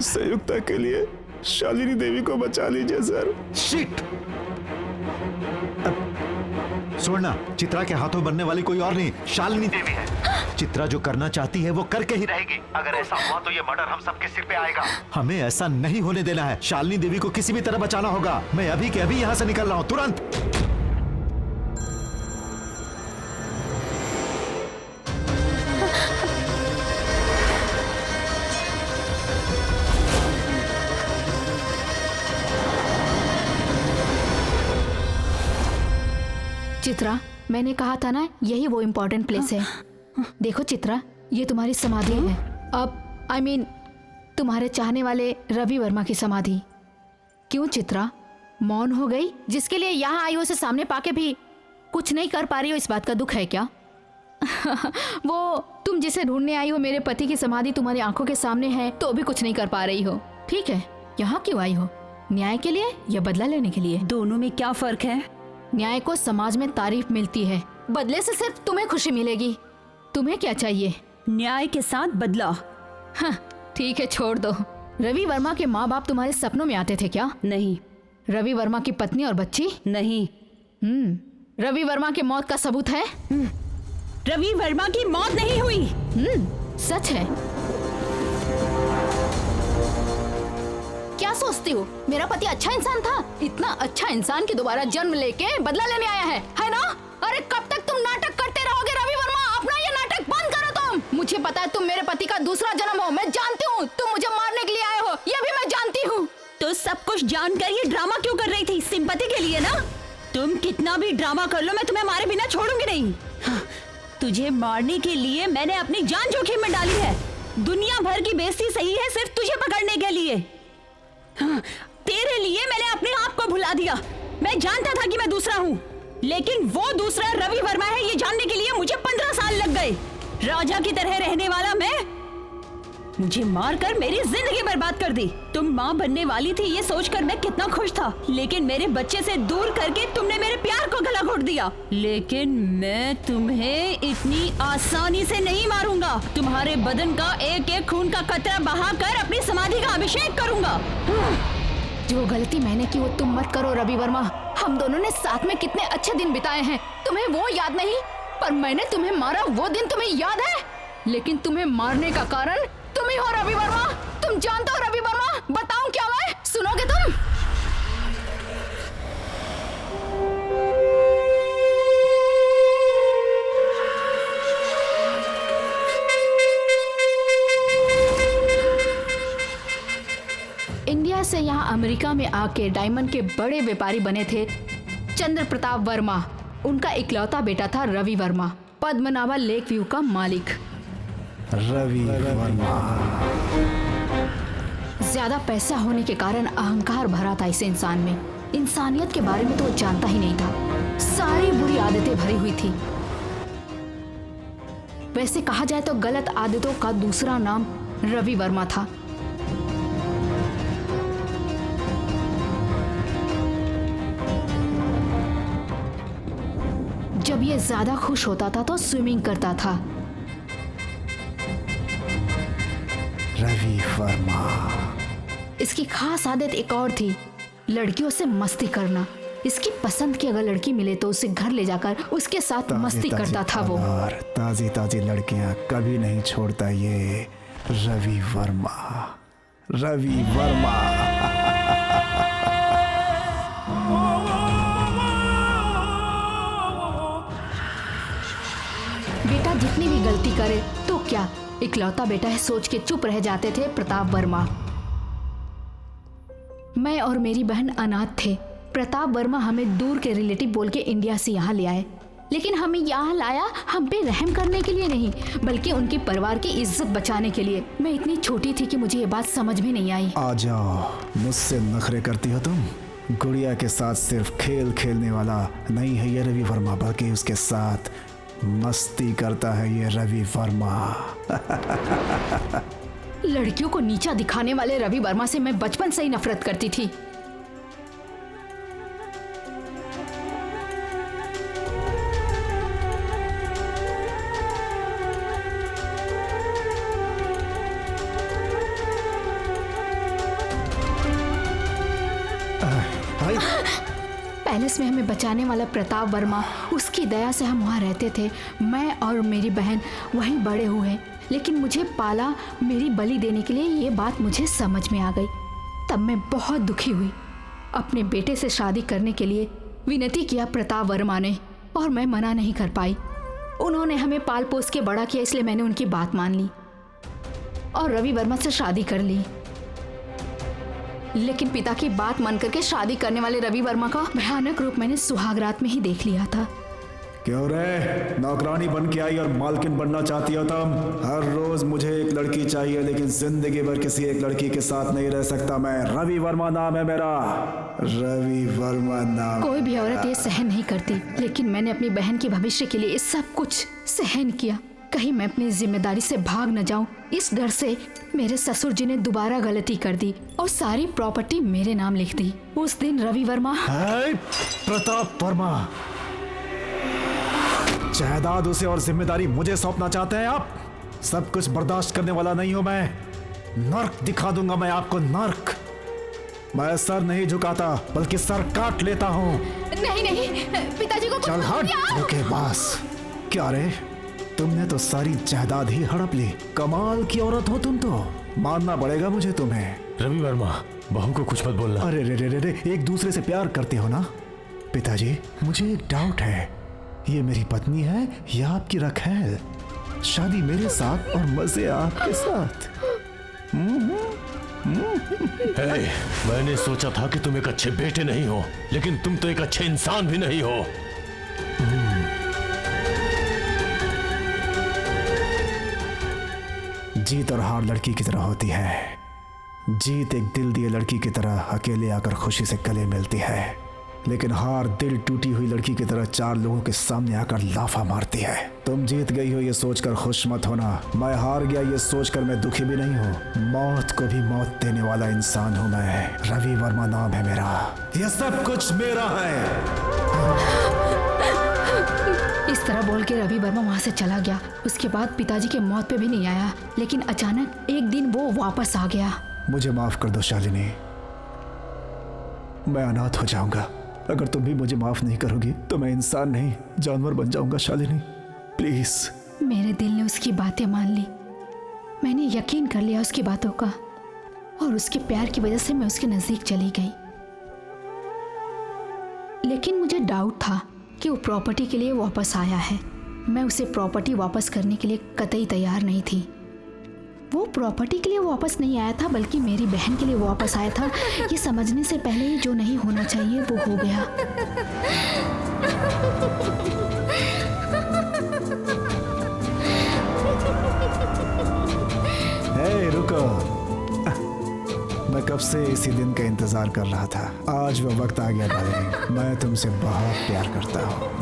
संयुक्ता के लिए शालिनी देवी को बचा लीजिए सर। शिट। सुवर्णा, चित्रा के हाथों बनने वाली कोई और नहीं, शालिनी देवी है। चित्रा जो करना चाहती है वो करके ही रहेगी। अगर ऐसा हुआ तो ये मर्डर हम सबके सिर पे आएगा। हमें ऐसा नहीं होने देना है। शालिनी देवी को किसी भी तरह बचाना होगा। मैं अभी के अभी यहाँ से निकल रहा हूँ, तुरंत। चित्रा, मैंने कहा था ना यही वो इम्पोर्टेंट प्लेस है। देखो चित्रा, ये तुम्हारी समाधि है। अब I mean, तुम्हारे चाहने वाले रवि वर्मा की समाधि। क्यों चित्रा, मौन हो गई? जिसके लिए यहाँ आई हो उसे सामने पाके भी कुछ नहीं कर पा रही हो, इस बात का दुख है क्या? वो तुम जिसे ढूंढने आई हो, मेरे पति की समाधि तुम्हारी आंखों के सामने है तो भी कुछ नहीं कर पा रही हो। ठीक है, यहाँ क्यों आई हो? न्याय के लिए या बदला लेने के लिए? दोनों में क्या फर्क है? न्याय को समाज में तारीफ मिलती है, बदले से सिर्फ तुम्हें खुशी मिलेगी। तुम्हें क्या चाहिए? न्याय के साथ बदला। हाँ, ठीक है, छोड़ दो। रवि वर्मा के माँ बाप तुम्हारे सपनों में आते थे क्या? नहीं। रवि वर्मा की पत्नी और बच्ची? नहीं। रवि वर्मा की मौत का सबूत है? रवि वर्मा की मौत नहीं हुई। सच है? क्या सोचती हो, मेरा पति अच्छा इंसान था? इतना अच्छा इंसान की दोबारा जन्म लेके बदला लेने आया है ना? अरे कब तक तुम नाटक करते रहोगे रवि वर्मा? अपना ये नाटक बंद करो तुम। मुझे पता है तुम मेरे पति का दूसरा जन्म हो, मैं जानती हूँ। तुम मुझे मारने के लिए आए हो, ये भी मैं जानती हूँ। तो सब कुछ जानकर ये ड्रामा क्यों कर रही थी? सिंपैथी के लिए ना? तुम कितना भी ड्रामा कर लो, मैं तुम्हें मारे बिना छोड़ूंगी नहीं। तुझे मारने के लिए मैंने अपनी जान जोखिम में डाली है। दुनिया भर की बेइज्जती सही है सिर्फ तुझे पकड़ने के लिए। तेरे लिए मैंने अपने आप को भुला दिया। मैं जानता था कि मैं दूसरा हूँ, लेकिन वो दूसरा रवि वर्मा है ये जानने के लिए मुझे 15 साल लग गए। राजा की तरह रहने वाला मैं, मुझे मारकर मेरी जिंदगी बर्बाद कर दी। तुम माँ बनने वाली थी ये सोचकर मैं कितना खुश था, लेकिन मेरे बच्चे से दूर करके तुमने मेरे प्यार को गला घोट दिया। लेकिन मैं तुम्हें इतनी आसानी से नहीं मारूंगा। तुम्हारे बदन का एक एक खून का कतरा बहाकर अपनी समाधि का अभिषेक करूंगा। जो गलती मैंने की वो तुम मत करो रवि वर्मा। हम दोनों ने साथ में कितने अच्छे दिन बिताए हैं, तुम्हें वो याद नहीं? पर मैंने तुम्हें मारा वो दिन तुम्हें याद है? लेकिन तुम्हें मारने का कारण तुम ही हो रवि वर्मा। तुम जानते हो रवि वर्मा, बताऊं क्या मैं? सुनोगे तुम? इंडिया से यहाँ अमेरिका में आके डायमंड के बड़े व्यापारी बने थे चंद्र प्रताप वर्मा। उनका इकलौता बेटा था रवि वर्मा, पद्मनाभा लेक व्यू का मालिक। रवि वर्मा। ज्यादा पैसा होने के कारण अहंकार भरा था इस इंसान में। इंसानियत के बारे में तो वो जानता ही नहीं था। सारी बुरी आदतें भरी हुई थी। वैसे कहा जाए तो गलत आदतों का दूसरा नाम रवि वर्मा था। जब ये ज्यादा खुश होता था तो स्विमिंग करता था। रवि वर्मा। इसकी खास आदत एक और थी, लड़कियों से मस्ती करना। इसकी पसंद की अगर लड़की मिले तो उसे घर ले जाकर उसके साथ मस्ती करता था वो। ताजी ताजी लड़कियां कभी नहीं छोड़ता ये रवि वर्मा। रवि वर्मा। बेटा जितनी भी गलती करे तो क्या, इकलौता बेटा है सोच के चुप रह जाते थे प्रताप वर्मा। मैं और मेरी बहन अनाथ थे। प्रताप वर्मा हमें दूर के रिलेटिव बोल के इंडिया से यहाँ ले आए, लेकिन हमें यहाँ लाया हम पे रहम करने के लिए नहीं, बल्कि उनके परिवार की इज्जत बचाने के लिए। मैं इतनी छोटी थी कि मुझे ये बात समझ में नहीं आई। आ जाओ, मुझसे नखरे करती हो तुम? गुड़िया के साथ सिर्फ खेल खेलने वाला नहीं है ये रवि वर्मा, बल्कि उसके साथ मस्ती करता है ये रवि वर्मा। लड़कियों को नीचा दिखाने वाले रवि वर्मा से मैं बचपन से ही नफरत करती थी। पैलेस में हमें बचाने वाला प्रताप वर्मा, उसकी दया से हम वहाँ रहते थे। मैं और मेरी बहन वहीं बड़े हुए, लेकिन मुझे पाला मेरी बलि देने के लिए। ये बात मुझे समझ में आ गई। तब मैं बहुत दुखी हुई। अपने बेटे से शादी करने के लिए विनती किया प्रताप वर्मा ने, और मैं मना नहीं कर पाई। उन्होंने हमें पाल पोस के बड़ा किया, इसलिए मैंने उनकी बात मान ली और रवि वर्मा से शादी कर ली। लेकिन पिता की बात मान करके शादी करने वाले रवि वर्मा का भयानक रूप मैंने सुहाग रात में ही देख लिया था। क्यों रे, नौकरानी बन के आई और मालकिन बनना चाहती हो तुम? हर रोज मुझे एक लड़की चाहिए, लेकिन जिंदगी भर किसी एक लड़की के साथ नहीं रह सकता मैं। रवि वर्मा नाम है मेरा, रवि वर्मा नाम। कोई भी औरत ये सहन नहीं करती, लेकिन मैंने अपनी बहन के भविष्य के लिए ये सब कुछ सहन किया। कहीं मैं अपनी जिम्मेदारी से भाग न जाऊं, इस डर से मेरे ससुर जी ने दोबारा गलती कर दी और सारी प्रॉपर्टी मेरे नाम लिख दी। उस दिन रवि वर्मा, प्रताप वर्मा, जायदाद उसे और जिम्मेदारी मुझे सौंपना चाहते हैं आप? सब कुछ बर्दाश्त करने वाला नहीं हूं मैं। नर्क दिखा दूंगा मैं आपको, नर्क। मैं सर नहीं झुकाता, बल्कि सर काट लेता हूं। नहीं नहीं, पिताजी को चल हट, धोखेबाज। क्या रे, तुमने तो सारी जायदाद ही हड़प ली। कमाल की औरत हो तुम तो, मानना पड़ेगा मुझे तुम्हें। रवि वर्मा, बहू को कुछ मत बोलना। अरे रे रे रे रे, एक दूसरे से प्यार करते हो ना? पिताजी, मुझे एक डाउट है, ये मेरी पत्नी है या आपकी रखैल? शादी मेरे साथ और मजे आपके साथ। हे, मैंने सोचा था कि तुम एक अच्छे बेटे नहीं हो, लेकिन तुम तो एक अच्छे इंसान भी नहीं हो। जीत और हार लड़की की तरह होती है। जीत एक दिल दिए लड़की की तरह अकेले आकर खुशी से गले मिलती है, लेकिन हार दिल टूटी हुई लड़की की तरह चार लोगों के सामने आकर लाफा मारती है। तुम जीत गई हो ये सोचकर खुश मत होना, मैं हार गया ये सोचकर मैं दुखी भी नहीं हूँ। मौत को भी मौत देने वाला इंसान हूँ मैं। रवि वर्मा नाम है मेरा, ये सब कुछ मेरा है। इस तरह बोल के रवि वर्मा वहाँ से चला गया। उसके बाद पिताजी के मौत पे भी नहीं आया, लेकिन अचानक एक दिन वो वापस आ गया। मुझे माफ कर दो शालिनी, मैं अनाथ हो जाऊंगा। अगर तुम भी मुझे माफ नहीं करोगी तो मैं इंसान नहीं जानवर बन जाऊंगा शालिनी, प्लीज। मेरे दिल ने उसकी बातें मान ली, मैंने यकीन कर लिया उसकी बातों का, और उसके प्यार की वजह से मैं उसके नजदीक चली गई। लेकिन मुझे डाउट था कि वो प्रॉपर्टी के लिए वापस आया है। मैं उसे प्रॉपर्टी वापस करने के लिए कतई तैयार नहीं थी। वो प्रॉपर्टी के लिए वापस नहीं आया था, बल्कि मेरी बहन के लिए वापस आया था। ये समझने से पहले ही जो नहीं होना चाहिए वो हो गया। हे रुको, मैं कब से इसी दिन का इंतजार कर रहा था। आज वो वक्त आ गया डार्लिंग, मैं तुमसे बहुत प्यार करता हूँ।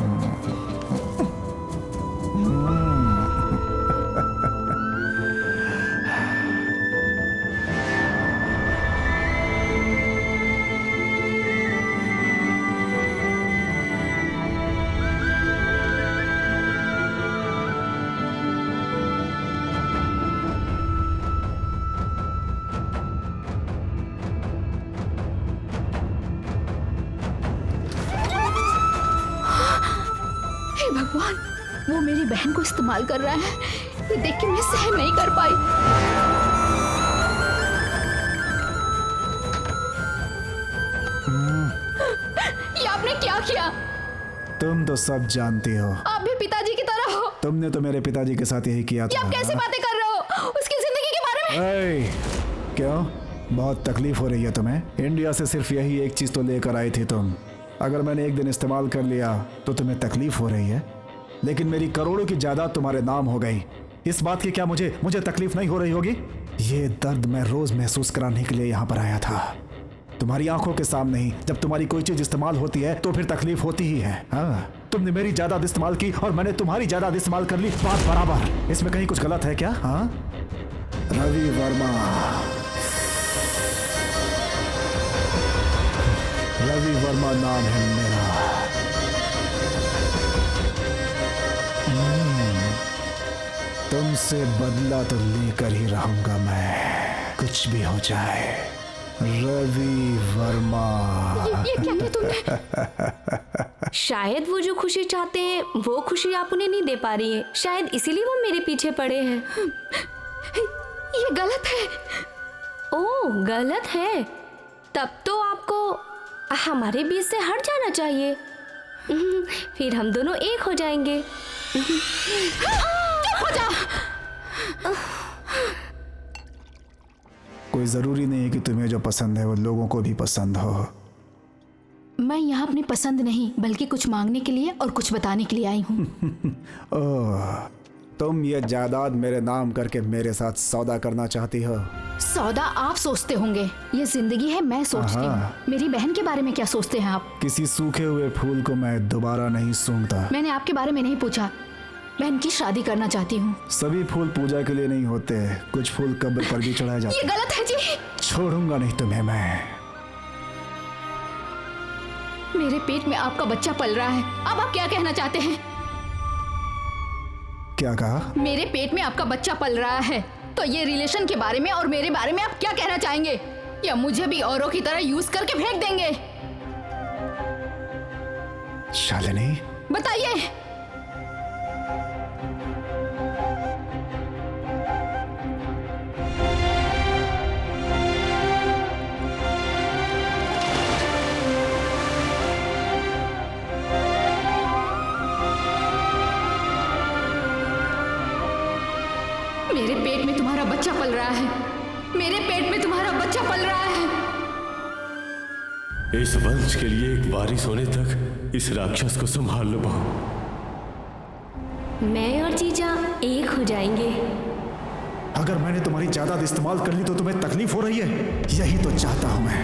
भगवान, वो मेरी बहन को इस्तेमाल कर रहा है। ये देख के मैं सहन नहीं कर पाई। ये आपने क्या किया? तुम तो सब जानती हो। आप भी पिताजी की तरह हो। तुमने तो मेरे पिताजी के साथ यही किया था। आप कैसी बातें कर रहे हो उसकी जिंदगी के बारे में? क्यों, बहुत तकलीफ हो रही है तुम्हें? इंडिया से सिर्फ यही एक चीज तो लेकर आई थी तुम। अगर मैंने एक दिन इस्तेमाल कर लिया तो तुम्हें तकलीफ हो रही है, लेकिन मेरी करोड़ों की जायदाद तुम्हारे नाम हो गई। इस बात की क्या मुझे तकलीफ नहीं हो रही होगी? ये दर्द मैं रोज महसूस कराने के लिए यहाँ पर आया था, तुम्हारी आंखों के सामने ही। जब तुम्हारी कोई चीज इस्तेमाल होती है तो फिर तकलीफ होती ही है। हाँ, तुमने मेरी जायदाद इस्तेमाल की और मैंने तुम्हारी जायदाद इस्तेमाल कर ली, बात बराबर। इसमें कहीं कुछ गलत है क्या? हाँ, रवि वर्मा, रवि वर्मा नाम है मेरा। तुमसे बदला तो लेकर ही रहूंगा मैं, कुछ भी हो जाए। रवि वर्मा। ये क्या किया तुमने? शायद वो जो खुशी चाहते हैं वो खुशी आप उन्हें नहीं दे पा रही है, शायद इसीलिए वो मेरे पीछे पड़े हैं। ये गलत है। ओह, गलत है? तब तो आपको हमारे बीच से हट जाना चाहिए। फिर हम दोनों एक हो जाएंगे। चुप हो जा। कोई जरूरी नहीं है कि तुम्हें जो पसंद है वो लोगों को भी पसंद हो। मैं यहाँ अपनी पसंद नहीं बल्कि कुछ मांगने के लिए और कुछ बताने के लिए आई हूँ। ओह, तुम ये जायदाद मेरे नाम करके मेरे साथ सौदा करना चाहती हो? सौदा आप सोचते होंगे, ये जिंदगी है मैं सोचती हूँ। मेरी बहन के बारे में क्या सोचते हैं आप? किसी सूखे हुए फूल को मैं दोबारा नहीं सूंघता। मैंने आपके बारे में नहीं पूछा, बहन की शादी करना चाहती हूँ। सभी फूल पूजा के लिए नहीं होते, कुछ फूल कब्र पर भी चढ़ाए जाते। ये गलत है जी। छोड़ूंगा नहीं तुम्हें मैं। मेरे पेट में आपका बच्चा पल रहा है, अब आप क्या कहना चाहते हैं? क्या कहा? मेरे पेट में आपका बच्चा पल रहा है, तो ये रिलेशन के बारे में और मेरे बारे में आप क्या कहना चाहेंगे? या मुझे भी औरों की तरह यूज करके फेंक देंगे? शालिनी, बताइए। मेरे पेट में तुम्हारा बच्चा पल रहा है, मेरे पेट में तुम्हारा बच्चा पल रहा है। इस वंश के लिए एक वारिस होने तक इस राक्षस को संभाल लो बहू। मैं और जीजा एक हो जाएंगे। अगर मैंने तुम्हारी जायदाद इस्तेमाल कर ली तो तुम्हें तकलीफ हो रही है? यही तो चाहता हूं मैं।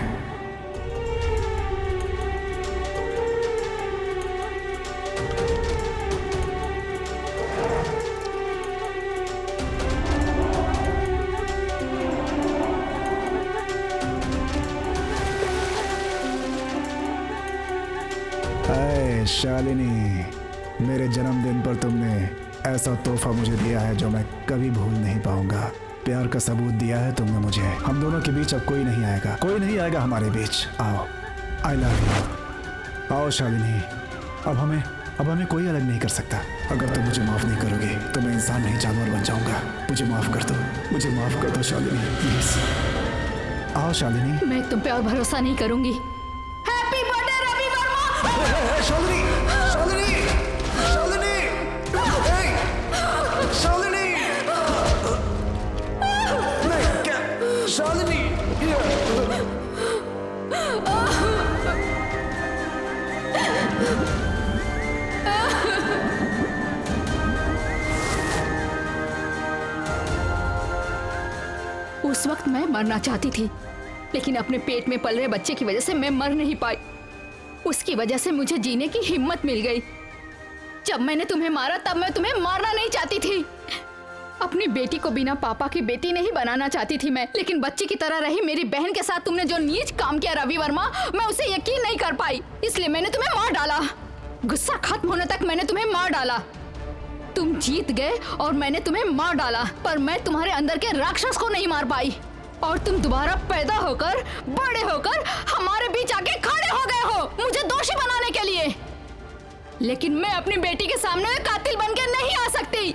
शालिनी, मेरे जन्मदिन पर तुमने ऐसा तोहफा मुझे दिया है जो मैं कभी भूल नहीं पाऊंगा। प्यार का सबूत दिया है तुमने मुझे। हम दोनों के बीच अब कोई नहीं आएगा, कोई नहीं आएगा हमारे बीच। आओ, आई लव यू। आओ शालिनी, अब हमें कोई अलग नहीं कर सकता। अगर तुम मुझे माफ नहीं करोगे तो मैं इंसान नहीं जानवर बन जाऊंगा। मुझे माफ कर दो, मुझे माफ कर दो शालिनी, प्लीज। आओ शालिनी। मैं तुम पे और भरोसा नहीं करूंगी। Happy birthday Ravi Varma. शालिनी, शालिनी, शालिनी, शालिनी, नहीं क्या, शालिनी। उस वक्त मैं मरना चाहती थी, लेकिन अपने पेट में पल रहे बच्चे की वजह से मैं मर नहीं पाई। उसकी वजह से मुझे जीने की हिम्मत मिल गई। जब मैंने तुम्हें मारा तब मैं तुम्हें मारना नहीं चाहती थी। अपनी बेटी को बिना पापा की बेटी नहीं बनाना चाहती थी मैं, लेकिन बच्ची की तरह रही मेरी बहन के साथ तुमने जो नीच काम किया रवि वर्मा, मैं उसे यकीन नहीं कर पाई, इसलिए मैंने तुम्हें मार डाला। गुस्सा खत्म होने तक मैंने तुम्हें मार डाला। तुम जीत गए और मैंने तुम्हें मार डाला, पर मैं तुम्हारे अंदर के राक्षस को नहीं मार पाई। और तुम दोबारा पैदा होकर बड़े होकर हमारे बीच आके खड़े हो गए हो मुझे दोषी बनाने के लिए। लेकिन मैं अपनी बेटी के सामने कातिल बनके नहीं आ सकती।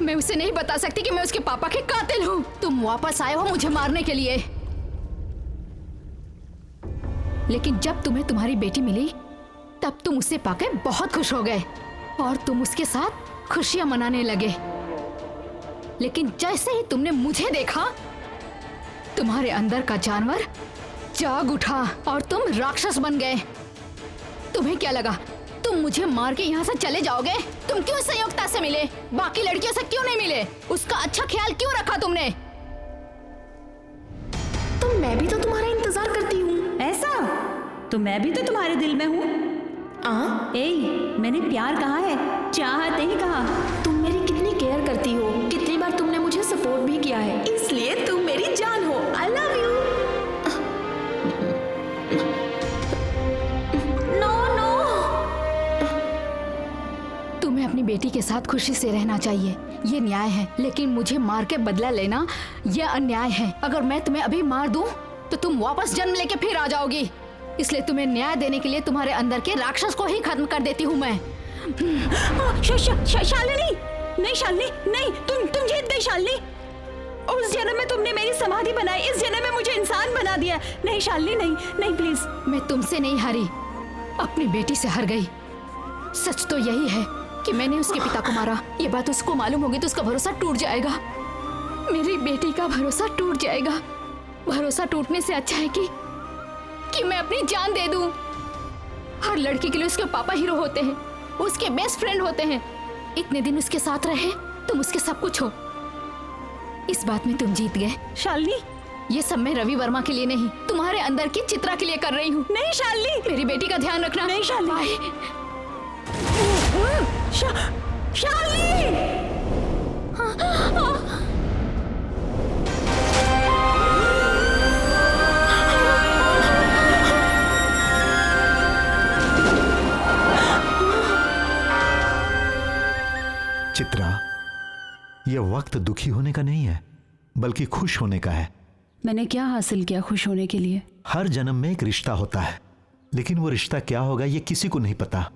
मैं उसे नहीं बता सकती कि मैं उसके पापा की कातिल हूँ। तुम वापस आए हो मुझे मारने के लिए, लेकिन जब तुम्हें तुम्हारी बेटी मिली तब तुम उसे पाके बहुत खुश हो गए और तुम उसके साथ खुशियां मनाने लगे। लेकिन जैसे ही तुमने मुझे देखा, तुम्हारे अंदर का जानवर जाग उठा और तुम राक्षस बन गए। तुम्हें क्या लगा तुम मुझे मार के यहाँ से चले जाओगे? तुम क्यों संयुक्ता से मिले? बाकी लड़कियों से क्यों नहीं मिले? उसका अच्छा ख्याल क्यों रखा तुमने? तो मैं भी तो तुम्हारा इंतजार करती हूँ। ऐसा? तो मैं भी तो तुम्हारे दिल में हूँ। मैंने प्यार कहा है, चाहत नहीं कहा। तुम मेरी कितनी केयर करती हो, कितनी बार तुमने मुझे सपोर्ट भी किया है, इसलिए तुम मेरी जान हो। I love you. नो। तुम्हें अपनी बेटी के साथ खुशी से रहना चाहिए, ये न्याय है। लेकिन मुझे मार के बदला लेना ये अन्याय है। अगर मैं तुम्हें अभी मार दूं तो तुम वापस जन्म लेके फिर आ जाओगी। इसलिए तुम्हें न्याय देने के लिए तुम्हारे अंदर के राक्षस को ही खत्म कर देती हूँ मैं। शालिनी, नहीं शालिनी, नहीं, तुम जीत गई शालिनी। उस जन्म में तुमने मेरी समाधि बनाई, इस जन्म में मुझे इंसान बना दिया। नहीं शालिनी, नहीं प्लीज। मैं तुमसे नहीं हारी, अपनी बेटी से हार गई। सच तो यही है कि मैंने उसके पिता को मारा। ये बात उसको मालूम होगी तो उसका भरोसा टूट जाएगा। मेरी बेटी का भरोसा टूट जाएगा। भरोसा टूटने से अच्छा है कि मैं अपनी जान दे दूं। हर लड़की के लिए उसके पापा हीरो होते हैं, उसके बेस्ट फ्रेंड होते हैं। इतने दिन उसके साथ रहे, तुम उसके सब कुछ हो। इस बात में तुम जीत गए। शालिनी, ये सब मैं रवि वर्मा के लिए नहीं, तुम्हारे अंदर की चित्रा के लिए कर रही हूँ। नहीं शालिनी, मेरी बेटी का ध्यान रखना। नहीं शालिनी। बाय। शालिनी! चित्रा, यह वक्त दुखी होने का नहीं है, बल्कि खुश होने का है। मैंने क्या हासिल किया खुश होने के लिए? हर जन्म में एक रिश्ता होता है, लेकिन वो रिश्ता क्या होगा ये किसी को नहीं पता।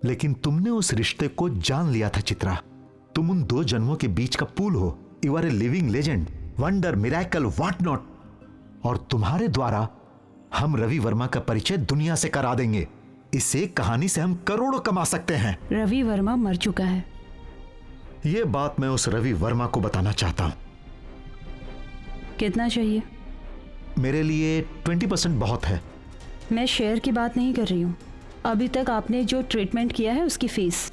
लेकिन तुमने उस रिश्ते को जान लिया था चित्रा। तुम उन दो जन्मों के बीच का पुल हो। You are a living legend, wonder, miracle, what not. और तुम्हारे द्वारा हम रवि वर्मा का परिचय दुनिया से करा देंगे। इस एक कहानी से हम करोड़ों कमा सकते हैं। रवि वर्मा मर चुका है। यह बात मैं उस रवि वर्मा को बताना चाहता हूं। कितना चाहिए? मेरे लिए 20% बहुत है। मैं शेयर की बात नहीं कर रही हूँ। अभी तक आपने जो ट्रीटमेंट किया है उसकी फीस।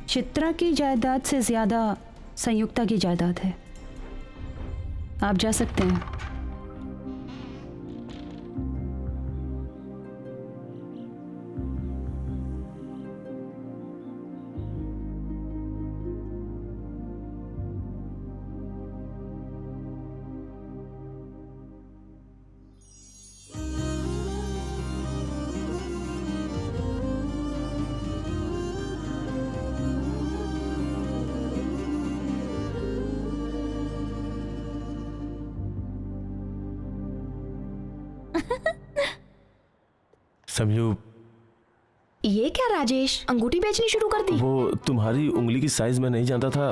चित्रा की जायदाद से ज्यादा संयुक्ता की जायदाद है। आप जा सकते हैं। समयू, ये क्या राजेश, अंगूठी बेचनी शुरू कर दी? वो तुम्हारी उंगली की साइज मैं नहीं जानता था,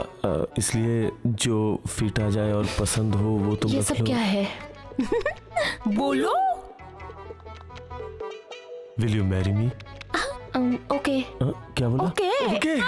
इसलिए जो फिट आ जाए और पसंद हो वो तुम ये रख सब लो। क्या है? बोलो। Will you marry me? Okay. क्या बोला? ओके। ओके।